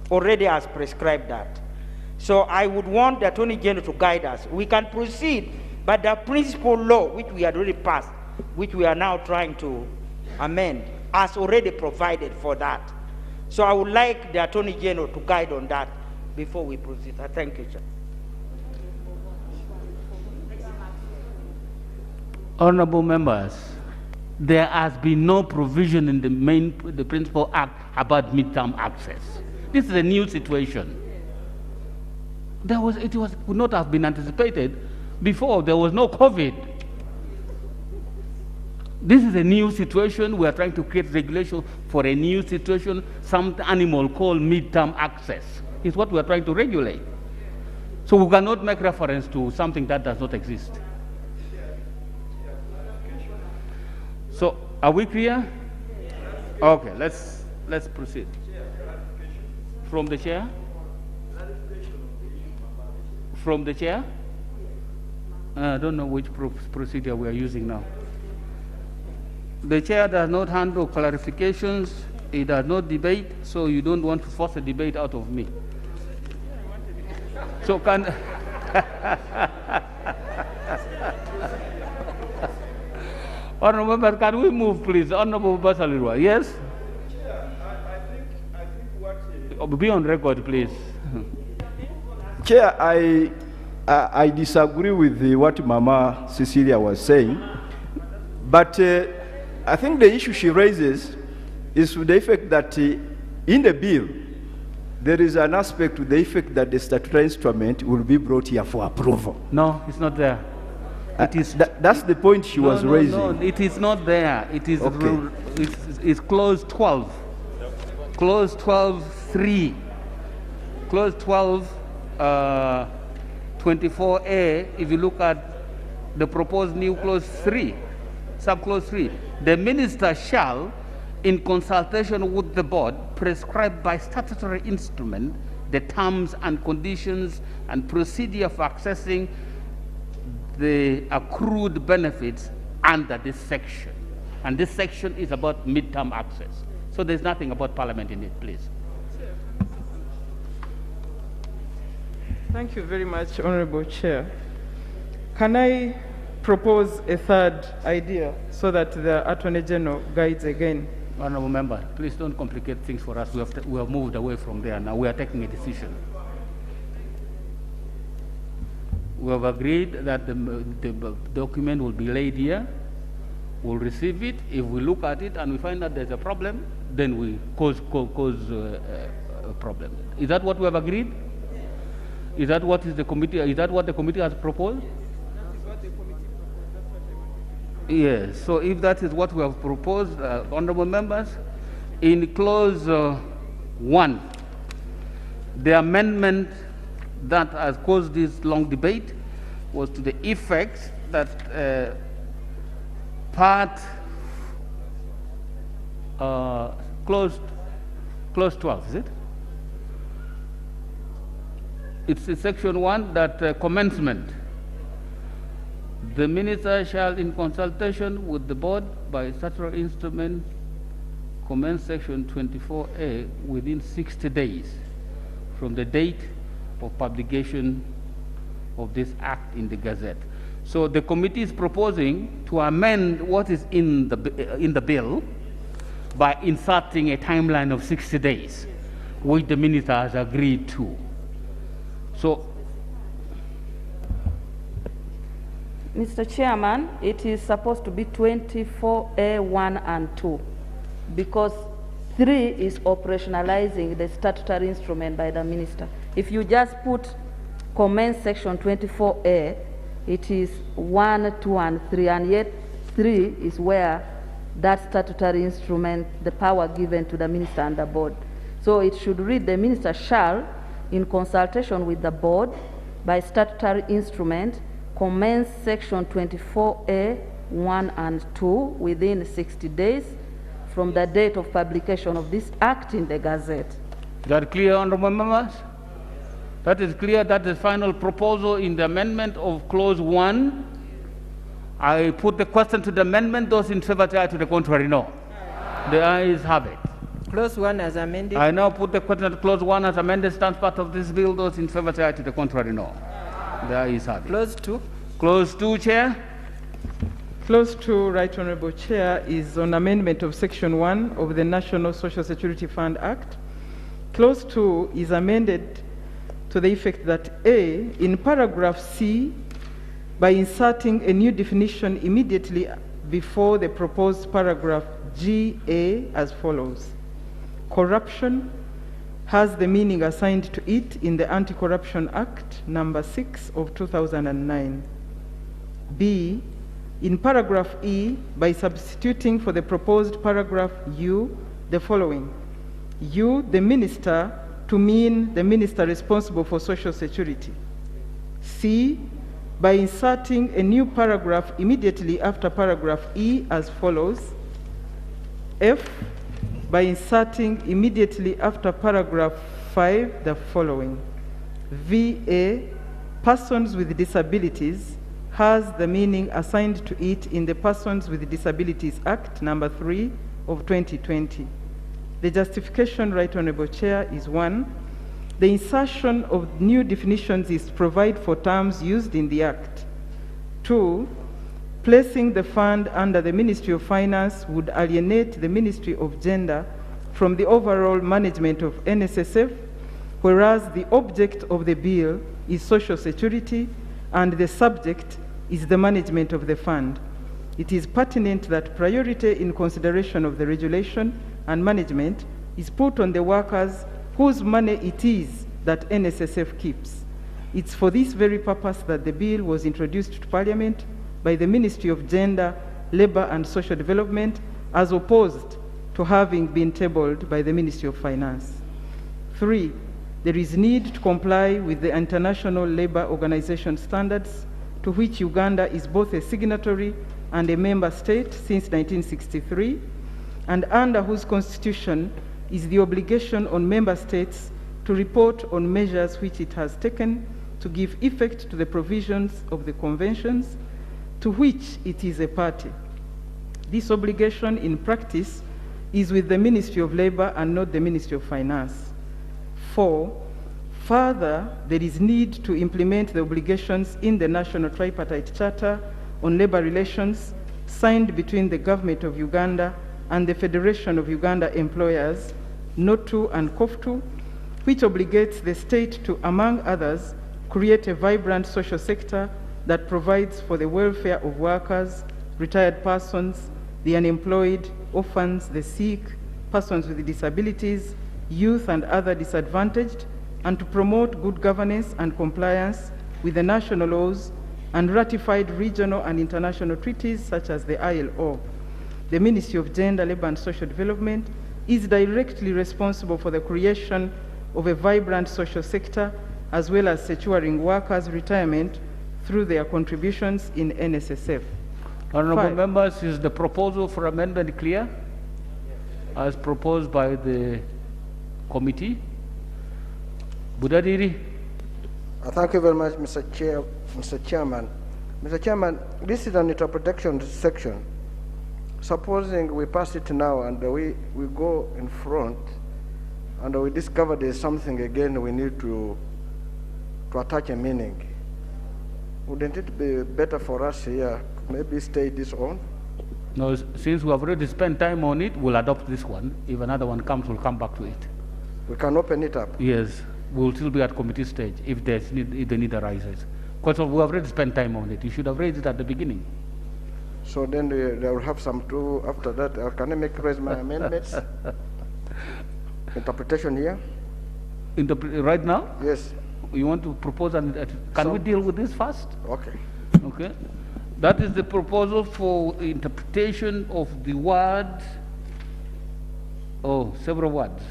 S4: already has prescribed that. So I would want the Attorney General to guide us. We can proceed, but the principal law, which we had already passed, which we are now trying to amend, has already provided for that. So I would like the Attorney General to guide on that before we proceed. I thank you, sir.
S1: Honorable members, there has been no provision in the Principal Act about midterm access. This is a new situation. It could not have been anticipated before. There was no COVID. This is a new situation. We are trying to create regulation for a new situation. Some animal called midterm access is what we are trying to regulate. So we cannot make reference to something that does not exist. So are we clear? Okay, let's proceed. From the chair? From the chair? I don't know which procedure we are using now. The chair does not handle clarifications. He does not debate, so you don't want to force a debate out of me. So can... Honorable member, can we move, please? Honorable Basalirwa, yes?
S3: I think what...
S1: Be on record, please.
S3: Chair, I disagree with what Mama Cecilia was saying, but I think the issue she raises is to the effect that in the bill, there is an aspect to the effect that the statutory instrument will be brought here for approval.
S1: No, it's not there.
S3: That's the point she was raising.
S1: No, it is not there. It is
S3: Okay.
S1: it's clause 12. Clause 12(3). Clause 12, 24A, if you look at the proposed new clause 3, subclause 3, the minister shall, in consultation with the board, prescribe by statutory instrument the terms and conditions and procedure for accessing the accrued benefits under this section. And this section is about midterm access. So there's nothing about parliament in it, please.
S5: Thank you very much, Honorable Chair. Can I propose a third idea so that the Attorney General guides again?
S1: Honorable Member, please don't complicate things for us. We have moved away from there. Now we are taking a decision. We have agreed that the document will be laid here. We'll receive it. If we look at it and we find that there's a problem, then we cause a problem. Is that what we have agreed? Is that what is the committee? Is that what the committee has proposed? Yes. So if that is what we have proposed, honourable members, in clause 1, the amendment that has caused this long debate was to the effect that part clause 12, is it? It's in section 1 that commencement. The minister shall, in consultation with the board by statutory instrument, commence section 24A within 60 days from the date of publication of this act in the Gazette. So the committee is proposing to amend what is in the bill by inserting a timeline of 60 days, which the minister has agreed to. So,
S11: Mr. Chairman, it is supposed to be 24A1 and 2 because 3 is operationalizing the statutory instrument by the minister. If you just put commence section 24A, it is 1, 2, and 3, and yet 3 is where that statutory instrument, the power given to the minister and the board. So it should read, the minister shall, in consultation with the board, by statutory instrument, commence section 24A, 1 and 2 within 60 days from the date of publication of this act in the Gazette.
S1: Is that clear, honourable members? That is clear. That is the final proposal in the amendment of clause 1. I put the question to the amendment. Those in favour, say aye. To the contrary, no. The ayes have it.
S10: Clause 1 as amended.
S1: I now put the question that clause 1 as amended stands part of this bill. Those in favour, say aye. To the contrary, no. The ayes have it.
S10: Clause 2.
S1: Clause 2, Chair.
S5: Clause 2, Right Honourable Chair, is on amendment of Section 1 of the National Social Security Fund Act. Clause 2 is amended to the effect that A, in paragraph C, by inserting a new definition immediately before the proposed paragraph GA as follows. Corruption has the meaning assigned to it in the Anti-Corruption Act number 6 of 2009. B, in paragraph E, by substituting for the proposed paragraph U, the following. U, the minister, to mean the minister responsible for social security. C, by inserting a new paragraph immediately after paragraph E as follows. F, by inserting immediately after paragraph 5 the following. VA, persons with disabilities, has the meaning assigned to it in the Persons with Disabilities Act number 3 of 2020. The justification, Right Honourable Chair, is 1, the insertion of new definitions is to provide for terms used in the Act. 2, placing the fund under the Ministry of Finance would alienate the Ministry of Gender from the overall management of NSSF, whereas the object of the bill is social security and the subject is the management of the fund. It is pertinent that priority in consideration of the regulation and management is put on the workers whose money it is that NSSF keeps. It's for this very purpose that the bill was introduced to Parliament by the Ministry of Gender, Labor and Social Development, as opposed to having been tabled by the Ministry of Finance. 3, there is need to comply with the International Labour Organization standards, to which Uganda is both a signatory and a member state since 1963, and under whose constitution is the obligation on member states to report on measures which it has taken to give effect to the provisions of the conventions to which it is a party. This obligation in practice is with the Ministry of Labor and not the Ministry of Finance. 4, further, there is need to implement the obligations in the National Tripartite Charter on Labor Relations signed between the Government of Uganda and the Federation of Uganda Employers, NOTU and COFTU, which obligates the state to, among others, create a vibrant social sector that provides for the welfare of workers, retired persons, the unemployed, orphans, the sick, persons with disabilities, youth and other disadvantaged, and to promote good governance and compliance with the national laws and ratified regional and international treaties such as the ILO. The Ministry of Gender, Labor and Social Development is directly responsible for the creation of a vibrant social sector as well as securing workers' retirement through their contributions in NSSF.
S1: Honourable members, is the proposal for amendment clear? As proposed by the committee. Budadiri.
S7: Thank you very much, Mr. Chairman. Mr. Chairman, this is an interpretation section. Supposing we pass it now and we go in front and we discover there's something again we need to attach a meaning. Wouldn't it be better for us here, maybe stay this on?
S1: No, since we have already spent time on it, we'll adopt this one. If another one comes, we'll come back to it.
S7: We can open it up?
S1: Yes, we'll still be at committee stage if the need arises. Because we have already spent time on it. You should have raised it at the beginning.
S7: So then they will have some too after that. Can I raise my amendments? Interpretation here?
S1: Right now?
S7: Yes.
S1: You want to propose, can we deal with this first?
S7: Okay.
S1: Okay. That is the proposal for interpretation of the word, several words.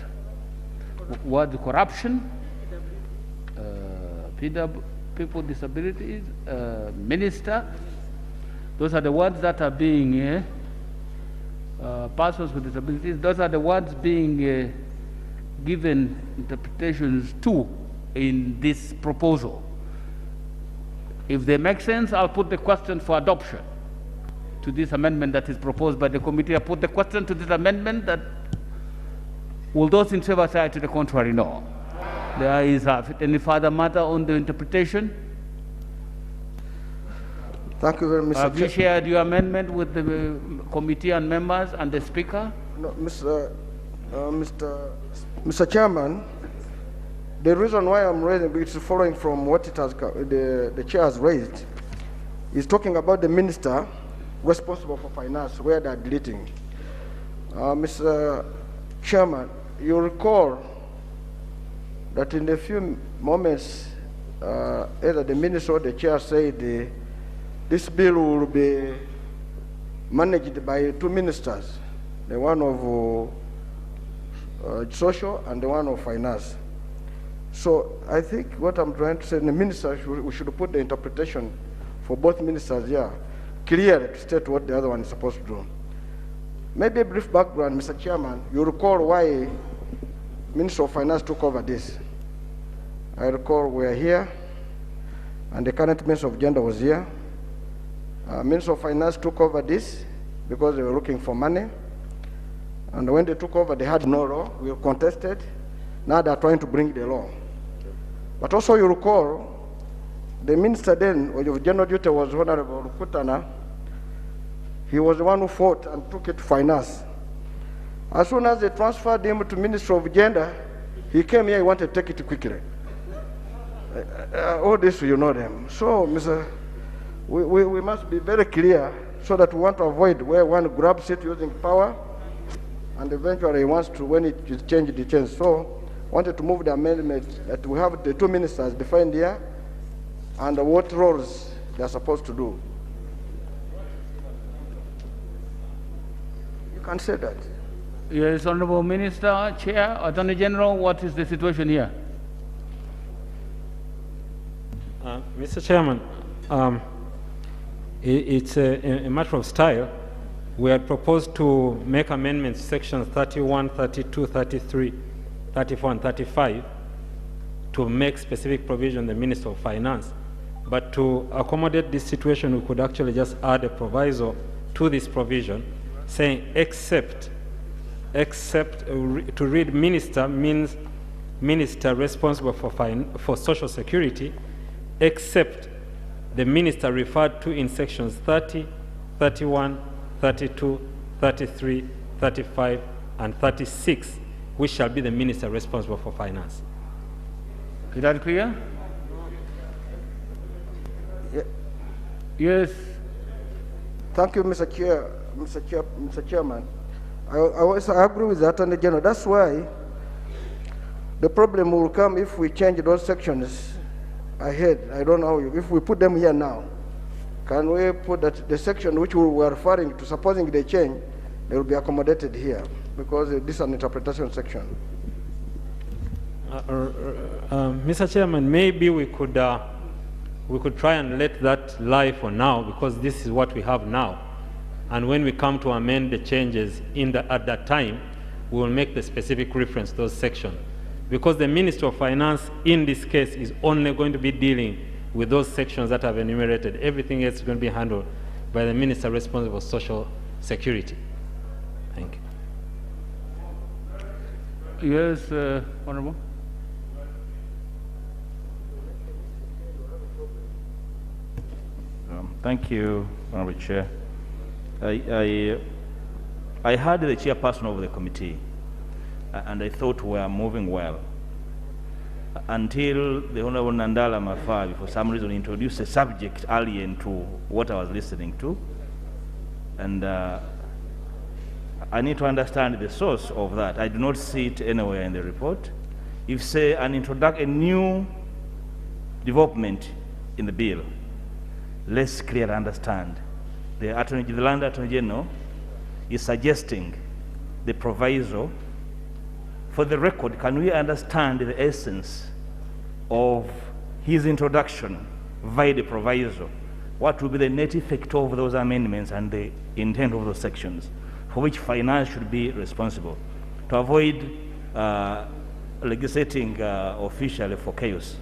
S1: Word corruption, people with disabilities, minister. Those are the words that are being, persons with disabilities, those are the words being given interpretations to in this proposal. If they make sense, I'll put the question for adoption to this amendment that is proposed by the committee. I put the question to this amendment that will those in favor say to the contrary? No. There is any further matter on the interpretation?
S7: Thank you very much, Mr.
S1: Have you shared your amendment with the committee and members and the speaker?
S7: No, Mr. Chairman, the reason why I'm raising it is following from what it has, the chair has raised, is talking about the minister responsible for finance, where they're deleting. Mr. Chairman, you recall that in a few moments, either the minister or the chair said this bill will be managed by two ministers, the one of social and the one of finance. So I think what I'm trying to say, the minister, we should put the interpretation for both ministers here, clear to state what the other one is supposed to do. Maybe a brief background, Mr. Chairman. You recall why Minister of Finance took over this. I recall we are here, and the current Minister of Gender was here. Minister of Finance took over this because they were looking for money. And when they took over, they had no law. We contested. Now they're trying to bring the law. But also you recall, the minister then, of general duty was Honorable Rukutana. He was the one who fought and took it to finance. As soon as they transferred him to Ministry of Gender, he came here, he wanted to take it quickly. All this, you know them. So, we must be very clear so that we want to avoid where one grabs it using power and eventually he wants to, when it is changed, it changes. So, wanted to move the amendment that we have the two ministers defined here and what roles they are supposed to do. can say that.
S1: Yes, Honorable Minister, Chair, Attorney General, what is the situation here?
S6: Mr. Chairman, it's a matter of style. We had proposed to make amendments to sections 31, 32, 33, 34, and 35 to make specific provision the Minister of Finance. But to accommodate this situation, we could actually just add a proviso to this provision saying except to read minister means minister responsible for social security, except the minister referred to in sections 30, 31, 32, 33, 35, and 36, which shall be the minister responsible for finance.
S1: Is that clear?
S7: Yeah.
S1: Yes.
S7: Thank you, Mr. Chairman. I agree with the Attorney General. That's why the problem will come if we change those sections ahead. I don't know if we put them here now. Can we put that the section which we were referring to, supposing they change, they will be accommodated here, because this is an interpretation section.
S6: Mr. Chairman, maybe we could try and let that lie for now, because this is what we have now. And when we come to amend the changes at that time, we will make the specific reference to those sections. Because the Minister of Finance, in this case, is only going to be dealing with those sections that I've enumerated. Everything else is going to be handled by the Minister responsible for Social Security. Thank
S1: you. Yes, Honorable.
S2: Thank you, Honorable Chair. I heard the chairperson of the committee, and I thought we were moving well, until the Honorable Nandala Mafabi, for some reason, introduced a subject alien to what I was listening to. And I need to understand the source of that. I do not see it anywhere in the report. If, say, a new development in the bill, let's clearly understand. The Land Attorney General is suggesting the proviso. For the record, can we understand the essence of his introduction via the proviso? What will be the net effect of those amendments and the intent of those sections, for which finance should be responsible, to avoid legislating officially for chaos?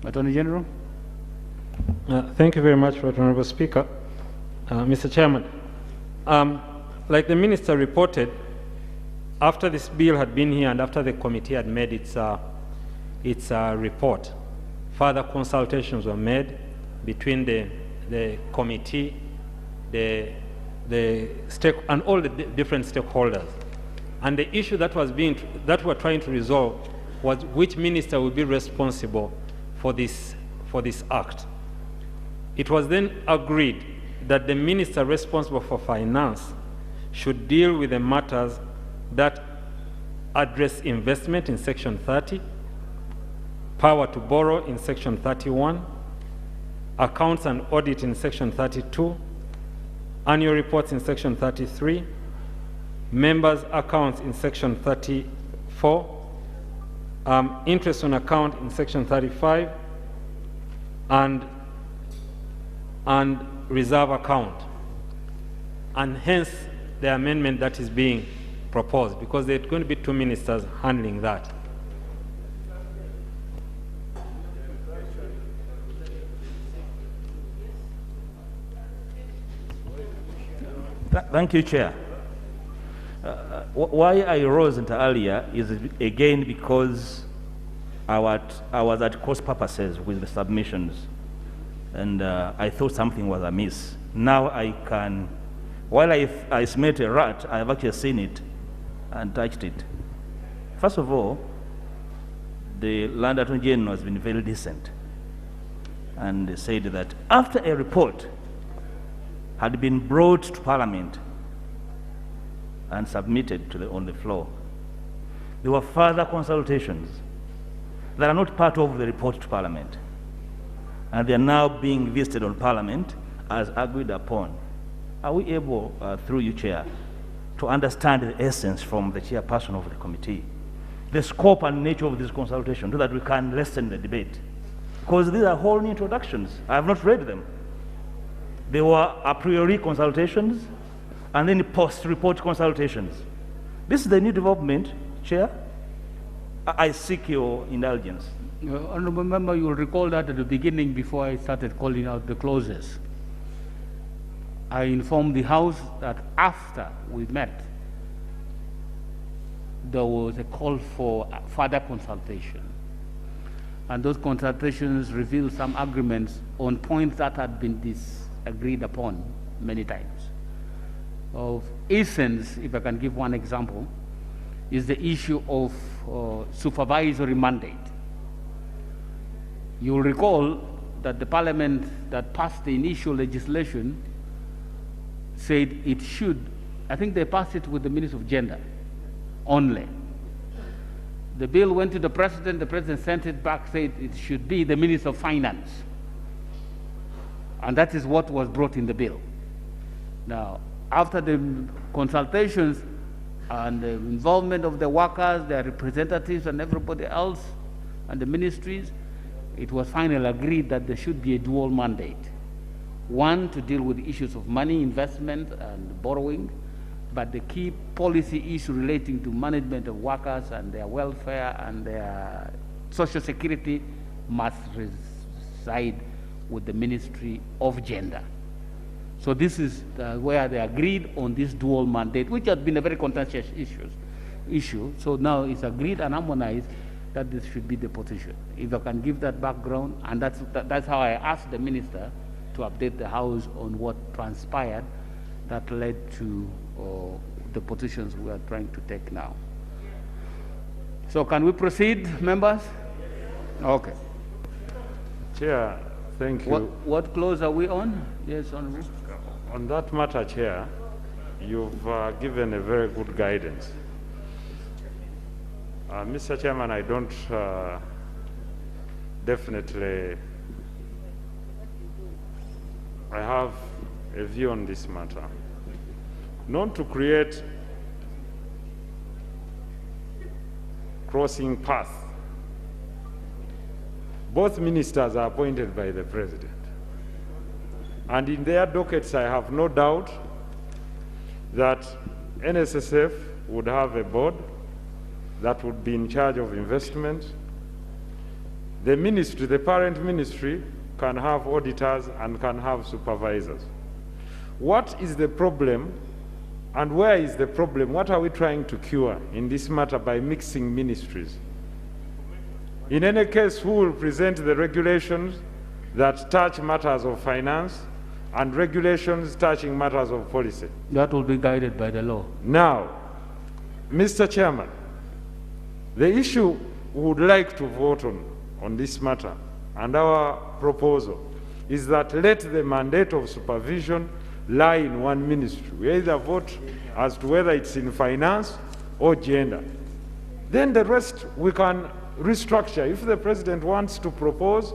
S1: Attorney General.
S6: Thank you very much, Right Honorable Speaker. Mr. Chairman, like the Minister reported, after this bill had been here and after the committee had made its report, further consultations were made between the committee, and all the different stakeholders. And the issue that we're trying to resolve was which minister will be responsible for this act. It was then agreed that the minister responsible for finance should deal with the matters that address investment in section 30, power to borrow in section 31, accounts and audit in section 32, annual reports in section 33, members' accounts in section 34, interest on account in section 35, and reserve account. And hence the amendment that is being proposed, because there are going to be two ministers handling that.
S2: Thank you, Chair. Why I rose earlier is again because I was at cross purposes with the submissions, and I thought something was amiss. Now I can, while I smelt a rat, I have actually seen it and touched it. First of all, the Land Attorney General has been very decent and said that after a report had been brought to Parliament and submitted on the floor, there were further consultations that are not part of the report to Parliament, and they are now being visited on Parliament as agreed upon. are we able, through you, Chair, to understand the essence from the chairperson of the committee, the scope and nature of this consultation, so that we can lessen the debate? Because these are whole new introductions. I have not read them. They were a priori consultations and then post-report consultations. This is the new development, Chair. I seek your indulgence.
S1: Honourable Member, you will recall that at the beginning, before I started calling out the clauses, I informed the House that after we met, there was a call for further consultation. And those consultations revealed some agreements on points that had been disagreed upon many times. Of essence, if I can give one example, is the issue of supervisory mandate. You will recall that the Parliament that passed the initial legislation said it should, I think they passed it with the Minister of Gender only. The bill went to the President sent it back, said it should be the Minister of Finance. And that is what was brought in the bill. Now, after the consultations and the involvement of the workers, their representatives and everybody else, and the ministries, it was finally agreed that there should be a dual mandate. One, to deal with issues of money, investment, and borrowing, but the key policy issue relating to management of workers and their welfare and their social security must reside with the Ministry of Gender. So this is where they agreed on this dual mandate, which had been a very contentious issue. So now it's agreed and harmonized that this should be the position. If I can give that background, and that's how I asked the Minister to update the House on what transpired that led to the positions we are trying to take now. So can we proceed, members? Okay.
S6: Chair, thank you.
S1: What clause are we on? Yes, Honourable.
S6: On that matter, Chair, you've given a very good guidance. Mr. Chairman, I don't definitely, I have a view on this matter. Not to create crossing paths. Both ministers are appointed by the President. And in their dockets, I have no doubt that NSSF would have a board that would be in charge of investment. The ministry, the parent ministry, can have auditors and can have supervisors. What is the problem and where is the problem? What are we trying to cure in this matter by mixing ministries? In any case, who will present the regulations that touch matters of finance and regulations touching matters of policy?
S1: That will be guided by the law.
S6: Now, Mr. Chairman, the issue we would like to vote on this matter, and our proposal, is that let the mandate of supervision lie in one ministry. We either vote as to whether it's in finance or gender. Then the rest we can restructure. If the President wants to propose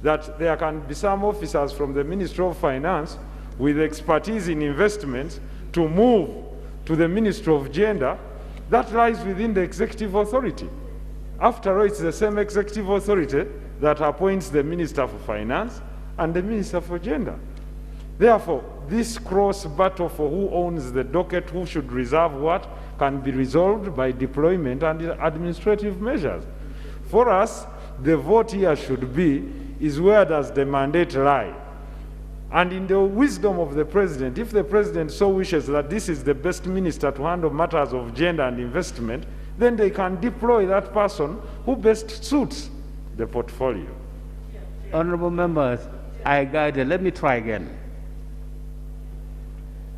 S6: that there can be some officers from the Ministry of Finance with expertise in investments to move to the Ministry of Gender, that lies within the executive authority. After all, it's the same executive authority that appoints the Minister for Finance and the Minister for Gender. Therefore, this cross battle for who owns the docket, who should reserve what, can be resolved by deployment and administrative measures. For us, the vote here should be, is where does the mandate lie? And in the wisdom of the President, if the President so wishes that this is the best minister to handle matters of gender and investment, then they can deploy that person who best suits the portfolio.
S1: Honourable members, I guided. Let me try again.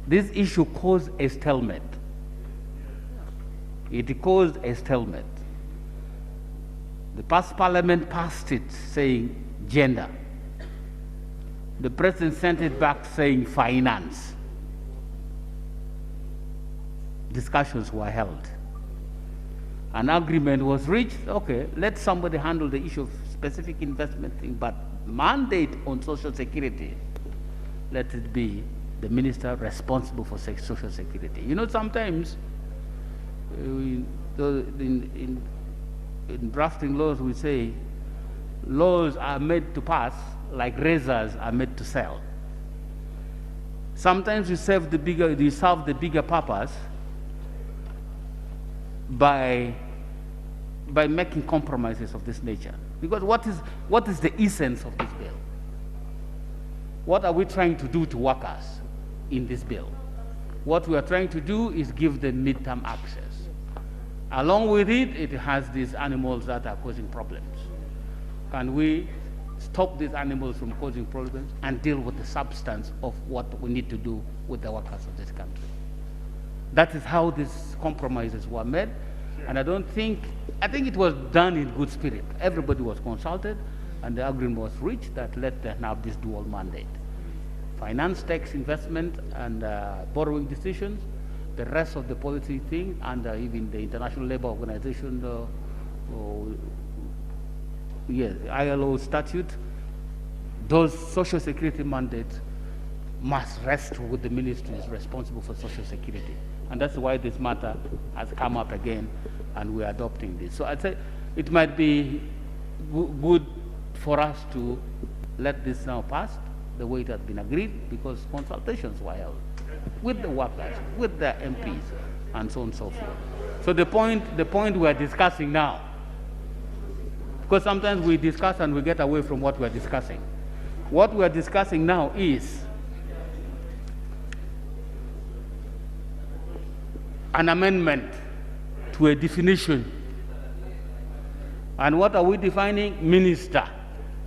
S1: This issue caused a stalemate. It caused a stalemate. The past Parliament passed it saying gender. The President sent it back saying finance. Discussions were held. An agreement was reached. Okay, let somebody handle the issue of specific investment thing, but mandate on Social Security, let it be the minister responsible for social security. You know, sometimes in drafting laws we say laws are made to pass like razors are made to sell. Sometimes you serve the bigger purpose by making compromises of this nature. Because what is the essence of this bill? What are we trying to do to workers in this bill? What we are trying to do is give them midterm access. Along with it, it has these animals that are causing problems. Can we stop these animals from causing problems and deal with the substance of what we need to do with the workers of this country? That is how these compromises were made. And I think it was done in good spirit. Everybody was consulted, and the agreement was reached that let them have this dual mandate. Finance, tax, investment, and borrowing decisions, the rest of the policy thing, and even the International Labour Organization, ILO statute, those social security mandates must rest with the ministries responsible for social security. And that's why this matter has come up again, and we're adopting this. So I'd say it might be good for us to let this now pass the way it has been agreed, because consultations were held with the workers, with the MPs, and so on and so forth. So the point we are discussing now, because sometimes we discuss and we get away from what we are discussing. What we are discussing now is an amendment to a definition. And what are we defining? Minister.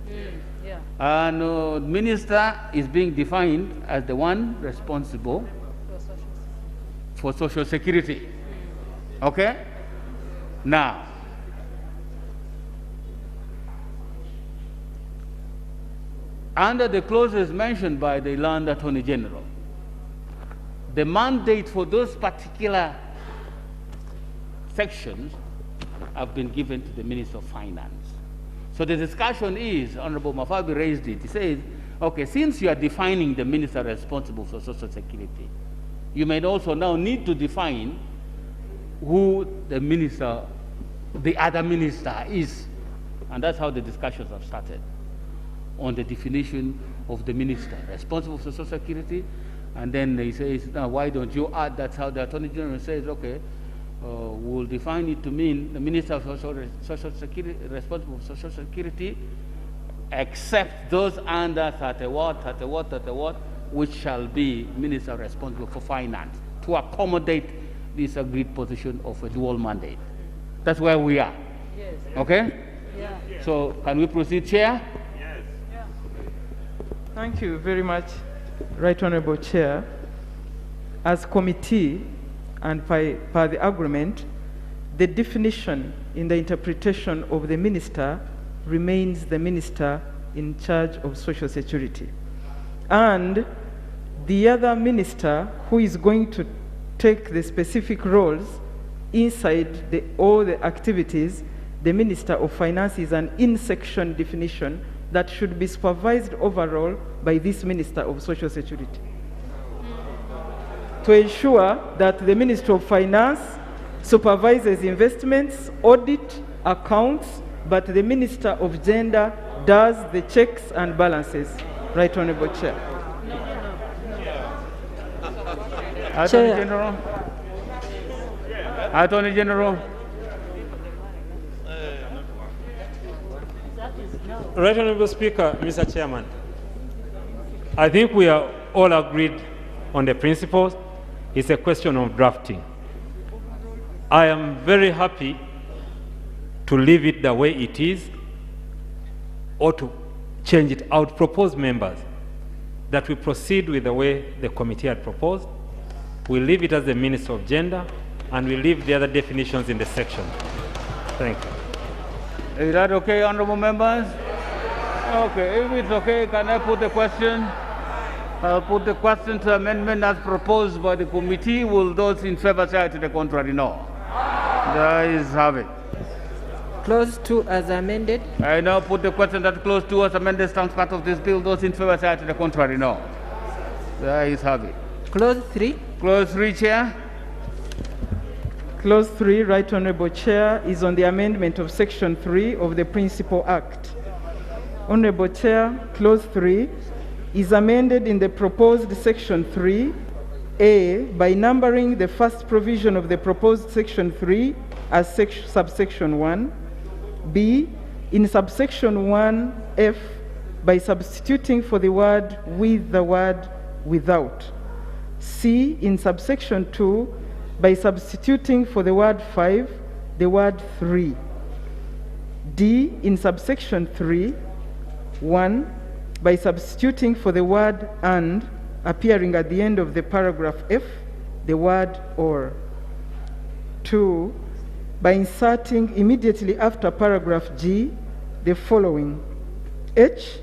S1: Yeah. And minister is being defined as the one responsible for social security. Okay? Now, under the clauses mentioned by the Land Attorney General, the mandate for those particular sections have been given to the Minister of Finance. So the discussion is, Honorable Mafabi raised it, he says, okay, since you are defining the minister responsible for social security, you may also now need to define who the minister, the other minister is. And that's how the discussions have started on the definition of the minister responsible for social security. And then he says, now why don't you add, that's how the Attorney General says, okay, we'll define it to mean the Minister of Social Security, responsible for Social Security, except those under 30 what, which shall be Minister responsible for Finance, to accommodate this agreed position of a dual mandate. That's where we are. Yes. Okay? Yeah. So can we proceed, Chair?
S5: Yes. Yeah. Thank you very much, Right Honorable Chair. As committee, and per the agreement, the definition in the interpretation of the minister remains the minister in charge of social security. And the other minister who is going to take the specific roles inside all the activities, the Minister of Finance, is an in-section definition that should be supervised overall by this Minister of Social Security, to ensure that the Minister of Finance supervises investments, audit, accounts, but the Minister of Gender does the checks and balances. Right Honorable Chair.
S1: Attorney General. Attorney General.
S6: Right Honorable Speaker, Mr. Chairman, I think we are all agreed on the principles. It's a question of drafting. I am very happy to leave it the way it is or to change it. I would propose, members, that we proceed with the way the committee had proposed. We leave it as the Minister of Gender, and we leave the other definitions in the section. Thank you.
S1: Is that okay, honorable members? Okay, if it's okay, can I put the question? I'll put the question to amendment as proposed by the committee. Will those in favor say to the contrary? No. The ayes have it.
S10: Clause 2 as amended.
S1: I now put the question that clause 2 as amended stands part of this bill. Those in favor say to the contrary? No. The ayes have it.
S17: Clause 3.
S1: Clause 3, Chair.
S5: Clause 3, Right Honorable Chair, is on the amendment of Section 3 of the Principal Act. Honorable Chair, Clause 3 is amended in the proposed Section 3A by numbering the first provision of the proposed Section 3 as subsection 1, B, in subsection 1F by substituting for the word with the word without, C, in subsection 2 by substituting for the word 5 the word 3, D, in subsection 3, 1, by substituting for the word and appearing at the end of the paragraph F the word or, 2, by inserting immediately after paragraph G the following: H,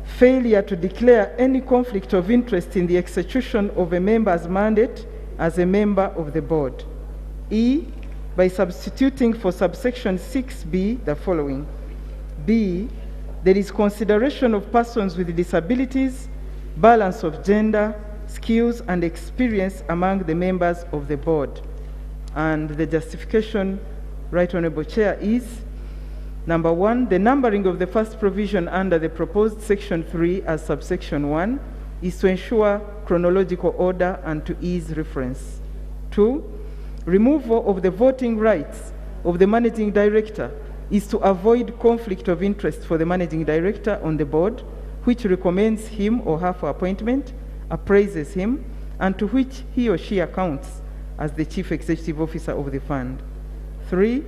S5: failure to declare any conflict of interest in the execution of a member's mandate as a member of the board. E, by substituting for subsection 6B the following: B, there is consideration of persons with disabilities, balance of gender, skills, and experience among the members of the board. And the justification, Right Honorable Chair, is number 1, the numbering of the first provision under the proposed Section 3 as subsection 1 is to ensure chronological order and to ease reference. 2, removal of the voting rights of the managing director is to avoid conflict of interest for the managing director on the board, which recommends him or her for appointment, appraises him, and to which he or she accounts as the chief executive officer of the fund. 3,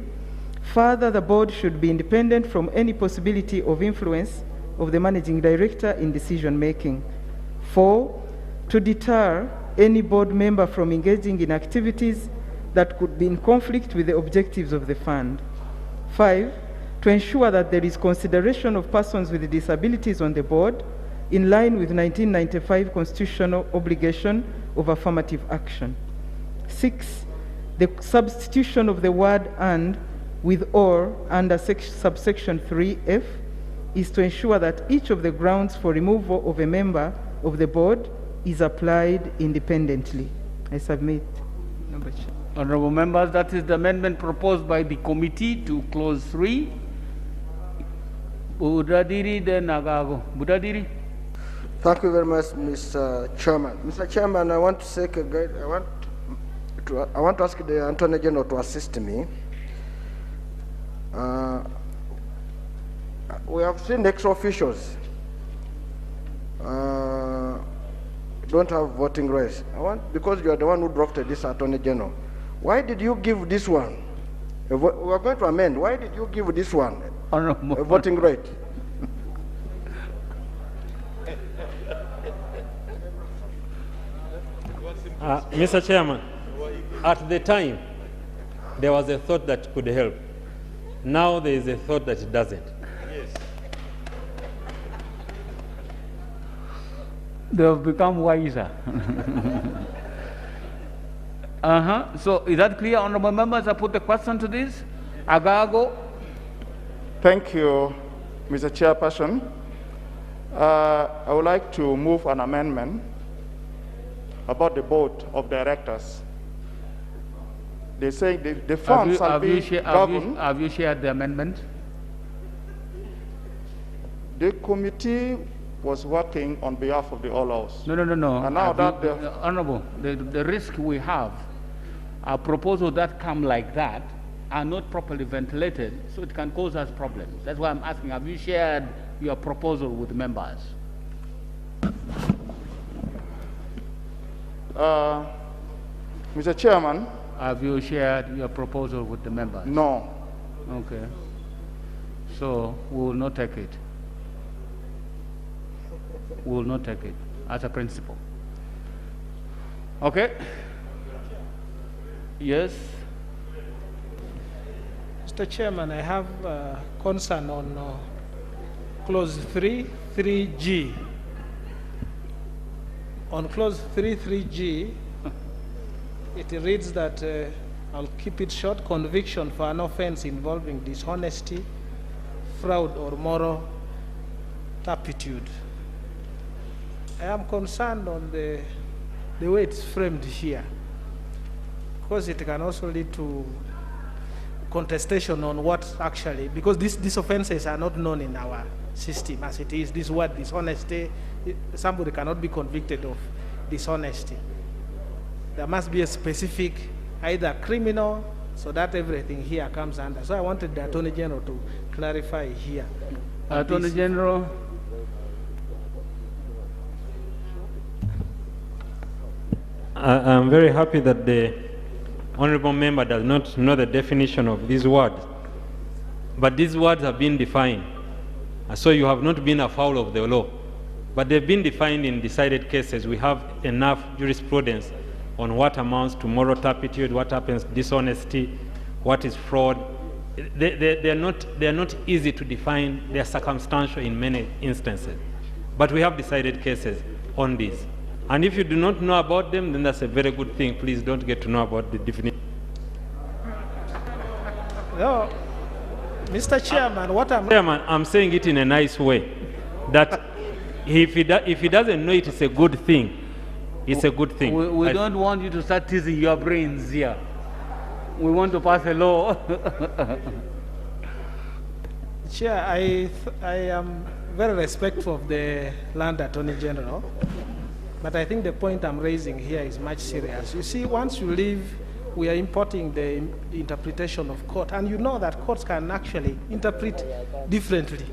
S5: further, the board should be independent from any possibility of influence of the managing director in decision making. 4, to deter any board member from engaging in activities that could be in conflict with the objectives of the fund. 5, to ensure that there is consideration of persons with disabilities on the board in line with 1995 constitutional obligation of affirmative action. 6, the substitution of the word and with or under subsection 3F is to ensure that each of the grounds for removal of a member of the board is applied independently. I submit.
S1: Honorable members, that is the amendment proposed by the committee to clause 3. Budadiri, then Agago. Budadiri.
S7: Thank you very much, Mr. Chairman. Mr. Chairman, I want to say, I want to ask the Attorney General to assist me. We have seen ex-officials don't have voting rights. Because you are the one who drafted this, Attorney General, why did you give this one? We are going to amend. Why did you give this one a voting right?
S6: Mr. Chairman, at the time, there was a thought that could help. Now there is a thought that it doesn't.
S1: Yes. They have become wiser. So is that clear, honorable members? I put the question to this. Agago.
S9: Thank you, Mr. Chairperson. I would like to move an amendment about the board of directors. They say the funds shall be governed.
S1: Have you shared the amendment?
S9: The committee was working on behalf of the All House.
S1: No.
S9: And now that
S1: Honorable, the risk we have, our proposals that come like that are not properly ventilated, so it can cause us problems. That's why I'm asking, have you shared your proposal with the members?
S9: Mr. Chairman.
S1: Have you shared your proposal with the members?
S9: No.
S1: Okay. So we will not take it. We will not take it as a principle. Okay? Yes?
S12: Mr. Chairman, I have concern on clause 3.3G. On clause 3.3G, it reads that, I'll keep it short, conviction for an offense involving dishonesty, fraud, or moral turpitude. I am concerned on the way it's framed here, because it can also lead to contestation on what actually, because these offenses are not known in our system as it is. This word dishonesty, somebody cannot be convicted of dishonesty. There must be a specific, either criminal, so that everything here comes under. So I wanted the Attorney General to clarify here.
S1: Attorney General.
S6: I'm very happy that the honorable member does not know the definition of these words. But these words have been defined. So you have not been afoul of the law. But they've been defined in decided cases. We have enough jurisprudence on what amounts to moral turpitude, what happens dishonesty, what is fraud. They're not easy to define. They're circumstantial in many instances. But we have decided cases on this. And if you do not know about them, then that's a very good thing. Please don't get to know about the definition.
S12: No, Mr. Chairman,
S6: I'm saying it in a nice way. That if he doesn't know it, it's a good thing. It's a good thing.
S1: We don't want you to start teasing your brains here. We want to pass a law.
S12: Chair, I am very respectful of the Land Attorney General, but I think the point I'm raising here is much serious. You see, once you leave, we are importing the interpretation of court, and you know that courts can actually interpret differently.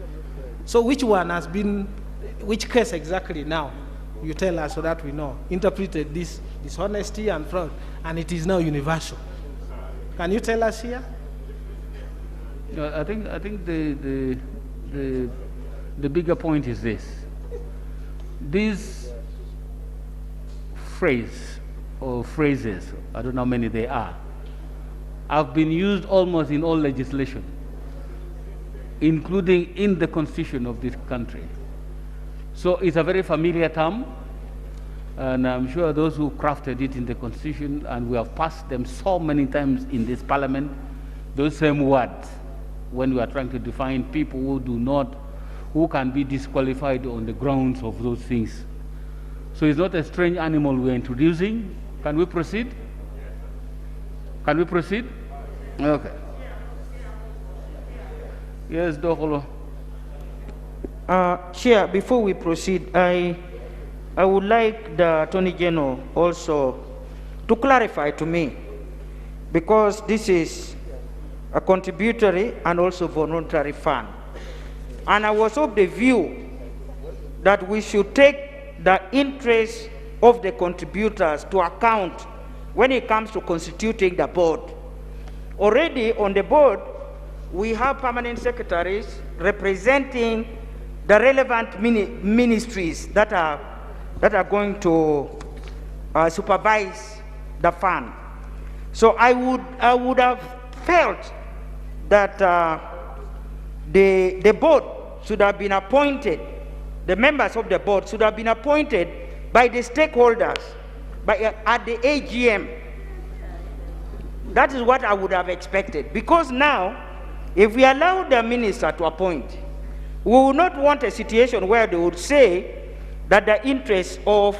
S12: So which one has been, which case exactly now? You tell us so that we know. Interpreted this dishonesty and fraud, and it is now universal. Can you tell us here?
S1: I think the bigger point is this. This phrase or phrases, I don't know how many they are, have been used almost in all legislation, including in the constitution of this country. So it's a very familiar term, and I'm sure those who crafted it in the constitution, and we have passed them so many times in this parliament, those same words, when we are trying to define people who can be disqualified on the grounds of those things. So it's not a strange animal we're introducing. Can we proceed? Can we proceed? Okay. Yes, Dokolo.
S4: Chair, before we proceed, I would like the Attorney General also to clarify to me, because this is a contributory and also voluntary fund. And I was of the view that we should take the interests of the contributors to account when it comes to constituting the board. Already on the board, we have permanent secretaries representing the relevant ministries that are going to supervise the fund. So I would have felt that the board should have been appointed, the members of the board should have been appointed by the stakeholders at the AGM. That is what I would have expected. Because now, if we allow the minister to appoint, we will not want a situation where they would say that the interests of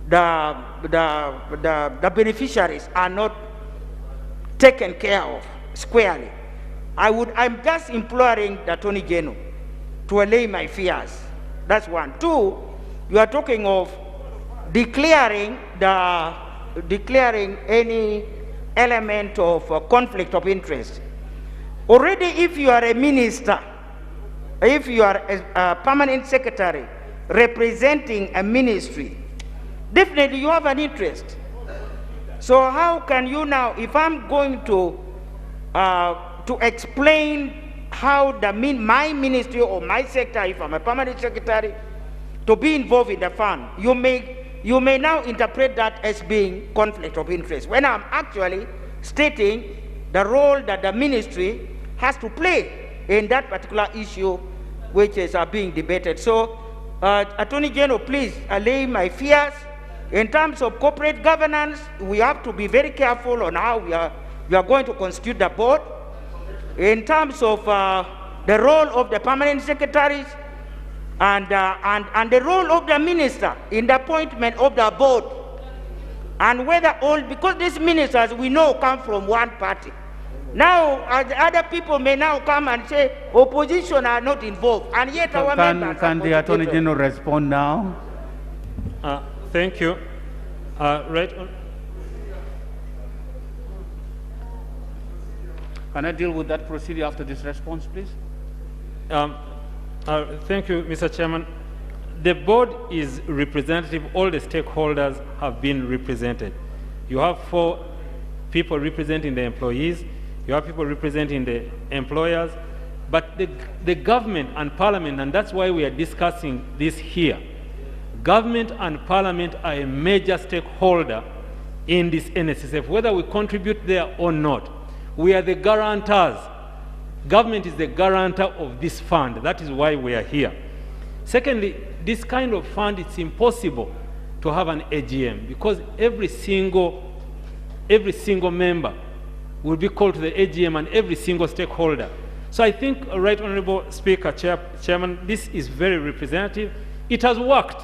S4: the beneficiaries are not taken care of squarely. I'm just imploring the Attorney General to allay my fears. That's one. Two, you are talking of declaring any element of conflict of interest. Already, if you are a minister, if you are a permanent secretary representing a ministry, definitely you have an interest. So how can you now, if I'm going to explain how my ministry or my sector, if I'm a permanent secretary, to be involved in the fund, you may now interpret that as being conflict of interest, when I'm actually stating the role that the ministry has to play in that particular issue which is being debated. So, Attorney General, please allay my fears. In terms of corporate governance, we have to be very careful on how we are going to constitute the board. In terms of the role of the permanent secretaries, and the role of the minister in the appointment of the board, and whether all, because these ministers we know come from one party. Now, other people may now come and say opposition are not involved, and yet our members.
S1: Can the Attorney General respond now?
S6: Thank you. Right.
S1: Can I deal with that procedure after this response, please?
S6: Thank you, Mr. Chairman. The board is representative. All the stakeholders have been represented. You have 4 people representing the employees. You have people representing the employers. But the government and parliament, and that's why we are discussing this here, government and parliament are a major stakeholder in this NSSF, whether we contribute there or not. We are the guarantors. Government is the guarantor of this fund. That is why we are here. Secondly, this kind of fund, it's impossible to have an AGM because every single member will be called to the AGM and every single stakeholder. So I think, Right Honorable Speaker, Chairman, this is very representative. It has worked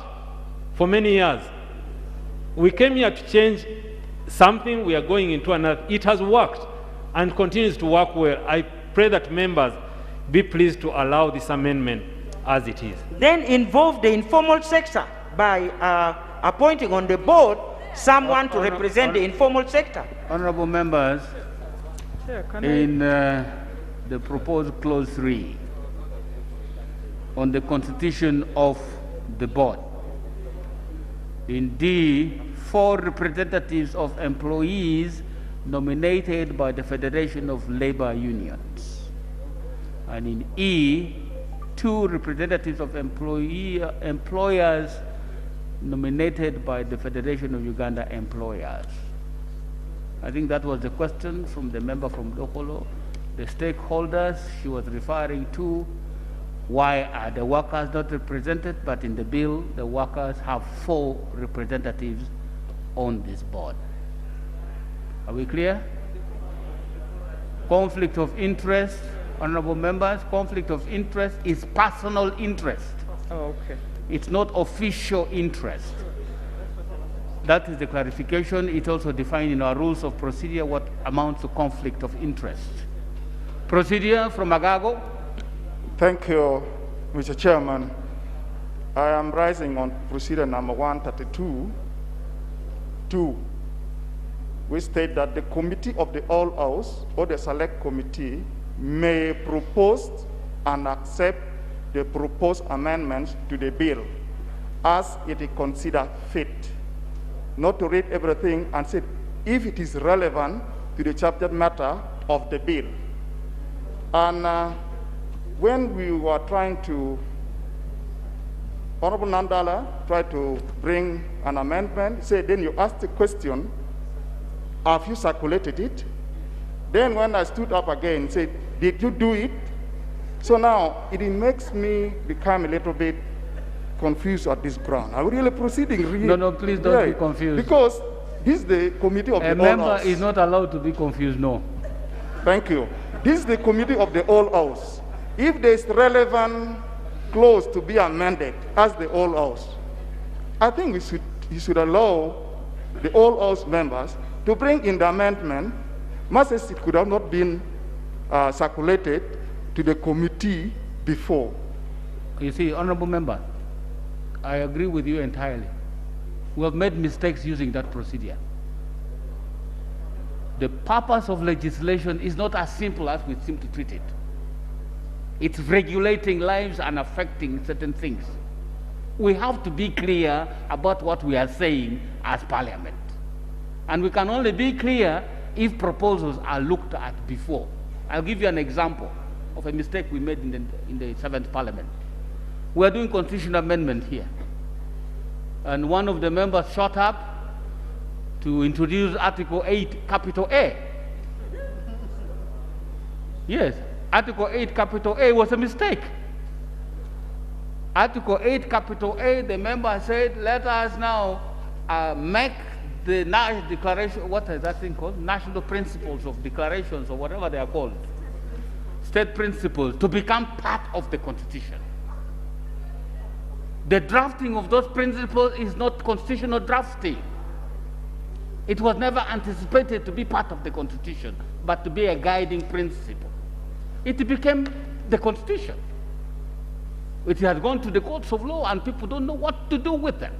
S6: for many years. We came here to change something, we are going into another. It has worked and continues to work well. I pray that members be pleased to allow this amendment as it is.
S4: Then involve the informal sector by appointing on the board someone to represent the informal sector.
S1: Honorable members, in the proposed clause 3 on the constitution of the board, in D, 4 representatives of employees nominated by the Federation of Labor Unions, and in E, 2 representatives of employers nominated by the Federation of Uganda Employers. I think that was the question from the member from Dokolo. The stakeholders she was referring to, why are the workers not represented? But in the bill, the workers have 4 representatives on this board. Are we clear? Conflict of interest, honorable members, conflict of interest is personal interest.
S5: Oh, okay.
S1: It's not official interest. That is the clarification. It's also defined in our rules of procedure what amounts to conflict of interest. Procedure from Agago.
S9: Thank you, Mr. Chairman. I am rising on procedure number 132. We state that the committee of the All House or the select committee may propose and accept the proposed amendments to the bill as it is considered fit. Not to read everything and say if it is relevant to the chapter matter of the bill. And when we were trying to, Honorable Nandala tried to bring an amendment, say then you asked the question, have you circulated it? Then when I stood up again, said, did you do it? So now it makes me become a little bit confused at this ground. Are we really proceeding?
S1: No, please don't be confused.
S9: Because this is the committee of the All House.
S1: A member is not allowed to be confused, no.
S9: Thank you. This is the committee of the All House. If there is relevant clause to be amended as the All House, I think you should allow the All House members to bring in the amendment, much as it could have not been circulated to the committee before.
S1: You see, honorable member, I agree with you entirely. We have made mistakes using that procedure. The purpose of legislation is not as simple as we seem to treat it. It's regulating lives and affecting certain things. We have to be clear about what we are saying as parliament. And we can only be clear if proposals are looked at before. I'll give you an example of a mistake we made in the 7th Parliament. We are doing constitutional amendment here. And one of the members shot up to introduce Article 8, capital A. Yes, Article 8, capital A was a mistake. Article 8, capital A, the member said, let us now make the national declaration, what is that thing called? National principles of declarations or whatever they are called. State principles to become part of the Constitution. The drafting of those principles is not constitutional drafting. It was never anticipated to be part of the Constitution, but to be a guiding principle. It became the Constitution. It has gone to the courts of law, and people don't know what to do with them.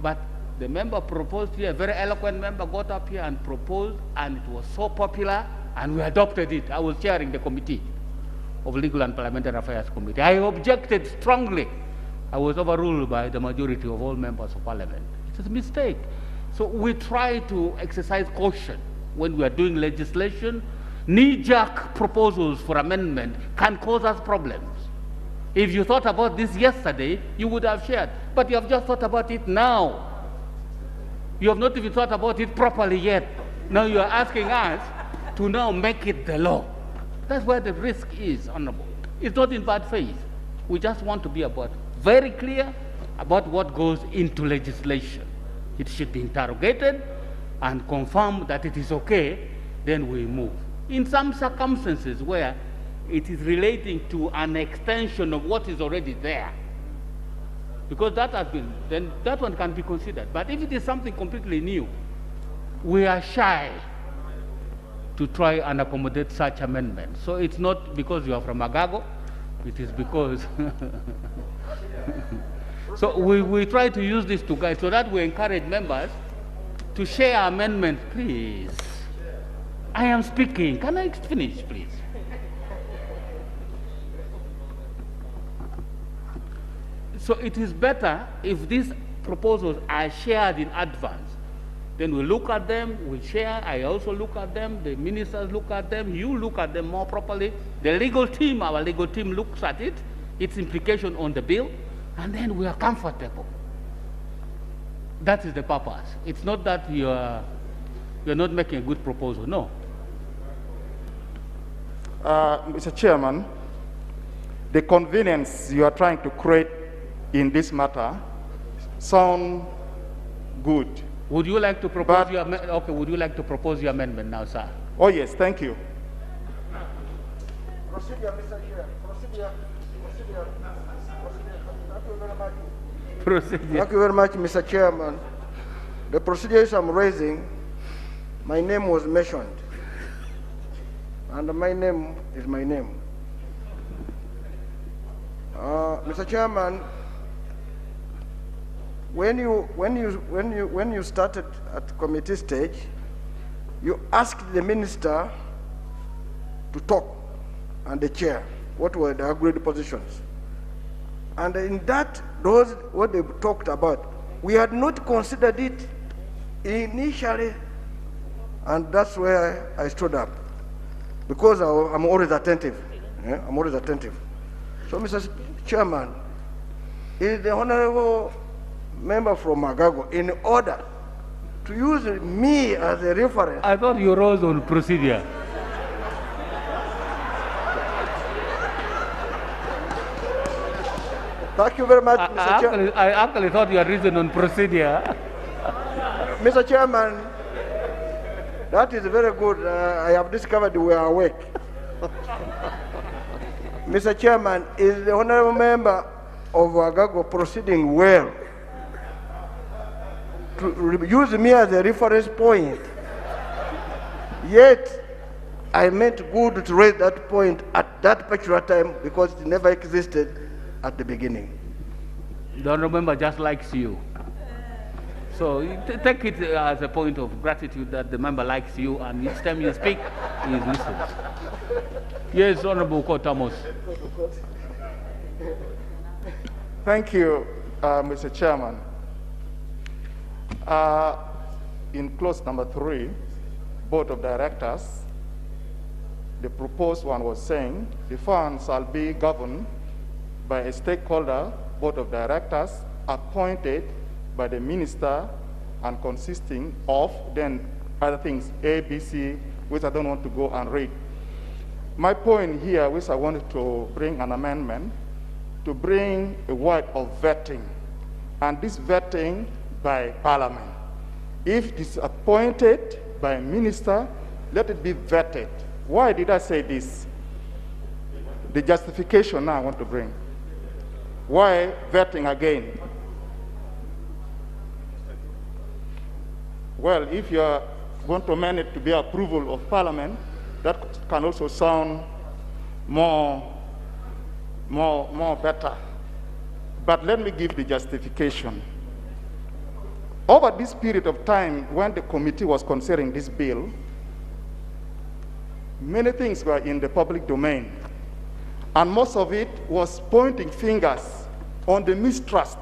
S1: But the member proposed here, a very eloquent member got up here and proposed, and it was so popular, and we adopted it. I was chairing the Committee of Legal and Parliamentary Affairs Committee. I objected strongly. I was overruled by the majority of all members of Parliament. It's a mistake. So we try to exercise caution when we are doing legislation. Knee-jerk proposals for amendment can cause us problems. If you thought about this yesterday, you would have shared. But you have just thought about it now. You have not even thought about it properly yet. Now you are asking us to now make it the law. That's where the risk is, Honorable. It's not in bad faith. We just want to be very clear about what goes into legislation. It should be interrogated and confirm that it is okay, then we move. In some circumstances where it is relating to an extension of what is already there, because that has been, then that one can be considered. But if it is something completely new, we are shy to try and accommodate such amendments. So it's not because you are from Agago, it is because so we try to use this to guide, so that we encourage members to share amendments, please. I am speaking. Can I finish, please? So it is better if these proposals are shared in advance. Then we look at them, we share, I also look at them, the ministers look at them, you look at them more properly. The legal team, our legal team looks at it, its implication on the bill, and then we are comfortable. That is the purpose. It's not that you're not making a good proposal, no.
S9: Mr. Chairman, the convenience you are trying to create in this matter sound good.
S1: Would you like to propose would you like to propose your amendment now, sir?
S9: Oh yes, thank you.
S7: Procedure, Mr. Chair. Procedure.
S1: Procedure.
S7: Thank you very much, Mr. Chairman. The procedures I'm raising, my name was mentioned. And my name is my name. Mr. Chairman, when you started at committee stage, you asked the minister to talk and the chair what were the agreed positions. And in that, what they talked about, we had not considered it initially, and that's where I stood up, because I'm always attentive. Yeah? I'm always attentive. So, Mr. Chairman, is the honorable member from Magago in order to use me as a reference?
S1: I thought you rose on procedure.
S7: Thank you very much, Mr. Chairman.
S1: I actually thought you had risen on procedure.
S7: Mr. Chairman, that is very good. I have discovered we are awake. Mr. Chairman, is the honorable member of Agago proceeding well to use me as a reference point? Yet, I meant good to raise that point at that particular time because it never existed at the beginning.
S1: The honorable member just likes you. So take it as a point of gratitude that the member likes you, and each time you speak, he listens. Yes, Honorable Kotamos.
S9: Thank you, Mr. Chairman. In clause number 3, Board of Directors, the proposed one was saying the fund shall be governed by a stakeholder Board of Directors appointed by the minister and consisting of then other things, A, B, C, which I don't want to go and read. My point here, which I wanted to bring an amendment, to bring a word of vetting, and this vetting by Parliament. If it is appointed by a minister, let it be vetted. Why did I say this? The justification now I want to bring. Why vetting again? Well, if you are going to amend it to be approval of Parliament, that can also sound more better. But let me give the justification. Over this period of time when the committee was considering this bill, many things were in the public domain. And most of it was pointing fingers on the mistrust,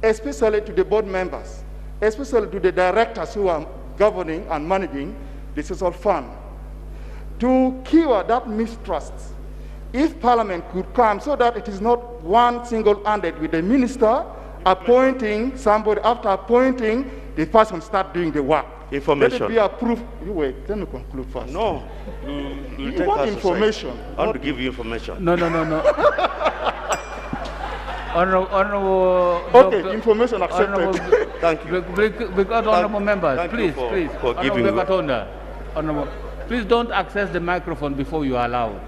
S9: especially to the board members, especially to the directors who are governing and managing the social fund. To cure that mistrust, if Parliament could come so that it is not one single-handed with the minister appointing somebody, after appointing, the person start doing the work.
S13: Information.
S9: Let it be approved. You wait, let me conclude first.
S13: No.
S9: You want information.
S13: I want to give you information.
S1: No. Honorable
S9: Okay,
S1: Dr.
S9: information accepted.
S13: Thank you.
S1: Because honorable members,
S13: thank
S1: please,
S13: you
S1: please.
S13: for giving
S1: Honorable
S13: me.
S1: Katonda, honorable, please don't access the microphone before you are allowed.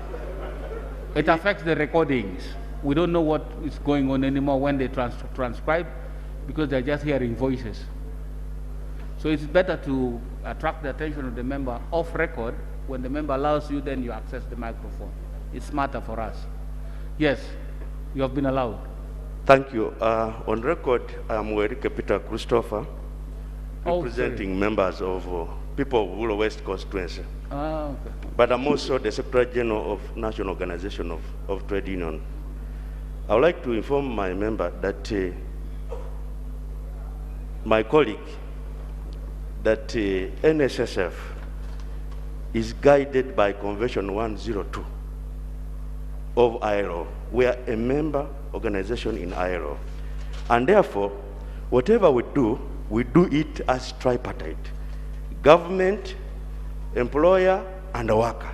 S1: It affects the recordings. We don't know what is going on anymore when they transcribe because they're just hearing voices. So it's better to attract the attention of the member off record. When the member allows you, then you access the microphone. It's smarter for us. Yes, you have been allowed.
S13: Thank you. On record, I am Werike Peter Christopher, representing members of people of Rural West constituency.
S1: Okay.
S13: But I'm also the Secretary General of National Organization of Trade Union. I would like to inform my member that my colleague, that NSSF is guided by Convention 102 of ILO. We are a member organization in ILO. And therefore, whatever we do it as tripartite. Government, employer, and a worker.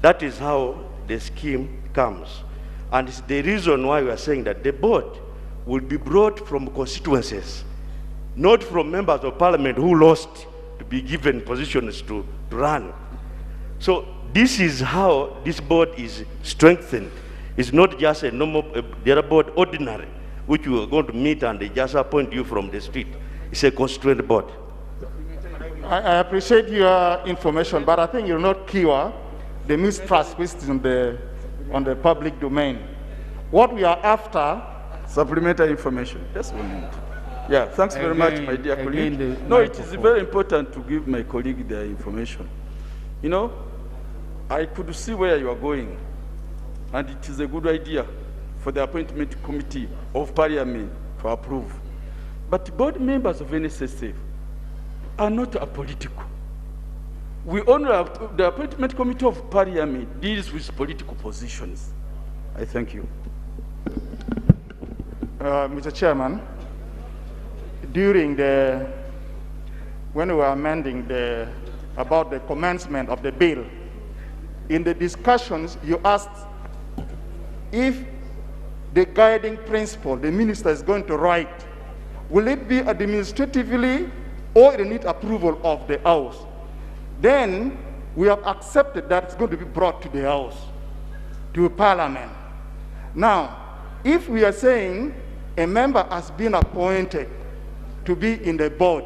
S13: That is how the scheme comes. And it's the reason why we are saying that the board will be brought from constituencies, not from members of parliament who lost to be given positions to run. So this is how this board is strengthened. It's not just a normal, the other board ordinary, which you are going to meet and they just appoint you from the street. It's a constituent board.
S9: I appreciate your information, but I think you'll not cure the mistrust which is on the public domain. What we are after,
S21: supplementary information. Just 1 minute. Yeah, thanks very much, my dear colleague. No, it is very important to give my colleague the information. You know, I could see where you are going, and it is a good idea for the appointment committee of Parliament to approve. But board members of NSSF are not apolitical. We only have the appointment committee of Parliament deals with political positions. I thank you.
S9: Mr. Chairman, when we were amending about the commencement of the bill, in the discussions you asked if the guiding principle the minister is going to write, will it be administratively or it need approval of the House? Then we have accepted that it's going to be brought to the House, to Parliament. Now, if we are saying a member has been appointed to be in the board,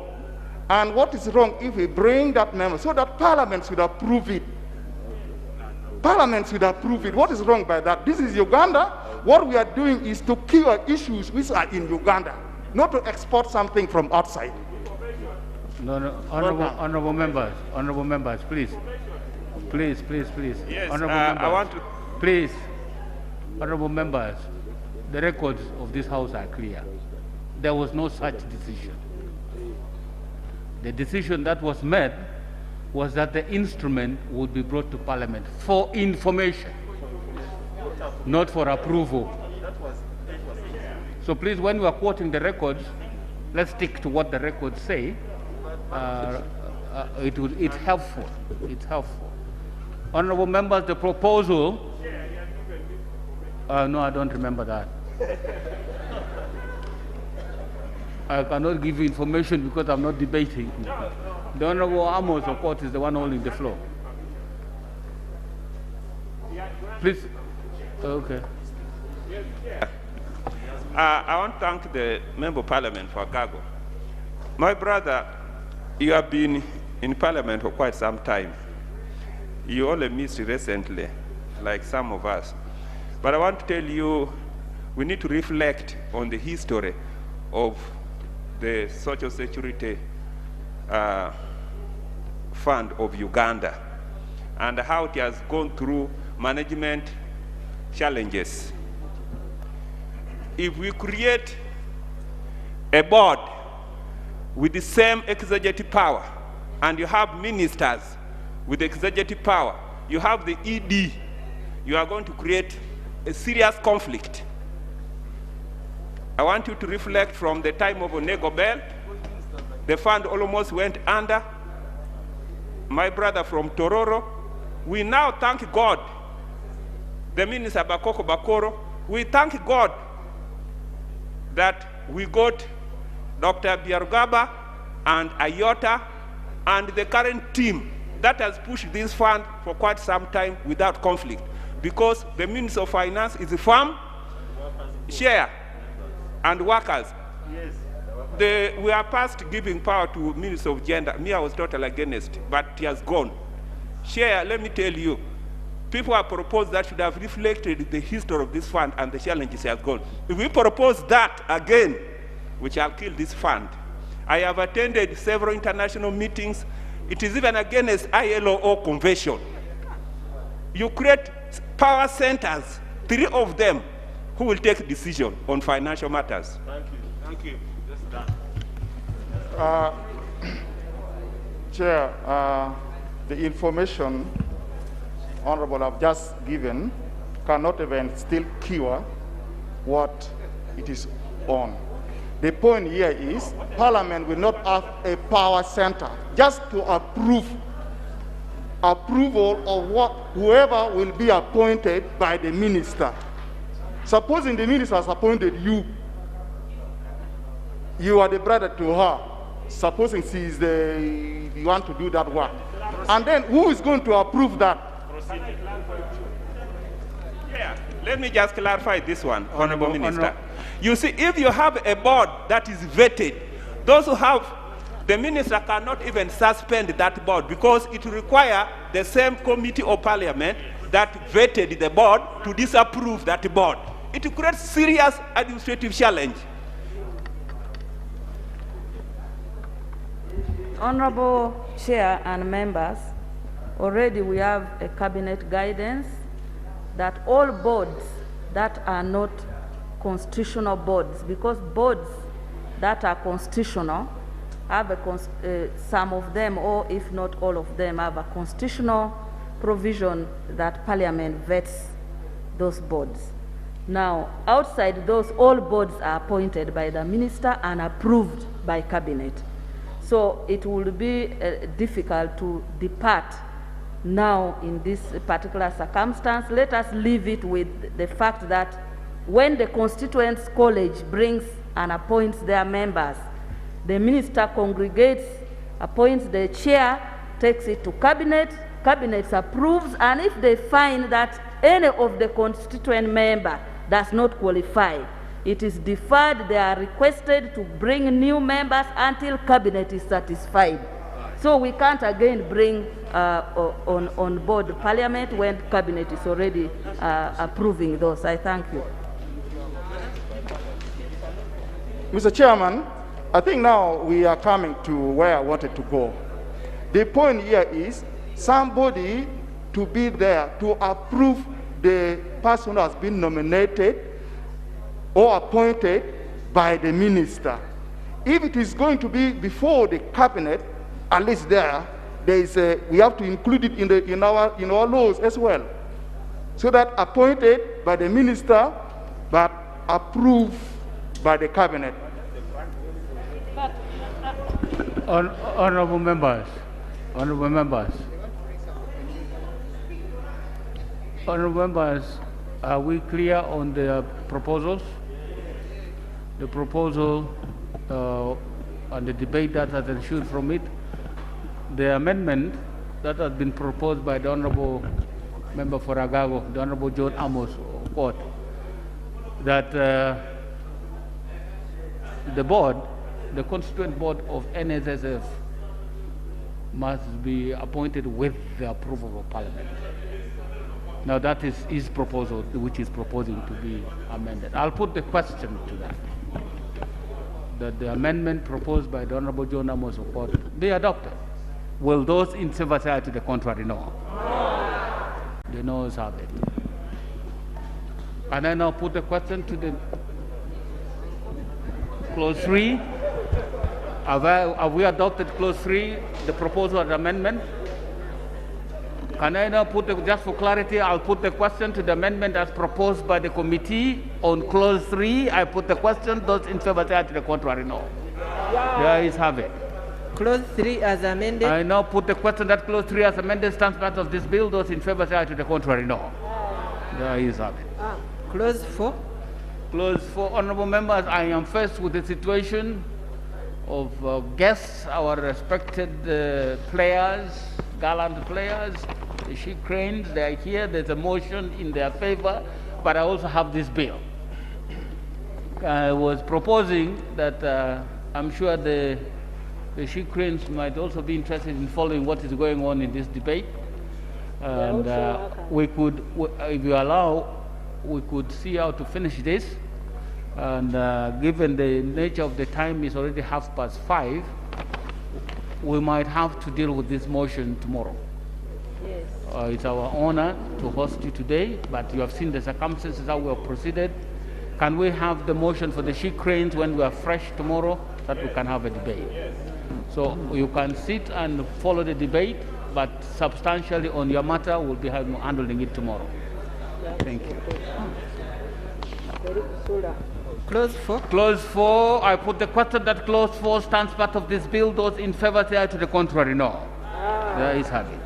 S9: and what is wrong if we bring that member so that Parliament should approve it? Parliament should approve it. What is wrong by that? This is Uganda. What we are doing is to cure issues which are in Uganda, not to export something from outside.
S1: No, honorable members, please. Yes,
S14: I want to...
S1: Please, honorable members, the records of this House are clear. There was no such decision. The decision that was made was that the instrument would be brought to Parliament for information, not for approval. So please, when we are quoting the records, let's stick to what the records say. It's helpful. It's helpful. Honorable members, the proposal. No, I don't remember that. I cannot give you information because I'm not debating. The Honorable Amos of court is the one holding the floor. Please. Okay.
S14: I want to thank the Member of Parliament for Gago. My brother, You have been in Parliament for quite some time. You only missed recently, like some of us. But I want to tell you, we need to reflect on the history of the Social Security Fund of Uganda and how it has gone through management challenges. If we create a board with the same executive power, and you have ministers with executive power, you have the ED, you are going to create a serious conflict. I want you to reflect from the time of Onego Bell, the fund almost went under. My brother from Tororo, we now thank God. The Minister Bakoko Bakoro, we thank God that we got Dr. Biargaba and Ayota and the current team that has pushed this fund for quite some time without conflict, because the Minister of Finance is a firm share and workers. Yes. We are past giving power to Minister of Gender. Me, I was totally against, but he has gone. Share, let me tell you, people have proposed that should have reflected the history of this fund and the challenges he has gone. If we propose that again, we shall kill this fund. I have attended several international meetings. It is even against ILO convention. You create power centers, 3 of them, who will take decision on financial matters.
S9: Thank you.
S14: Thank you.
S9: Just done. Chair, the information Honorable have just given cannot even still cure what it is on. The point here is Parliament will not have a power center just to approval of whoever will be appointed by the minister. Supposing the minister has appointed you, you are the brother to her. Supposing she is you want to do that work. And then who is going to approve that?
S14: Yeah, let me just clarify this one, Honorable Minister. You see, if you have a board that is vetted, those who have, the minister cannot even suspend that board because it requires the same committee of Parliament that vetted the board to disapprove that board. It creates serious administrative challenge.
S11: Honorable Chair and members, already we have a cabinet guidance that all boards that are not constitutional boards, because boards that are constitutional have some of them, or if not all of them, have a constitutional provision that Parliament vets those boards. Now, outside those, all boards are appointed by the minister and approved by cabinet. So it will be difficult to depart now in this particular circumstance. Let us leave it with the fact that when the Constituents College brings and appoints their members, the minister congregates, appoints the chair, takes it to cabinet, cabinet approves, and if they find that any of the constituent member does not qualify, it is deferred. They are requested to bring new members until cabinet is satisfied. So we can't again bring on board Parliament when cabinet is already approving those. I thank you.
S9: Mr. Chairman, I think now we are coming to where I wanted to go. The point here is somebody to be there to approve the person who has been nominated or appointed by the minister. If it is going to be before the cabinet, at least we have to include it in our laws as well, so that appointed by the minister but approved by the cabinet.
S1: Honorable members, honorable members, are we clear on the proposals? The proposal and the debate that has ensued from it, the amendment that has been proposed by the Honorable Member for Agago, the Honorable John Amos Court, that the board, the constituent board of NSSF, must be appointed with the approval of Parliament. Now that is his proposal, which is proposing to be amended. I'll put the question to that the amendment proposed by the Honorable John Amos Okoth be adopted. Will those in favor say to the contrary? No. The noes have it. And I now put the question to the clause 3. Have we adopted clause 3, the proposal of the amendment? Can I now put, just for clarity, I'll put the question to the amendment as proposed by the committee on clause 3. I put the question, those in favor say to the contrary, no. The ayes have it.
S10: Clause 3 as amended.
S1: I now put the question that clause 3 as amended stands part of this bill. Those in favor say to the contrary, no. The ayes have it.
S10: Clause 4.
S1: Clause 4, honorable members, I am faced with the situation of guests, our respected players, gallant players, the she cranes, they are here. There's a motion in their favor, but I also have this bill. I was proposing that I'm sure the she cranes might also be interested in following what is going on in this debate. And we could, if you allow, we could see how to finish this. And given the nature of the time is already 5:30, we might have to deal with this motion tomorrow.
S10: Yes.
S1: It's our honor to host you today, but you have seen the circumstances how we have proceeded. Can we have the motion for the she cranes when we are fresh tomorrow, so that we can have a debate? So you can sit and follow the debate, but substantially on your matter, we'll be handling it tomorrow. Thank you.
S10: Clause 4.
S1: Clause 4, I put the question that clause 4 stands part of this bill. Those in favor say to the contrary, no. There is have it.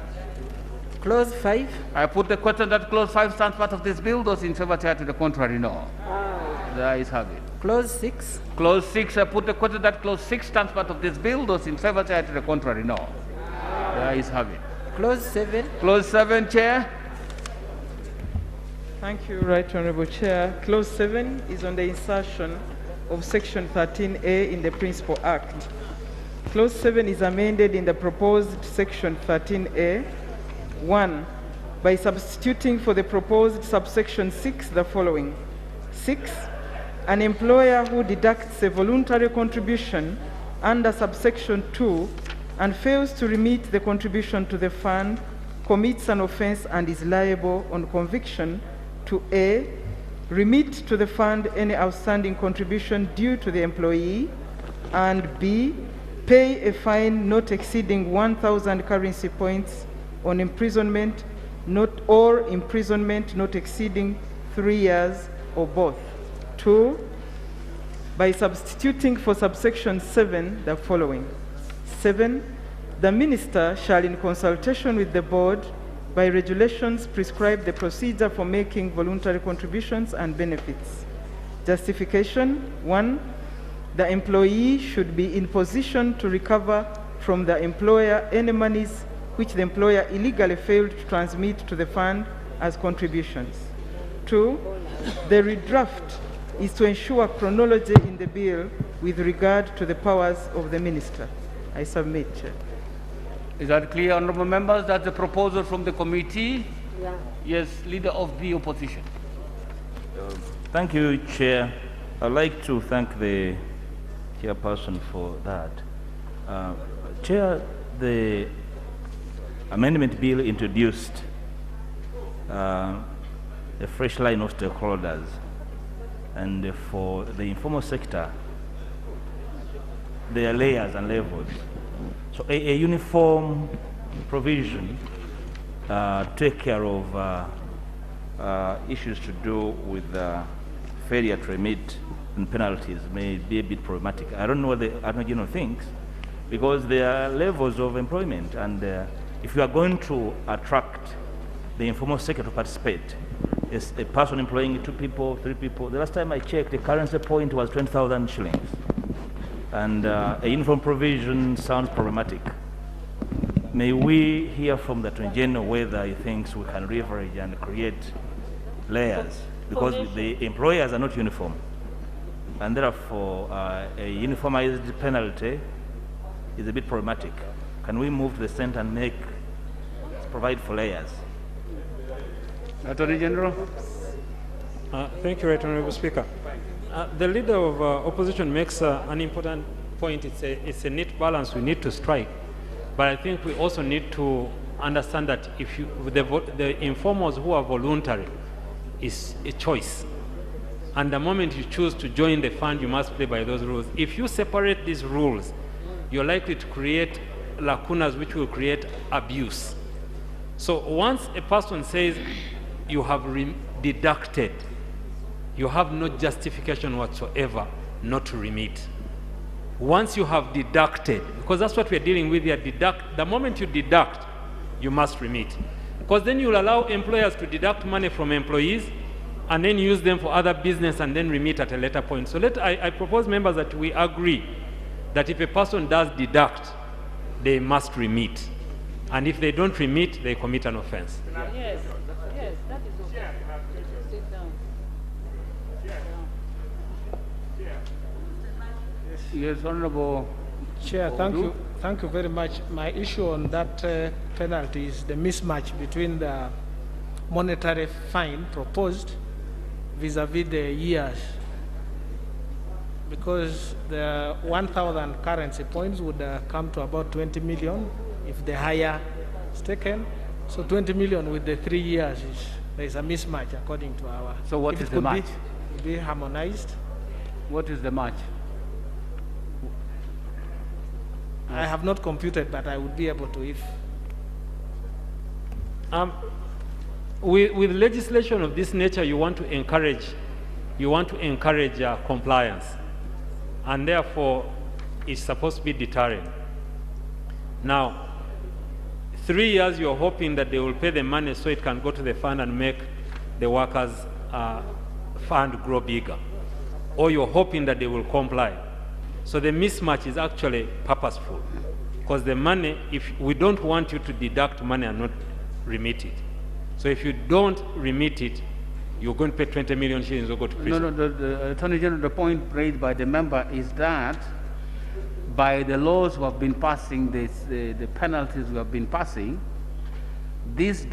S10: Clause 5.
S1: I put the question that clause 5 stands part of this bill. Those in favor say to the contrary, no. There is have it.
S10: Clause 6.
S1: Clause 6, I put the question that clause 6 stands part of this bill. Those in favor say to the contrary, no. There is have it.
S10: Clause 7.
S1: Clause 7, Chair.
S5: Thank you, Right Honourable Chair. Clause 7 is on the insertion of Section 13A in the Principal Act. Clause 7 is amended in the proposed Section 13A. 1. By substituting for the proposed subsection 6 the following. 6. An employer who deducts a voluntary contribution under subsection 2 and fails to remit the contribution to the fund commits an offence and is liable on conviction to A. remit to the fund any outstanding contribution due to the employee, and B. pay a fine not exceeding 1,000 currency points on imprisonment or imprisonment not exceeding 3 years or both. 2. By substituting for subsection 7 the following. 7. The minister shall, in consultation with the board, by regulations prescribe the procedure for making voluntary contributions and benefits. Justification. 1. The employee should be in position to recover from the employer any monies which the employer illegally failed to transmit to the fund as contributions. 2. The redraft is to ensure chronology in the bill with regard to the powers of the minister. I submit, Chair.
S1: Is that clear, honourable members? That's the proposal from the committee.
S10: Yeah.
S1: Yes, leader of the opposition.
S2: Thank you, Chair. I'd like to thank the chairperson for that. Chair, the amendment bill introduced a fresh line of stakeholders, and for the informal sector, there are layers and levels. So a uniform provision take care of issues to do with failure to remit and penalties may be a bit problematic. I don't know what the Attorney General thinks, because there are levels of employment, and if you are going to attract the informal sector to participate, it's a person employing 2 people, 3 people. The last time I checked, the currency point was 20,000 shillings. And a uniform provision sounds problematic. May we hear from the Attorney General whether he thinks we can leverage and create layers, because the employers are not uniform, and therefore a uniformized penalty is a bit problematic. Can we move to the center and provide for layers?
S1: Attorney General.
S6: Thank you, Right Honorable Speaker. The leader of opposition makes an important point. It's a neat balance we need to strike. But I think we also need to understand that if the informals who are voluntary is a choice. And the moment you choose to join the fund, you must play by those rules. If you separate these rules, you're likely to create lacunas which will create abuse. So once a person says you have deducted, you have no justification whatsoever not to remit. Once you have deducted, because that's what we're dealing with here, the moment you deduct, you must remit. Because then you'll allow employers to deduct money from employees and then use them for other business and then remit at a later point. So I propose, members, that we agree that if a person does deduct, they must remit. And if they don't remit, they commit an offense.
S15: Yes, that is okay. Sit down.
S1: Yes, Honorable.
S12: Chair, thank you very much. My issue on that penalty is the mismatch between the monetary fine proposed vis-a-vis the years. Because the 1,000 currency points would come to about 20 million if the higher is taken. So 20 million with the 3 years, there is a mismatch according to our...
S1: So what is the match?
S12: Could be harmonized.
S1: What is the match?
S12: I have not computed, but I would be able to if...
S6: With legislation of this nature, you want to encourage compliance, and therefore it's supposed to be deterrent. Now, 3 years, you're hoping that they will pay the money so it can go to the fund and make the workers' fund grow bigger, or you're hoping that they will comply. So the mismatch is actually purposeful, because the money, if we don't want you to deduct money and not remit it. So if you don't remit it, you're going to pay 20 million shillings or go to prison.
S1: No, the Attorney General, the point raised by the member is that by the laws we have been passing, the penalties we have been passing, this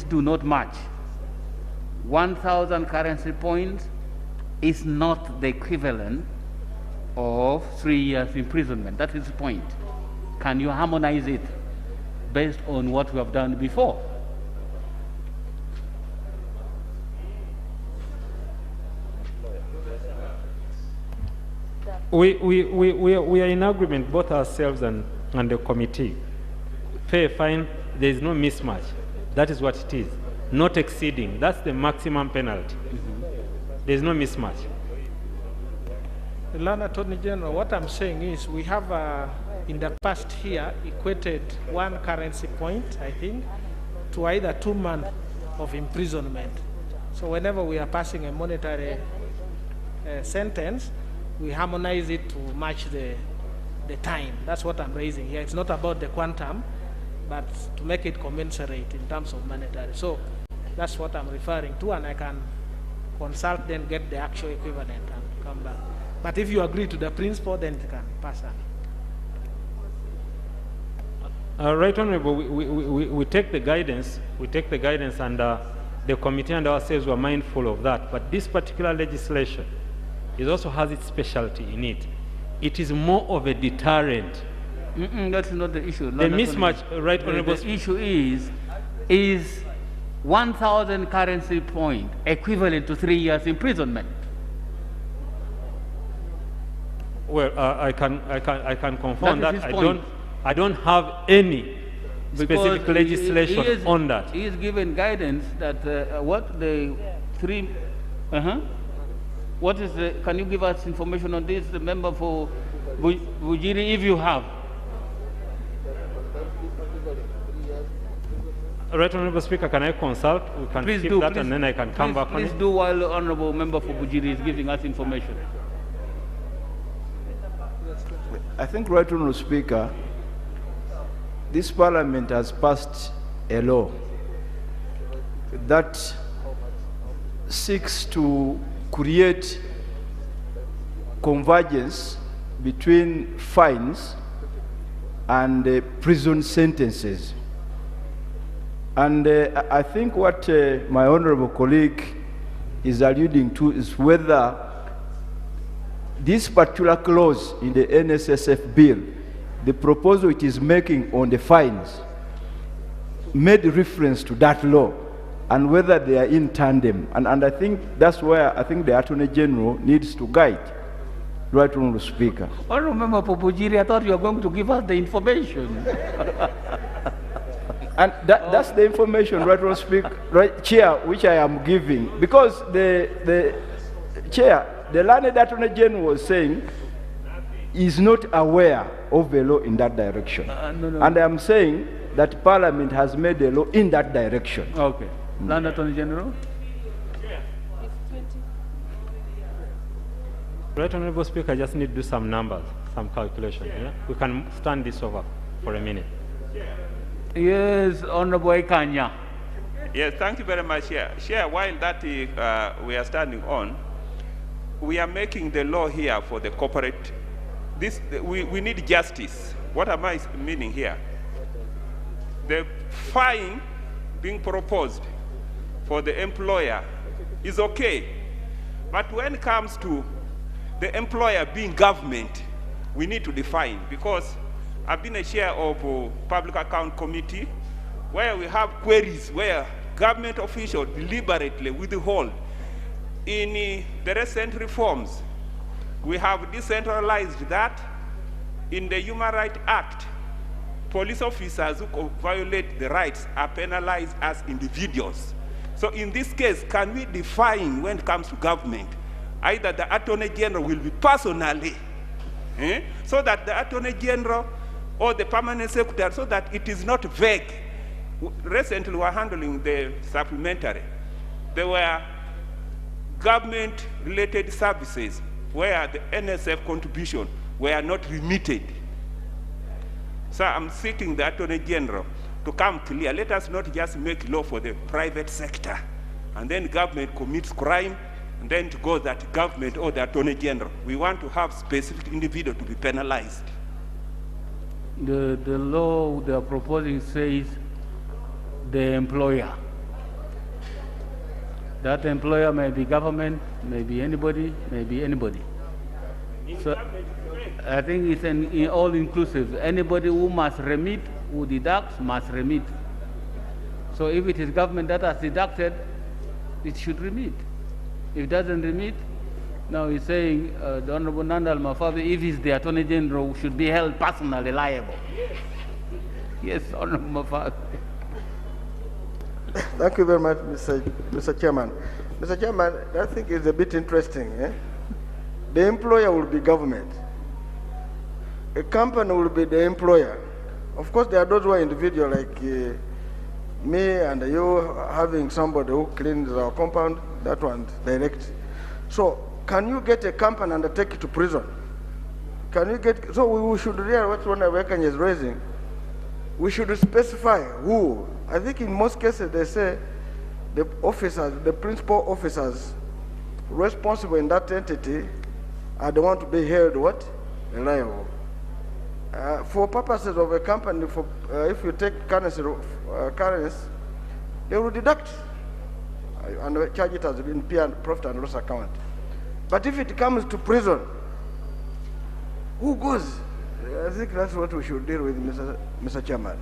S1: do not match. 1,000 currency points is not the equivalent of 3 years imprisonment. That is the point. Can you harmonize it based on what we have done before?
S6: We are in agreement, both ourselves and the committee. Pay a fine, there is no mismatch. That is what it is. Not exceeding. That's the maximum penalty. There is no mismatch.
S12: Lana Attorney General, what I'm saying is we have in the past here equated 1 currency point, I think, to either 2 months of imprisonment. So whenever we are passing a monetary sentence, we harmonize it to match the time. That's what I'm raising here. It's not about the quantum, but to make it commensurate in terms of monetary. So that's what I'm referring to, and I can consult, then get the actual equivalent and come back. But if you agree to the principle, then it can pass on.
S6: Right Honorable, we take the guidance. We take the guidance, and the committee and ourselves were mindful of that. But this particular legislation, it also has its specialty in it. It is more of a deterrent.
S1: That's not the issue.
S6: The mismatch, Right Honorable.
S1: The issue is 1,000 currency point equivalent to 3 years imprisonment.
S6: Well, I can confirm that. I don't have any specific legislation on that.
S1: He is given guidance that what is the, can you give us information on this, the member for Bujiri, if you have?
S6: Right Honorable Speaker, can I consult? We can keep that and then I can come back on it.
S1: Please do while the Honorable Member for Bujiri is giving us information.
S3: I think, Right Honorable Speaker, this Parliament has passed a law that seeks to create convergence between fines and prison sentences. And I think what my honorable colleague is alluding to is whether this particular clause in the NSSF bill, the proposal it is making on the fines, made reference to that law, and whether they are in tandem. And I think that's where I think the Attorney General needs to guide. Right, Honorable Speaker.
S1: Honorable Member Popujiri, I thought you were going to give us the information.
S3: And that's the information, right, Honorable Speaker, right, Chair, which I am giving. Because the Chair, the learned Attorney General was saying is not aware of a law in that direction.
S1: No.
S3: And I'm saying that Parliament has made a law in that direction.
S1: Okay. Learned Attorney General?
S6: Right, Honorable Speaker, I just need to do some numbers, some calculation. Yeah? We can stand this over for a minute.
S1: Yes, Honorable Ekanya.
S14: Yes, thank you very much, Chair. While that we are standing on, we are making the law here for the corporate. We need justice. What am I meaning here? The fine being proposed for the employer is okay. But when it comes to the employer being government, we need to define, because I've been a chair of a Public Account Committee where we have queries where government officials deliberately withhold. In the recent reforms, we have decentralized that. In the Human Rights Act, police officers who violate the rights are penalized as individuals. So in this case, can we define when it comes to government, either the Attorney General will be personally, so that the Attorney General or the Permanent Secretary, so that it is not vague. Recently, we were handling the supplementary. There were government-related services where the NSF contribution were not remitted. So I'm seeking the Attorney General to come clear. Let us not just make law for the private sector, and then government commits crime, and then to go that government or the Attorney General. We want to have specific individual to be penalized.
S1: The law they are proposing says the employer. That employer may be government, may be anybody, may be anybody. So I think it's an all-inclusive. Anybody who must remit, who deducts, must remit. So if it is government that has deducted, it should remit. If it doesn't remit, now he's saying the Honorable Nandal Mafabi, if he's the Attorney General, should be held personally liable. Yes, Honorable Mafabi.
S7: Thank you very much, Mr. Chairman. Mr. Chairman, I think it's a bit interesting. The employer will be government. A company will be the employer. Of course, there are those who are individual, like me and you having somebody who cleans our compound, that one direct. So, can you get a company and take it to prison? Can you get, so we should really, what one American is raising, we should specify who. I think in most cases they say the officers, the principal officers responsible in that entity are the one to be held what? Liable. For purposes of a company, for, if you take currency, they will deduct and charge it as in profit and loss account. But if it comes to prison, who goes? I think that's what we should deal with, Mr. Chairman.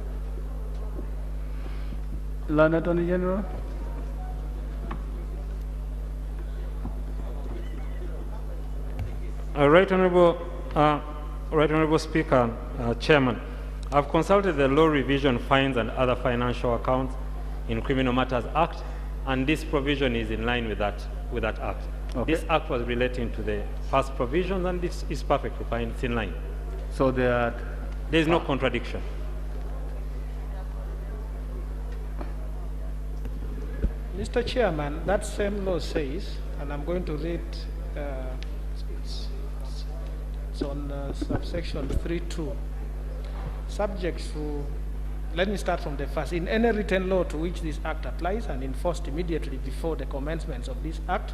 S1: Lord Attorney General.
S6: Right Honorable Speaker, Chairman, I've consulted the Law Revision Fines and Other Financial Accounts in Criminal Matters Act, and this provision is in line with that act. Okay. This act was relating to the past provisions, and this is perfectly fine. It's in line.
S1: So there
S6: is no contradiction.
S12: Mr. Chairman, that same law says, and I'm going to read, it's on subsection 3.2, subject to, let me start from the first. In any written law to which this act applies and enforced immediately before the commencement of this act,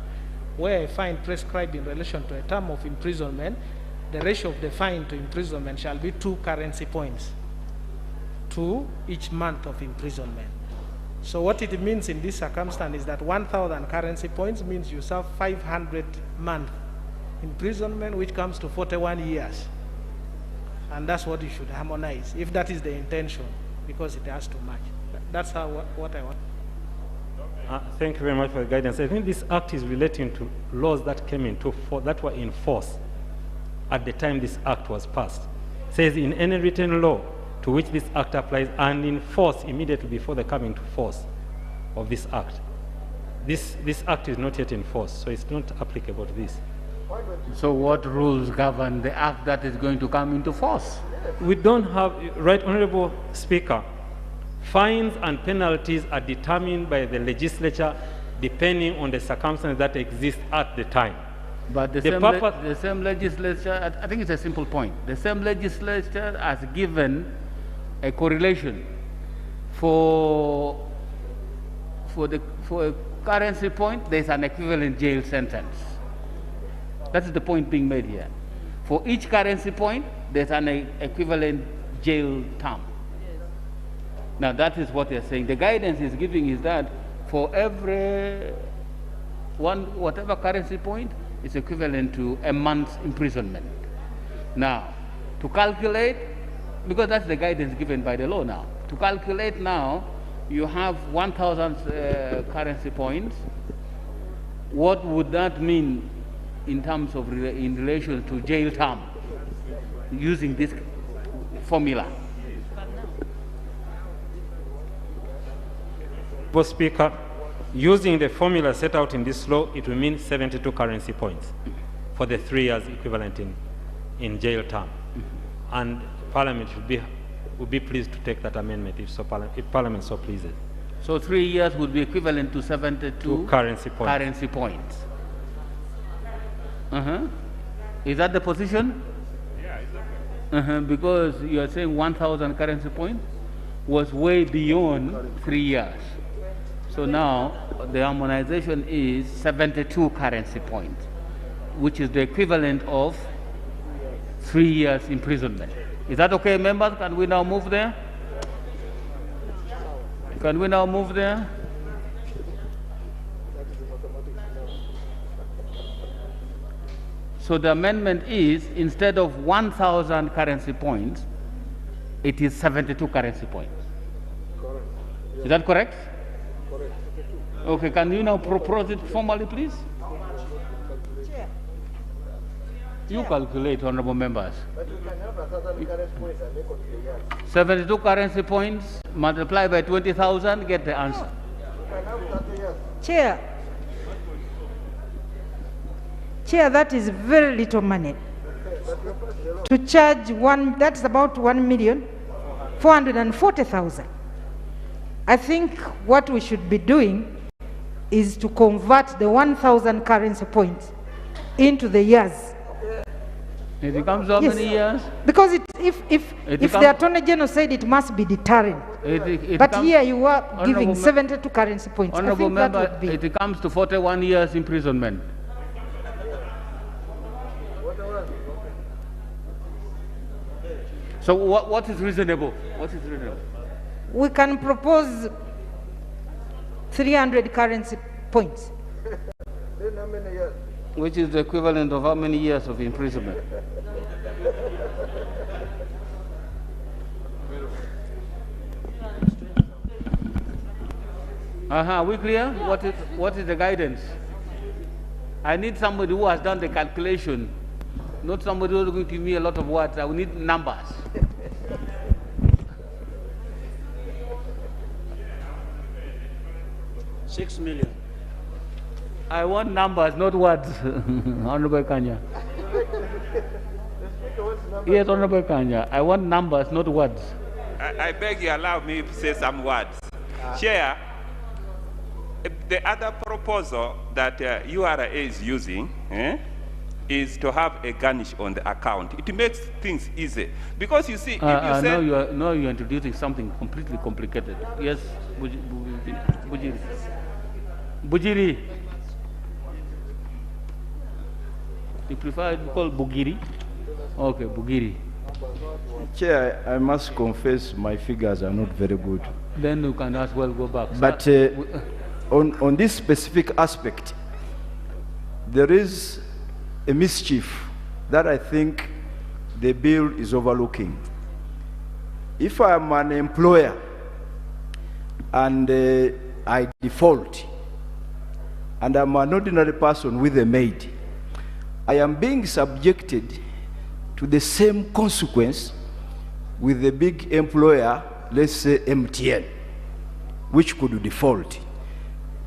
S12: where a fine prescribed in relation to a term of imprisonment the ratio of the fine to imprisonment shall be 2 currency points to each month of imprisonment. So what it means in this circumstance is that 1,000 currency points means you serve 500 month imprisonment, which comes to 41 years. And that's what you should harmonize, if that is the intention, because it has to match. That's what I want.
S6: Thank you very much for the guidance. I think this act is relating to laws that came into that were in force at the time this act was passed. It says in any written law to which this act applies and in force immediately before the coming to force of this act. This act is not yet in force, so it's not applicable to this.
S1: So what rules govern the act that is going to come into force?
S6: We don't have, Right Honorable Speaker, fines and penalties are determined by the legislature depending on the circumstances that exist at the time.
S1: But the same legislature, I think it's a simple point. The same legislature has given a correlation for a currency point, there's an equivalent jail sentence. That's the point being made here. For each currency point, there's an equivalent jail term. Now that is what they're saying. The guidance is giving is that for every whatever currency point is equivalent to a month's imprisonment. Now, to calculate, because that's the guidance given by the law now, to calculate now, you have 1,000 currency points. What would that mean in terms of in relation to jail term using this formula?
S6: Mr. Speaker, using the formula set out in this law, it will mean 72 currency points for the 3 years equivalent in jail term. And Parliament would be pleased to take that amendment if Parliament so pleases.
S1: So 3 years would be equivalent to 72
S6: currency points.
S1: Is that the position?
S14: Yeah, it's okay.
S1: Because you are saying 1,000 currency points was way beyond 3 years. So now the harmonization is 72 currency points, which is the equivalent of 3 years imprisonment. Is that okay, members? Can we now move there? Can we now move there? So the amendment is, instead of 1,000 currency points, it is 72 currency points. Is that correct? Okay, can you now propose it formally, please? You calculate, honorable members. 72 currency points, multiply by 20,000, get the answer.
S17: Chair, that is very little money. To charge that's about 1,440,000. I think what we should be doing is to convert the 1,000 currency points into the years.
S1: It becomes how many years?
S17: Because if the Attorney General said it must be deterrent, but here you are giving 72 currency points.
S1: Honorable member, it comes to 41 years imprisonment. So what is reasonable? What is reasonable?
S17: We can propose 300 currency points.
S1: Which is the equivalent of how many years of imprisonment? Are we clear? What is the guidance? I need somebody who has done the calculation, not somebody who is going to give me a lot of words. I will need numbers.
S21: $6 million.
S1: I want numbers, not words. Honorable Kanya. Yes, Honorable Kanya. I want numbers, not words.
S14: I beg you allow me to say some words. Chair, the other proposal that URA is using is to have a garnish on the account. It makes things easy. Because you see, if you say...
S1: Now you're introducing something completely complicated. Yes, Bujiri. Bujiri. You prefer to call Bugiri? Okay, Bugiri.
S3: Chair, I must confess my figures are not very good.
S1: Then you can as well go back.
S3: But on this specific aspect, there is a mischief that I think the bill is overlooking. If I am an employer and I default, and I'm an ordinary person with a maid, I am being subjected to the same consequence with the big employer, let's say MTN, which could default.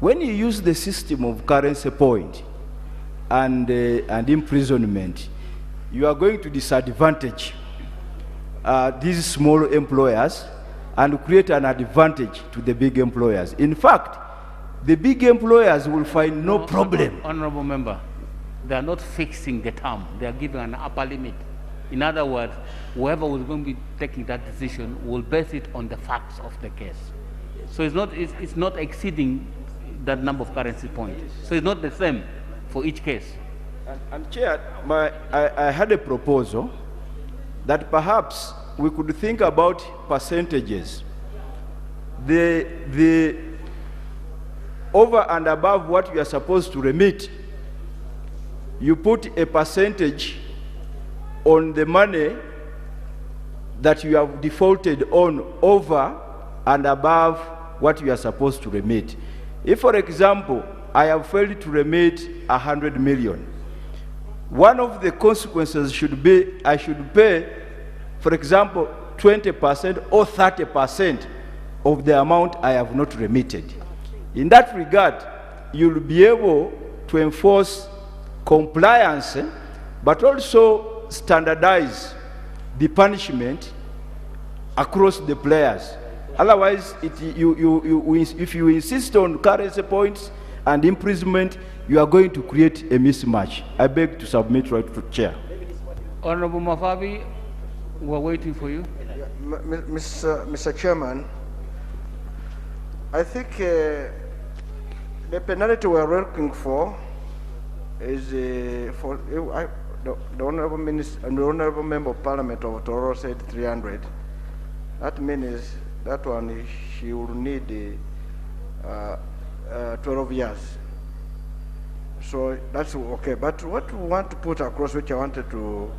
S3: When you use the system of currency point and imprisonment, you are going to disadvantage these small employers and create an advantage to the big employers. In fact, the big employers will find no problem.
S1: Honorable member, they are not fixing the term. They are giving an upper limit. In other words, whoever was going to be taking that decision will base it on the facts of the case. So it's not exceeding that number of currency points. So it's not the same for each case.
S3: And Chair, I had a proposal that perhaps we could think about percentages. The over and above what you are supposed to remit, you put a percentage on the money that you have defaulted on over and above what you are supposed to remit. If, for example, I have failed to remit 100 million, one of the consequences should be I should pay, for example, 20% or 30% of the amount I have not remitted. In that regard, you'll be able to enforce compliance, but also standardize the punishment across the players. Otherwise, if you insist on currency points and imprisonment, you are going to create a mismatch. I beg to submit right to Chair.
S1: Honorable Mafabi, we're waiting for you.
S7: Mr. Chairman, I think the penalty we are looking for is for the honorable minister and the honorable member of Parliament of Tororo said 300. That means that one she will need 12 years. So that's okay. But what we want to put across, which I wanted to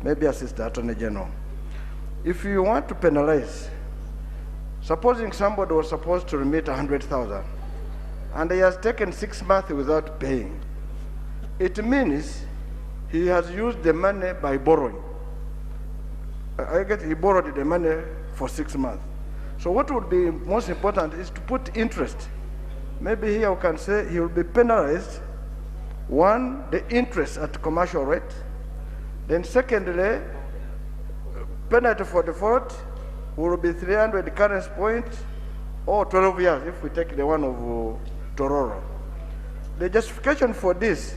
S7: maybe assist the Attorney General, if you want to penalize, supposing somebody was supposed to remit 100,000 and he has taken 6 months without paying, it means he has used the money by borrowing. He borrowed the money for 6 months. So what would be most important is to put interest. Maybe here we can say he will be penalized, one, the interest at commercial rate, then secondly, penalty for default will be 300 currency points or 12 years if we take the one of Tororo. The justification for this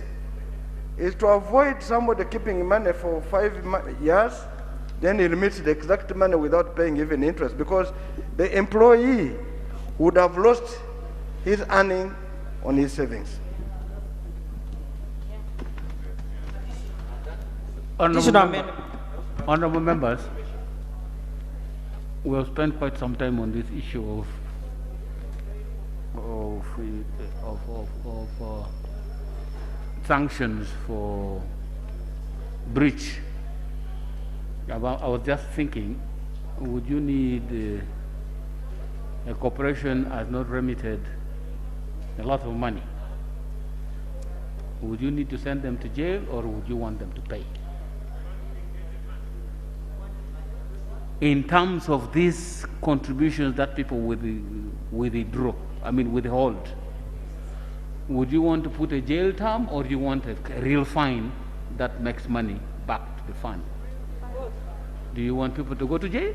S7: is to avoid somebody keeping money for 5 years, then he remits the exact money without paying even interest, because the employee would have lost his earning on his savings.
S1: Honorable members, we have spent quite some time on this issue of sanctions for breach. I was just thinking, would you need a corporation has not remitted a lot of money? Would you need to send them to jail, or would you want them to pay? In terms of these contributions that people withdraw, withhold, would you want to put a jail term, or do you want a real fine that makes money back to the fund? Do you want people to go to jail?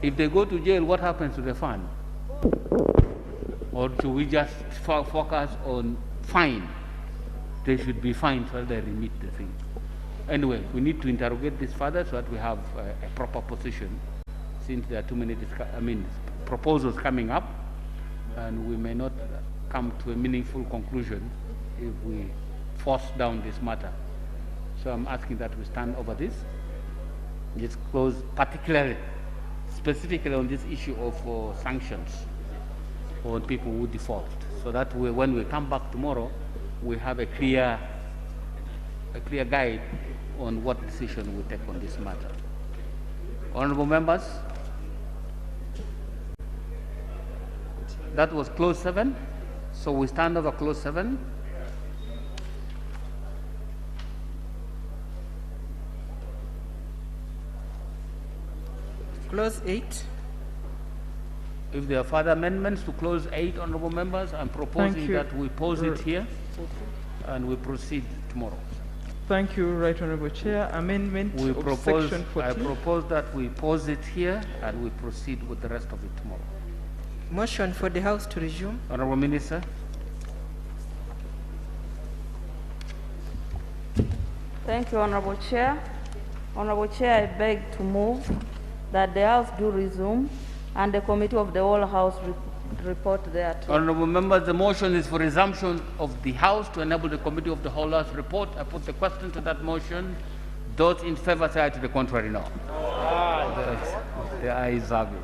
S1: If they go to jail, what happens to the fund? Or should we just focus on fine? They should be fined so they remit the thing. Anyway, we need to interrogate this further so that we have a proper position, since there are too many proposals coming up, and we may not come to a meaningful conclusion if we force down this matter. So I'm asking that we stand over this It's closed particularly, specifically on this issue of sanctions on people who default. So that when we come back tomorrow, we have a clear guide on what decision we take on this matter. Honorable members, that was clause 7. So we stand over clause 7.
S10: Clause 8.
S1: If there are further amendments to clause 8, honorable members, I'm proposing that we pause it here and we proceed tomorrow.
S5: Thank you, Right Honorable Chair. Amendment of Section 14.
S1: I propose that we pause it here and we proceed with the rest of it tomorrow.
S10: Motion for the House to resume.
S1: Honorable Minister.
S11: Thank you, Honorable Chair. Honorable Chair, I beg to move that the House do resume and the Committee of the Whole House report thereto.
S1: Honorable members, the motion is for resumption of the House to enable the Committee of the Whole House report. I put the question to that motion. Those in favor say aye, to the contrary, no. The ayes have it.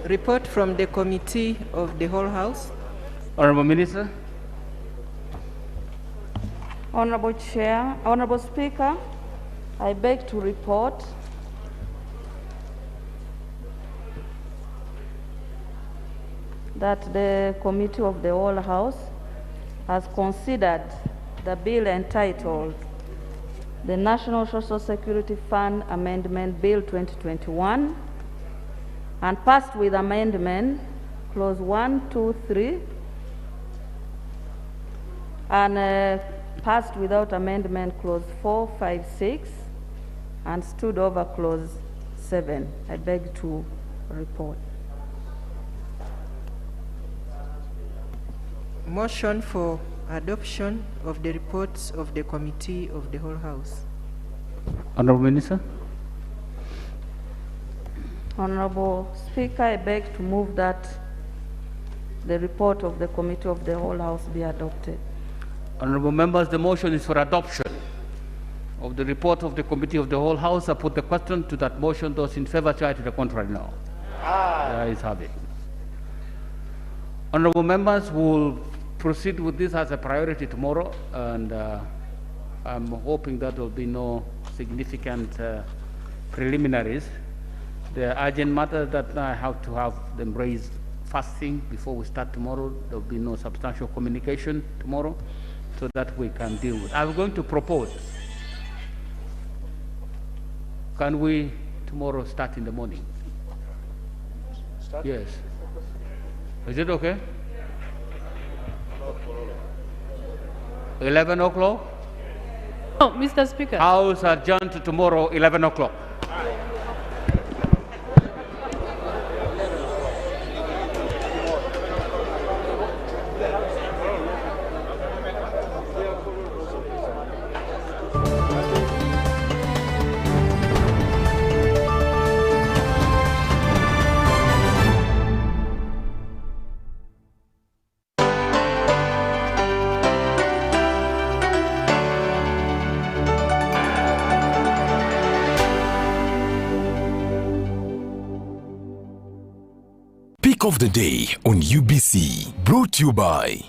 S10: Report from the Committee of the Whole House.
S1: Honorable Minister.
S11: Honorable Chair, Honorable Speaker, I beg to report that the Committee of the Whole House has considered the bill entitled the National Social Security Fund Amendment Bill 2021 and passed with amendment clause 1, 2, 3 and passed without amendment clause 4, 5, 6 and stood over clause 7. I beg to report.
S10: Motion for adoption of the reports of the Committee of the Whole House.
S1: Honorable Minister.
S11: Honorable Speaker, I beg to move that the report of the Committee of the Whole House be adopted.
S1: Honorable members, the motion is for adoption of the report of the Committee of the Whole House. I put the question to that motion. Those in favor say aye, to the contrary, no. The ayes have it. Honorable members, we will proceed with this as a priority tomorrow, and I'm hoping that there will be no significant preliminaries. The urgent matter that I have to have them raised first thing before we start tomorrow. There will be no substantial communication tomorrow, so that we can deal with. I'm going to propose, can we tomorrow start in the morning? Yes. Is it okay? 11 o'clock?
S15: Oh, Mr. Speaker.
S1: House adjourned to tomorrow, 11 o'clock.
S16: Of the day on UBC, brought to you by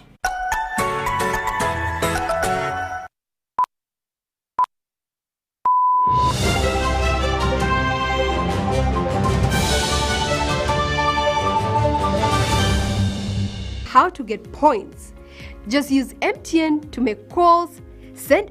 S18: how to get points. Just use MTN to make calls, send